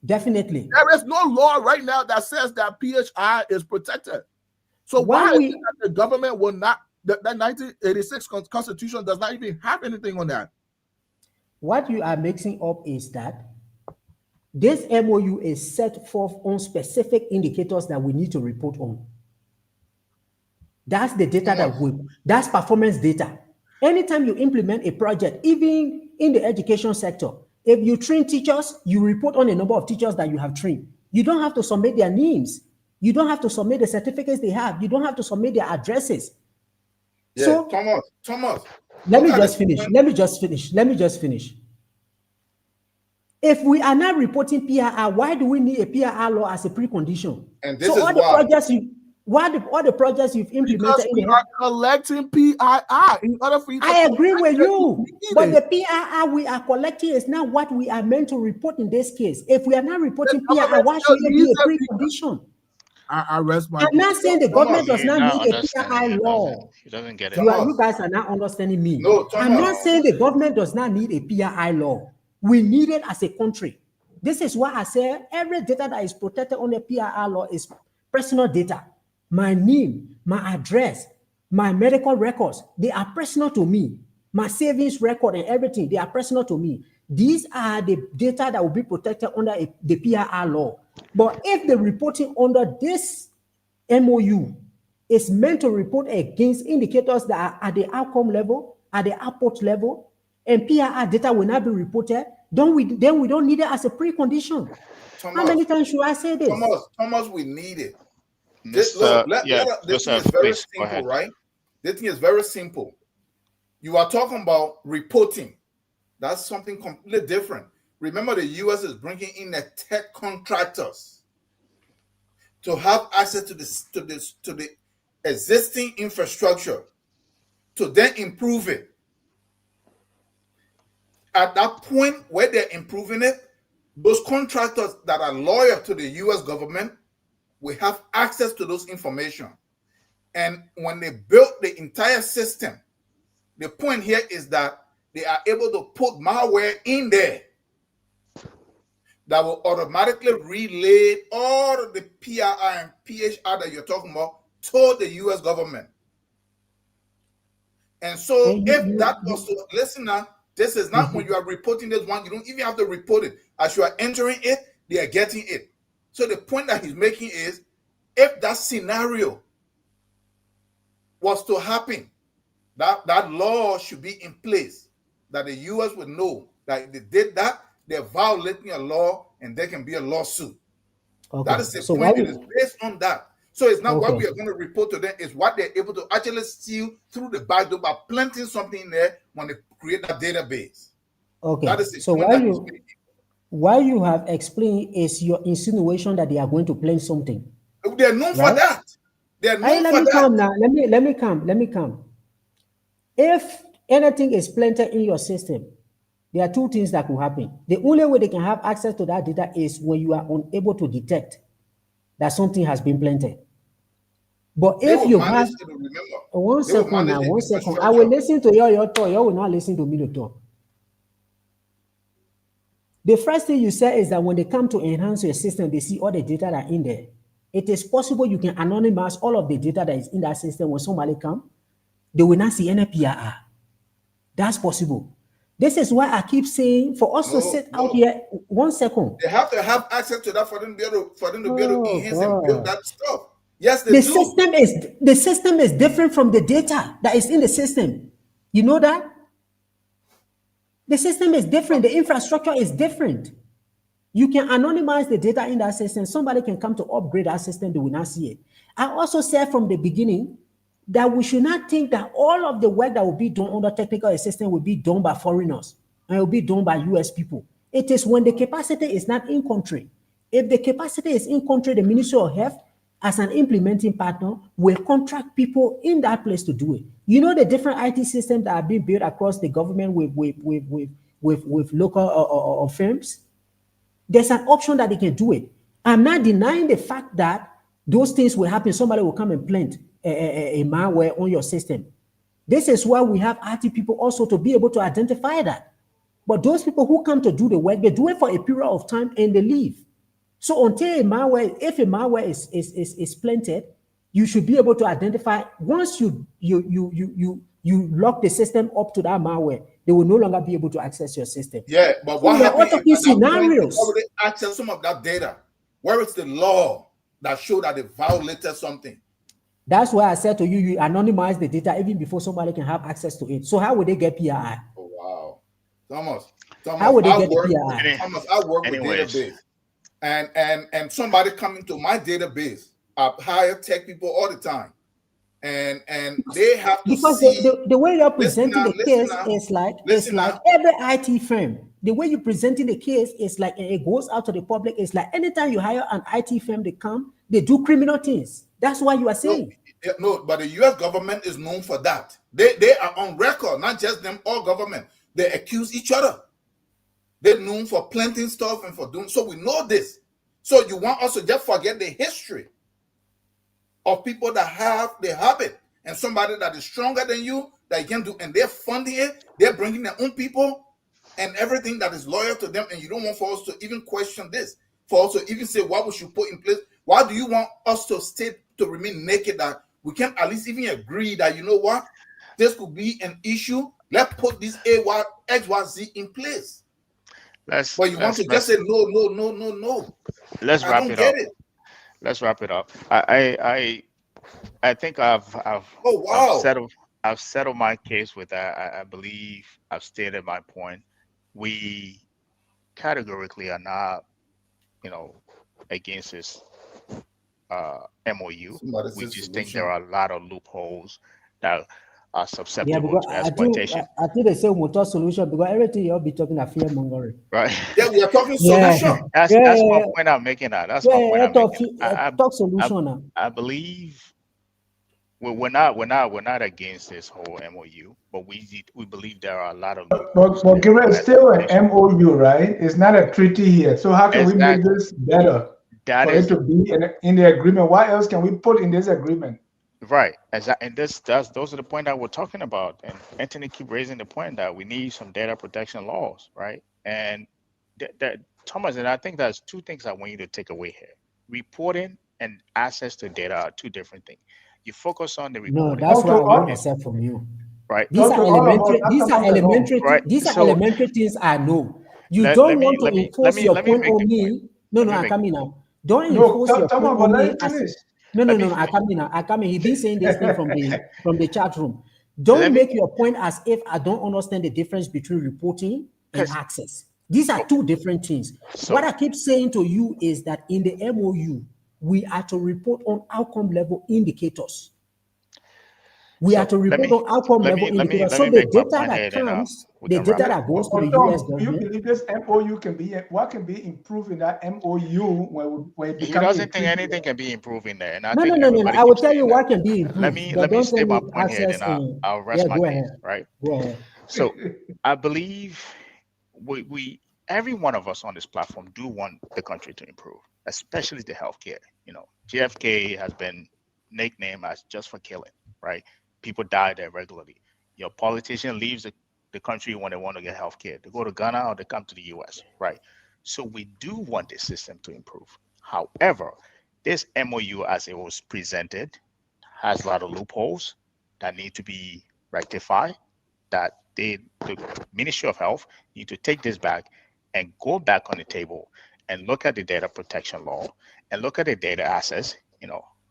Definitely. There is no law right now that says that PHI is protected. So why is it that the government will not, that 1986 Constitution does not even have anything on that? What you are mixing up is that This MOU is set forth on specific indicators that we need to report on. That's the data that's performance data. Anytime you implement a project, even in the education sector, if you train teachers, you report on the number of teachers that you have trained. You don't have to submit their names. You don't have to submit the certificates they have. You don't have to submit their addresses. Yeah, So, Thomas. Let me just finish. If we are not reporting PIR, why do we need a PIR law as a precondition? And this so is all the projects you've implemented Because we are collecting PIR in order for you to I agree with you, but the PIR we are collecting is not what we are meant to report in this case. If we are not reporting PIR, why should it be a precondition? I rest my. I'm not saying the government does not need a understanding. PIR law. He doesn't get it. You guys are not understanding me. No, I'm not saying the government does not need a PIR law. We need it as a country. This is why I say every data that is protected under PIR law is personal data. My name, my address, my medical records, they are personal to me. My savings record and everything, they are personal to me. These are the data that will be protected under the PIR law. But if the reporting under this MOU is meant to report against indicators that are at the outcome level, at the output level, and PIR data will not be reported, then we don't need it as a precondition. Thomas, how many times should I say this? Thomas, we need it. This thing is very simple, right? This thing is very simple. You are talking about reporting. That's something completely different. Remember, the U.S. is bringing in the tech contractors to have access to the existing infrastructure to then improve it. At that point where they're improving it, those contractors that are loyal to the U.S. government will have access to those information. And when they built the entire system, the point here is that they are able to put malware in there that will automatically relay all of the PIR and PHR that you're talking about to the U.S. government. And so if that was to, listen now, this is not when you are reporting this one, you don't even have to report it. As you are entering it, they are getting it. So the point that he's making is, if that scenario was to happen, that law should be in place, that the U.S. would know that if they did that, they're violating a law and there can be a lawsuit. Okay. That is the point. It is based on that. So it's not what we are going to report to them, it's what they're able to actually steal through the back door by planting something in there when they create that database. Okay. That is the so point why you have explained is your insinuation that they are going to plant something. They're known for that. They're known for that. Come now. Let me come. If anything is planted in your system, there are two things that could happen. The only way they can have access to that data is when you are unable to detect that something has been planted. But if you have one second, I will listen to your talk. You will not listen to me to talk. The first thing you say is that when they come to enhance your system, they see all the data that are in there. It is possible you can anonymize all of the data that is in that system. When somebody comes, they will not see any PIR. That's possible. This is why I keep saying for us to sit out here. 1 second. They have to have access to that for them to be able to enhance and build that stuff. Yes, they do. The system is different from the data that is in the system. You know that? The system is different. The infrastructure is different. You can anonymize the data in that system. Somebody can come to upgrade that system. They will not see it. I also said from the beginning that we should not think that all of the work that will be done under technical assistance will be done by foreigners and will be done by US people. It is when the capacity is not in country. If the capacity is in country, the Ministry of Health, as an implementing partner, will contract people in that place to do it. You know the different IT systems that are being built across the government with local firms? There's an option that they can do it. I'm not denying the fact that those things will happen. Somebody will come and plant a malware on your system. This is why we have IT people also to be able to identify that. But those people who come to do the work, they do it for a period of time and they leave. So until if a malware is planted, you should be able to identify. Once you you lock the system up to that malware, they will no longer be able to access your system. Yeah, but So what we are all happened if talking at that point they scenarios. already access some of that data? Where is the law that showed that they violated something? That's why I said to you, you anonymize the data even before somebody can have access to it. So how would they get PII? Oh wow, Thomas, How would they I get the work PII? with Thomas. I work with Anyways. database, and somebody come into my database. I hire tech people all the time, and they have to Because see. the way you're Listen presenting now, the listen case now, is like listen now. every IT firm. The way you're presenting the case is like it goes out to the public. It's like anytime you hire an IT firm, they do criminal things. That's why you are saying. No, but the U.S. government is known for that. They are on record, not just them, all government. They accuse each other. They're known for planting stuff and for doing, so we know this. So you want us to just forget the history of people that have the habit and somebody that is stronger than you that you can do, and they're funding it, they're bringing their own people and everything that is loyal to them, and you don't want for us to even question this, for us to even say what we should put in place. Why do you want us to remain naked, that we can at least even agree that, you know what, this could be an issue, let's put this XYZ in place. But you want to just say no. Let's wrap it up. Let's wrap it up. I think I've Oh wow. I've settled my case with that. I believe I've stated my point. We categorically are not, against this MOU. We just think there are a lot of loopholes that are susceptible to exploitation. I think they say we'll talk solution because everything you'll be talking about fear mongering. Right. Yeah, we are talking solution. That's my point I'm making. That's my point I'm making. Talk solution now. I believe we're not against this whole MOU, but we believe there are a lot of loopholes. But Gabriel, it's still an MOU, right? It's not a treaty here. So how can we make this better for it to be in the agreement? What else can we put in this agreement? Right, and those are the point that we're talking about. And Anthony keep raising the point that we need some data protection laws, right? And that Thomas, and I think there's two things I want you to take away here. Reporting and access to data are two different things. You focus on the reporting. No, that's what I want to say from you. Right. These are elementary things I know. You don't want to enforce your point on me. No, I come in now. Don't enforce your point on me. No, I come in. He been saying this thing from the chat room. Don't make your point as if I don't understand the difference between reporting and access. These are two different things. What I keep saying to you is that in the MOU, we are to report on outcome level indicators. We are to report on outcome level indicators. So the data that comes, the data that goes to the US government. You believe this MOU can be improved in that MOU when it becomes? He doesn't think anything can be improved in there. And no. I will tell you what can be improved. Let me state my point here, then I'll rest my case. Right. Go ahead. So I believe we every one of us on this platform do want the country to improve, especially the healthcare. JFK has been nicknamed as just for killing, right? People die there regularly. Your politician leaves the country when they want to get healthcare. They go to Ghana or they come to the US, right? So we do want the system to improve. However, this MOU as it was presented has a lot of loopholes that need to be rectified, that the Ministry of Health need to take this back and go back on the table and look at the data protection law and look at the data access,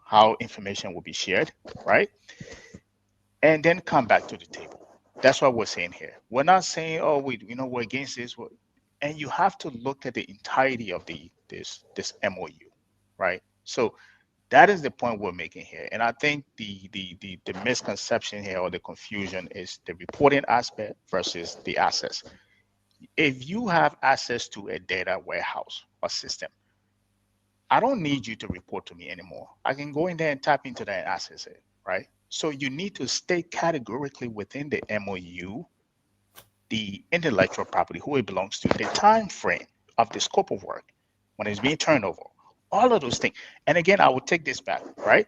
how information will be shared, right? And then come back to the table. That's what we're saying here. We're not saying, we're against this. And you have to look at the entirety of this MOU, right? So that is the point we're making here. And I think the misconception here or the confusion is the reporting aspect versus the access. If you have access to a data warehouse or system, I don't need you to report to me anymore. I can go in there and tap into that and access it, right? So you need to state categorically within the MOU, the intellectual property, who it belongs to, the time frame of the scope of work, when it's being turned over, all of those things. And again, I will take this back, right?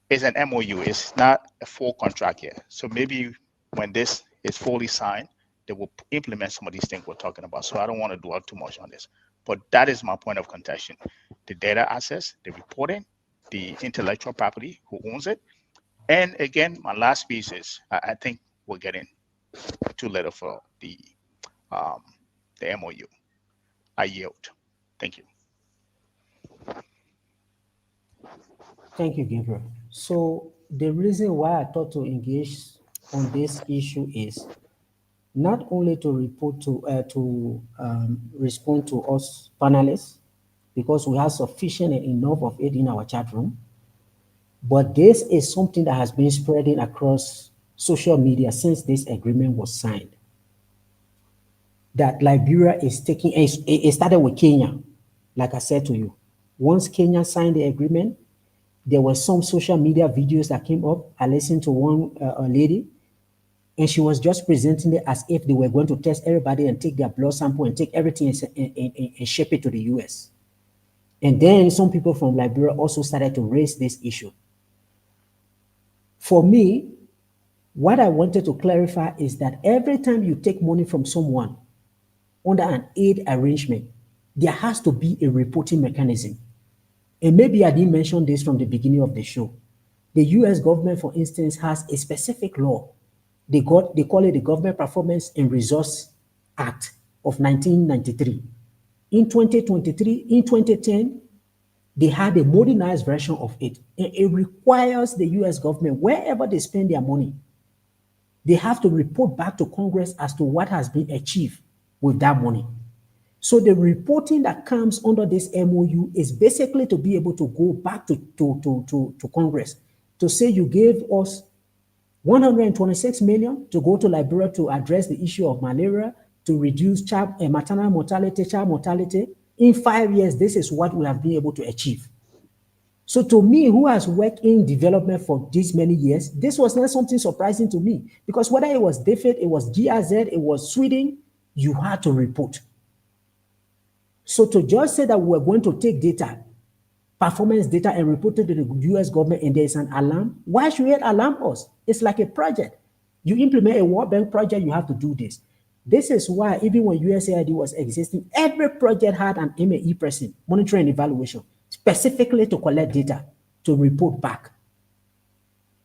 It's an MOU. It's not a full contract yet. So maybe when this is fully signed, they will implement some of these things we're talking about. So I don't want to dwell too much on this. But that is my point of contention. The data access, the reporting, the intellectual property, who owns it. And again, my last piece is, I think we're getting too little for the MOU. I yield. Thank you. Thank you, Gabriel. So the reason why I thought to engage on this issue is not only to report to respond to us panelists, because we have sufficient and enough of it in our chat room, but this is something that has been spreading across social media since this agreement was signed. That Liberia is taking, it started with Kenya, like I said to you. Once Kenya signed the agreement, there were some social media videos that came up. I listened to one lady, and she was just presenting it as if they were going to test everybody and take their blood sample and take everything and ship it to the US. And then some people from Liberia also started to raise this issue. For me, what I wanted to clarify is that every time you take money from someone under an aid arrangement, there has to be a reporting mechanism. And maybe I didn't mention this from the beginning of the show. The US government, for instance, has a specific law. They call it the Government Performance and Resource Act of 1993. In 2023, in 2010, they had a modernized version of it. And it requires the US government, wherever they spend their money, they have to report back to Congress as to what has been achieved with that money. So the reporting that comes under this MOU is basically to be able to go back to Congress to say you gave us 126 million to go to Liberia to address the issue of malaria, to reduce maternal mortality, child mortality. In 5 years, this is what we have been able to achieve. So to me, who has worked in development for these many years, this was not something surprising to me, because whether it was DFID, it was GIZ, it was Sweden, you had to report. So to just say that we're going to take data, performance data, and report it to the US government and there's an alarm, why should it alarm us? It's like a project. You implement a World Bank project, you have to do this. This is why even when USAID was existing, every project had an MAE person, monitoring and evaluation, specifically to collect data, to report back.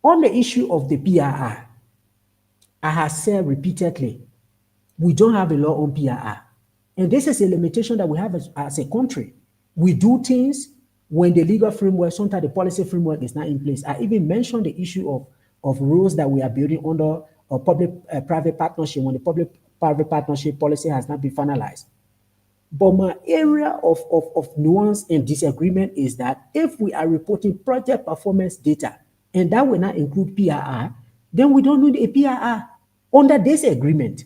On the issue of the PRR, I have said repeatedly, we don't have a law on PRR. And this is a limitation that we have as a country. We do things when the legal framework, sometimes the policy framework is not in place. I even mentioned the issue of rules that we are building under a public-private partnership when the public-private partnership policy has not been finalized. But my area of nuance and disagreement is that if we are reporting project performance data, and that will not include PRR, then we don't need a PRR under this agreement.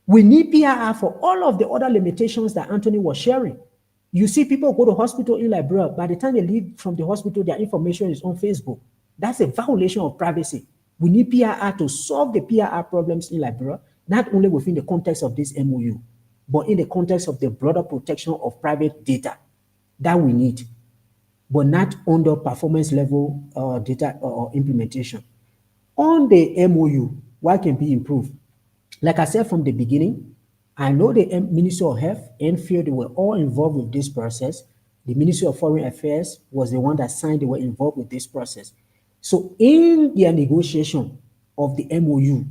We need PRR for all of the other limitations that Anthony was sharing. You see people go to hospital in Liberia, by the time they leave from the hospital, their information is on Facebook. That's a violation of privacy. We need PRR to solve the PRR problems in Liberia, not only within the context of this MOU, but in the context of the broader protection of private data that we need, but not under performance level data or implementation. On the MOU, what can be improved? Like I said from the beginning, I know the Ministry of Health and Field, they were all involved with this process. The Ministry of Foreign Affairs was the one that signed, they were involved with this process. So in their negotiation of the MOU,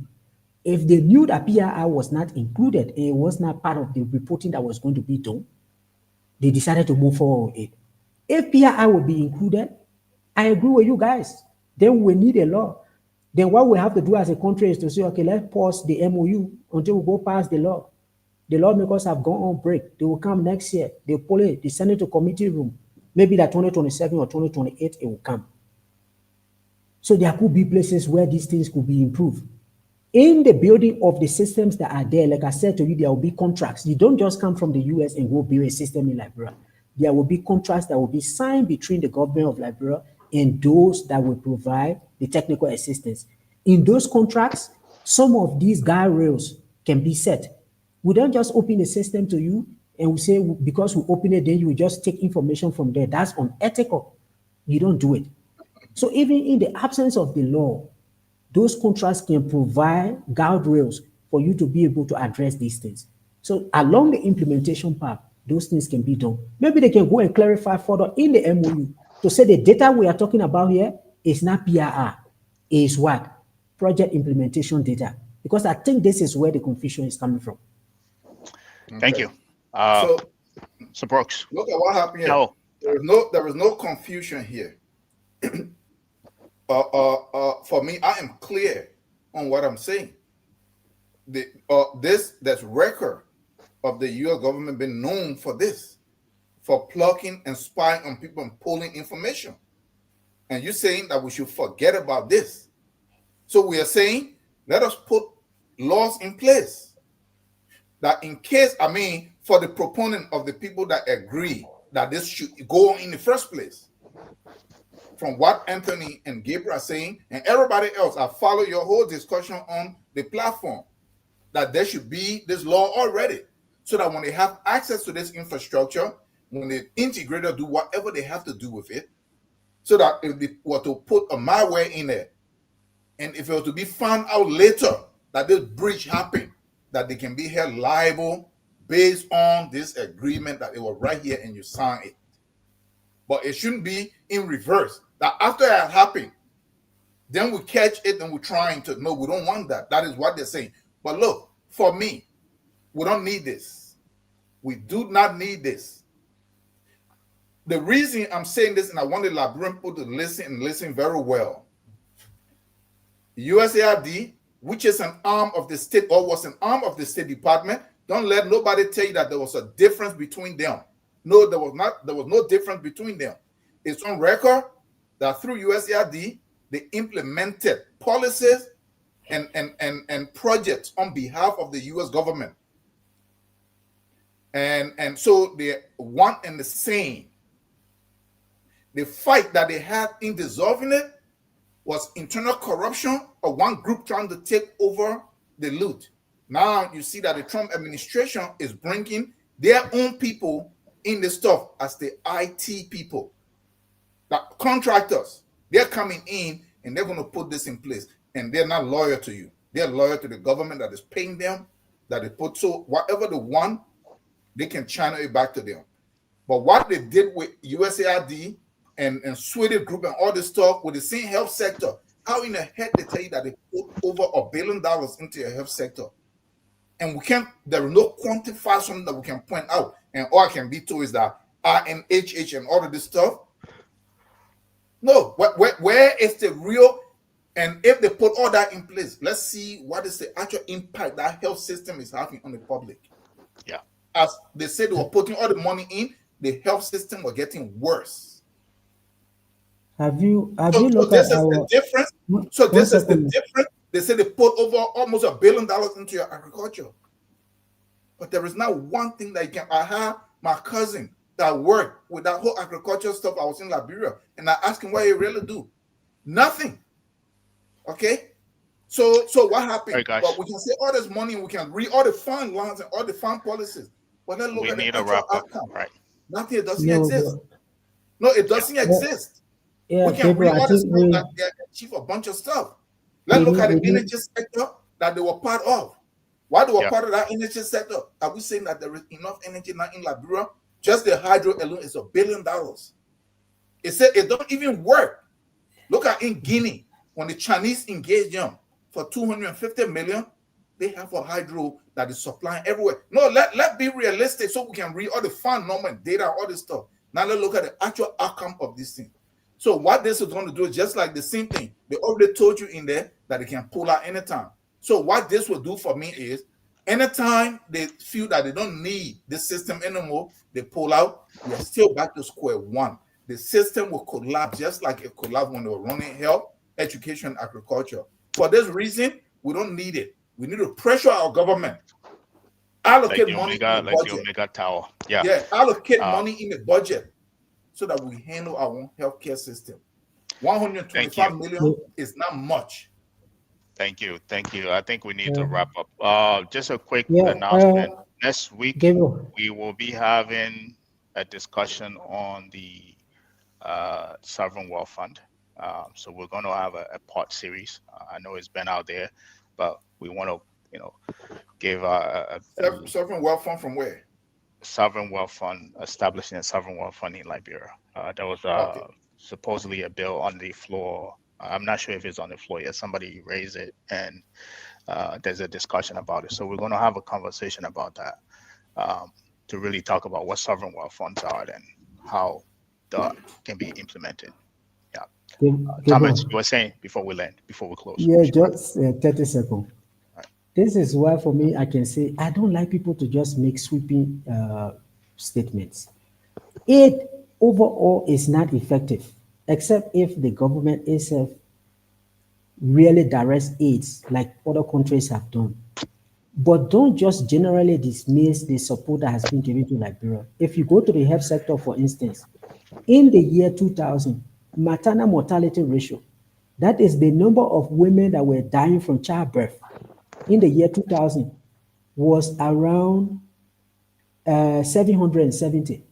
if they knew that PRR was not included, it was not part of the reporting that was going to be done, they decided to move forward with it. If PRR would be included, I agree with you guys, then we need a law. Then what we have to do as a country is to say, okay, let's pause the MOU until we go past the law. The lawmakers have gone on break. They will come next year. They pull it, they send it to committee room. Maybe that 2027 or 2028, it will come. So there could be places where these things could be improved. In the building of the systems that are there, like I said to you, there will be contracts. You don't just come from the US and go build a system in Liberia. There will be contracts that will be signed between the government of Liberia and those that will provide the technical assistance. In those contracts, some of these guardrails can be set. We don't just open the system to you and we say, because we open it, then you will just take information from there. That's unethical. You don't do it. So even in the absence of the law, those contracts can provide guardrails for you to be able to address these things. So along the implementation path, those things can be done. Maybe they can go and clarify further in the MOU to say the data we are talking about here is not PRR, is what? Project implementation data. Because I think this is where the confusion is coming from. Thank you. So Brooks, look at what happened here. No. There is no confusion here. For me, I am clear on what I'm saying. There's record of the U.S. government been known for this, for plucking and spying on people and pulling information. And you're saying that we should forget about this. So we are saying, let us put laws in place that in case, for the proponent of the people that agree that this should go on in the first place, from what Anthony and Gabriel are saying, and everybody else, I follow your whole discussion on the platform, that there should be this law already, so that when they have access to this infrastructure, when the integrator do whatever they have to do with it, so that if they were to put a malware in there, and if it were to be found out later that this breach happened, that they can be held liable based on this agreement that it was right here and you sign it. But it shouldn't be in reverse, that after it had happened, then we catch it and we're trying to, no, we don't want that. That is what they're saying. But look, for me, we don't need this. We do not need this. The reason I'm saying this, and I want the Liberian people to listen and listen very well. USAID, which is an arm of the state, or was an arm of the State Department, don't let nobody tell you that there was a difference between them. No, there was not. There was no difference between them. It's on record that through USAID, they implemented policies and projects on behalf of the U.S. government. And so they're one and the same. The fight that they had in dissolving it was internal corruption of one group trying to take over the loot. Now you see that the Trump administration is bringing their own people in the stuff as the IT people. The contractors, they're coming in and they're going to put this in place. And they're not loyal to you. They're loyal to the government that is paying them, that they put. So whatever they want, they can channel it back to them. But what they did with USAID and Swedish Group and all this stuff with the same health sector, how in the heck they tell you that they put over $1 billion into your health sector? And there is no quantifier something that we can point out. And all I can be told is that RNHH and all of this stuff. No, where is the real? And if they put all that in place, let's see what is the actual impact that health system is having on the public. Yeah. As they said, they were putting all the money in, the health system was getting worse. Have you looked this at is the difference? So this is the difference. They say they put over almost $1 billion into your agriculture. But there is not one thing that you can. I have my cousin that worked with that whole agriculture stuff. I was in Liberia, and I asked him what he really do. Nothing. Okay? So what happened? Right, but we can say all this money, and we can read all the fund lines and all the fund policies. But then look at the actual outcome. Right. Nothing. It doesn't exist. No, it doesn't exist. Yeah, we can read all this stuff that they achieve a bunch of stuff. Let's look at the energy sector that they were part of. Why they were part of that energy sector? Are we saying that there is enough energy now in Liberia? Just the hydro alone is $1 billion. It said it don't even work. Look at in Guinea, when the Chinese engaged them for 250 million, they have a hydro that is supplying everywhere. No, let be realistic so we can read all the fund number data, all this stuff. Now let's look at the actual outcome of this thing. So what this is going to do is just like the same thing. They already told you in there that they can pull out anytime. So what this will do for me is anytime they feel that they don't need this system anymore, they pull out, we are still back to square one. The system will collapse just like it collapsed when they were running health, education, agriculture. For this reason, we don't need it. We need to pressure our government. Allocate money in the budget. The Omega Tower. Yeah. Yeah, allocate money in the budget so that we handle our own healthcare system. 125 million is not much. Thank you. I think we need to wrap up. Just a quick announcement. Next week, we will be having a discussion on the Sovereign Wealth Fund. So we're going to have a part series. I know it's been out there, but we want to, give a Sovereign Wealth Fund from where? Sovereign Wealth Fund, establishing a Sovereign Wealth Fund in Liberia. There was supposedly a bill on the floor. I'm not sure if it's on the floor yet. Somebody raised it, and there's a discussion about it. So we're going to have a conversation about that to really talk about what sovereign wealth funds are and how that can be implemented. Yeah. Thomas, you were saying before we close. Yeah, just 30 seconds. Right. This is why for me, I can say, I don't like people to just make sweeping statements. Aid overall is not effective, except if the government itself really directs aids like other countries have done. But don't just generally dismiss the support that has been given to Liberia. If you go to the health sector, for instance, in the year 2000, maternal mortality ratio, that is the number of women that were dying from childbirth in the year 2000, was around 770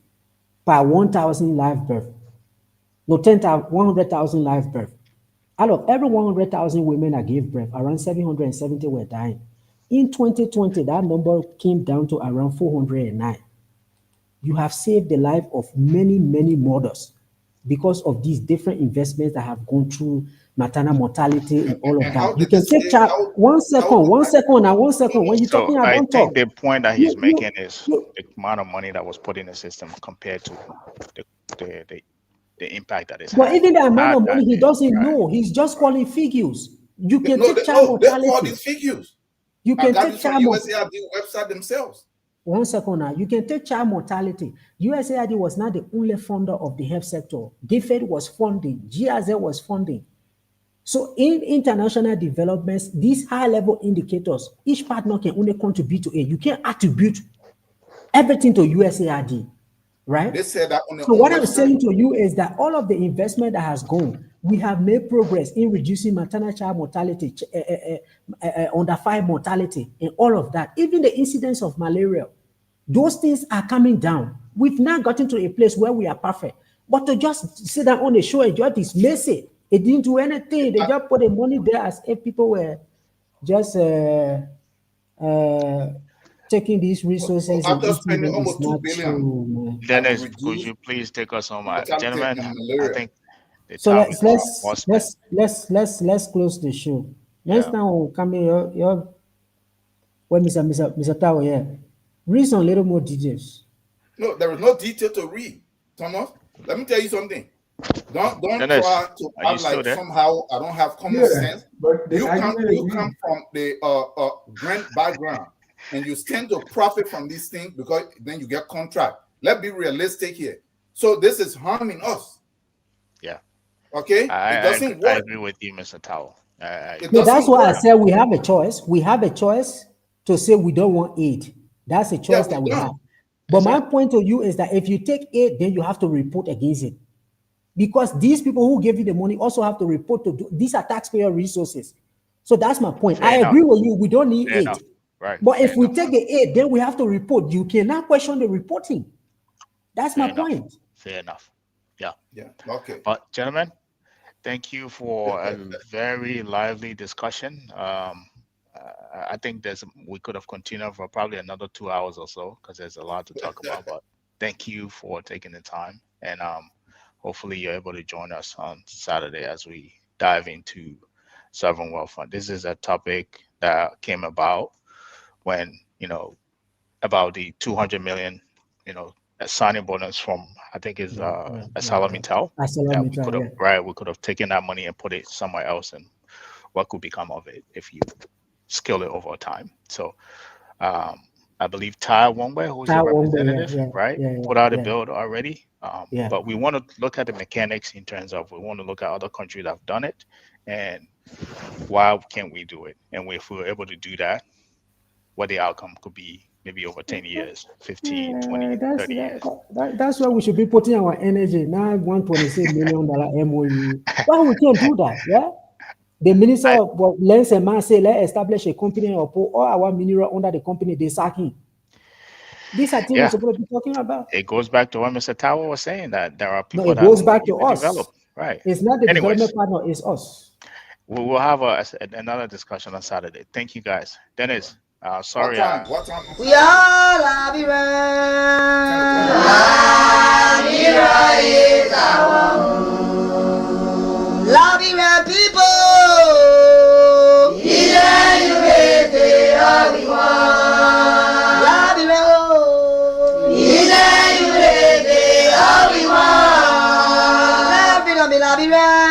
per 1,000 live birth. No, 100,000 live birth. Out of every 100,000 women that gave birth, around 770 were dying. In 2020, that number came down to around 409. You have saved the life of many, many mothers because of these different investments that have gone through maternal mortality and all of that. You can take child. One second. When you're talking about, I think the point that he's making is the amount of money that was put in the system compared to the impact that is. But even the amount of money, he doesn't know. He's just calling figures. You can take child mortality. They call these figures. You can take child mortality. USAID website themselves. One second now. You can take child mortality. USAID was not the only funder of the health sector. DFID was funding. GRZ was funding. So in international developments, these high-level indicators, each partner can only contribute to it. You can't attribute everything to USAID, right? They said that on the so what I'm saying to you is that all of the investment that has gone, we have made progress in reducing maternal child mortality, under 5 mortality, and all of that. Even the incidence of malaria, those things are coming down. We've now gotten to a place where we are perfect. But to just sit down on the show and just dismiss it, it didn't do anything. They just put the money there as if people were just taking these resources. After spending almost $2 billion. Dennis, could you please take us home, gentlemen? I think. So let's close the show. Next time we'll come in. When Mr. Tao, read some little more details. No, there is no detail to read, Thomas. Let me tell you something. Don't Dennis, try to act like somehow I don't have common sense. But you come from the grant background and you stand to profit from these things because then you get contract. Let's be realistic here. So this is harming us. Yeah. Okay. It doesn't work. I agree with you, Mr. Tao. That's why I said we have a choice. We have a choice to say we don't want aid. That's a choice that we have. But my point to you is that if you take aid, then you have to report against it. Because these people who give you the money also have to report to these are taxpayer resources. So that's my point. I agree with you. We don't need aid. Right. But if we take the aid, then we have to report. You cannot question the reporting. That's my point. Fair enough. Yeah. Yeah. Okay. But gentlemen, thank you for a very lively discussion. I think we could have continued for probably another 2 hours or so because there's a lot to talk about. But thank you for taking the time, and hopefully you're able to join us on Saturday as we dive into sovereign wealth fund. This is a topic that came about when about the 200 million a signing bonus from I think is ArcelorMittal. We could have taken that money and put it somewhere else, and what could become of it if you scale it over time. So I believe Ty Wongwe, who's the representative, put out a bill already. But we want to look at the mechanics in terms of we want to look at other countries that have done it and why can't we do it? And if we were able to do that, what the outcome could be maybe over 10 years, 15, 20, 30 years. That's where we should be putting our energy, not $126 million MOU. Why we can't do that? Yeah. The minister of Lands and Man say, let's establish a company or put all our mineral under the company, they sack him. These are things we're supposed to be talking about. It goes back to what Mr. Tower was saying, that there are people it goes back to us. Develop. Right. It's not the development partner, it's us. We will have another discussion on Saturday. Thank you, guys. Dennis, sorry. What time? We are Liberia. Liberia is our home. Liberia people. Liberia.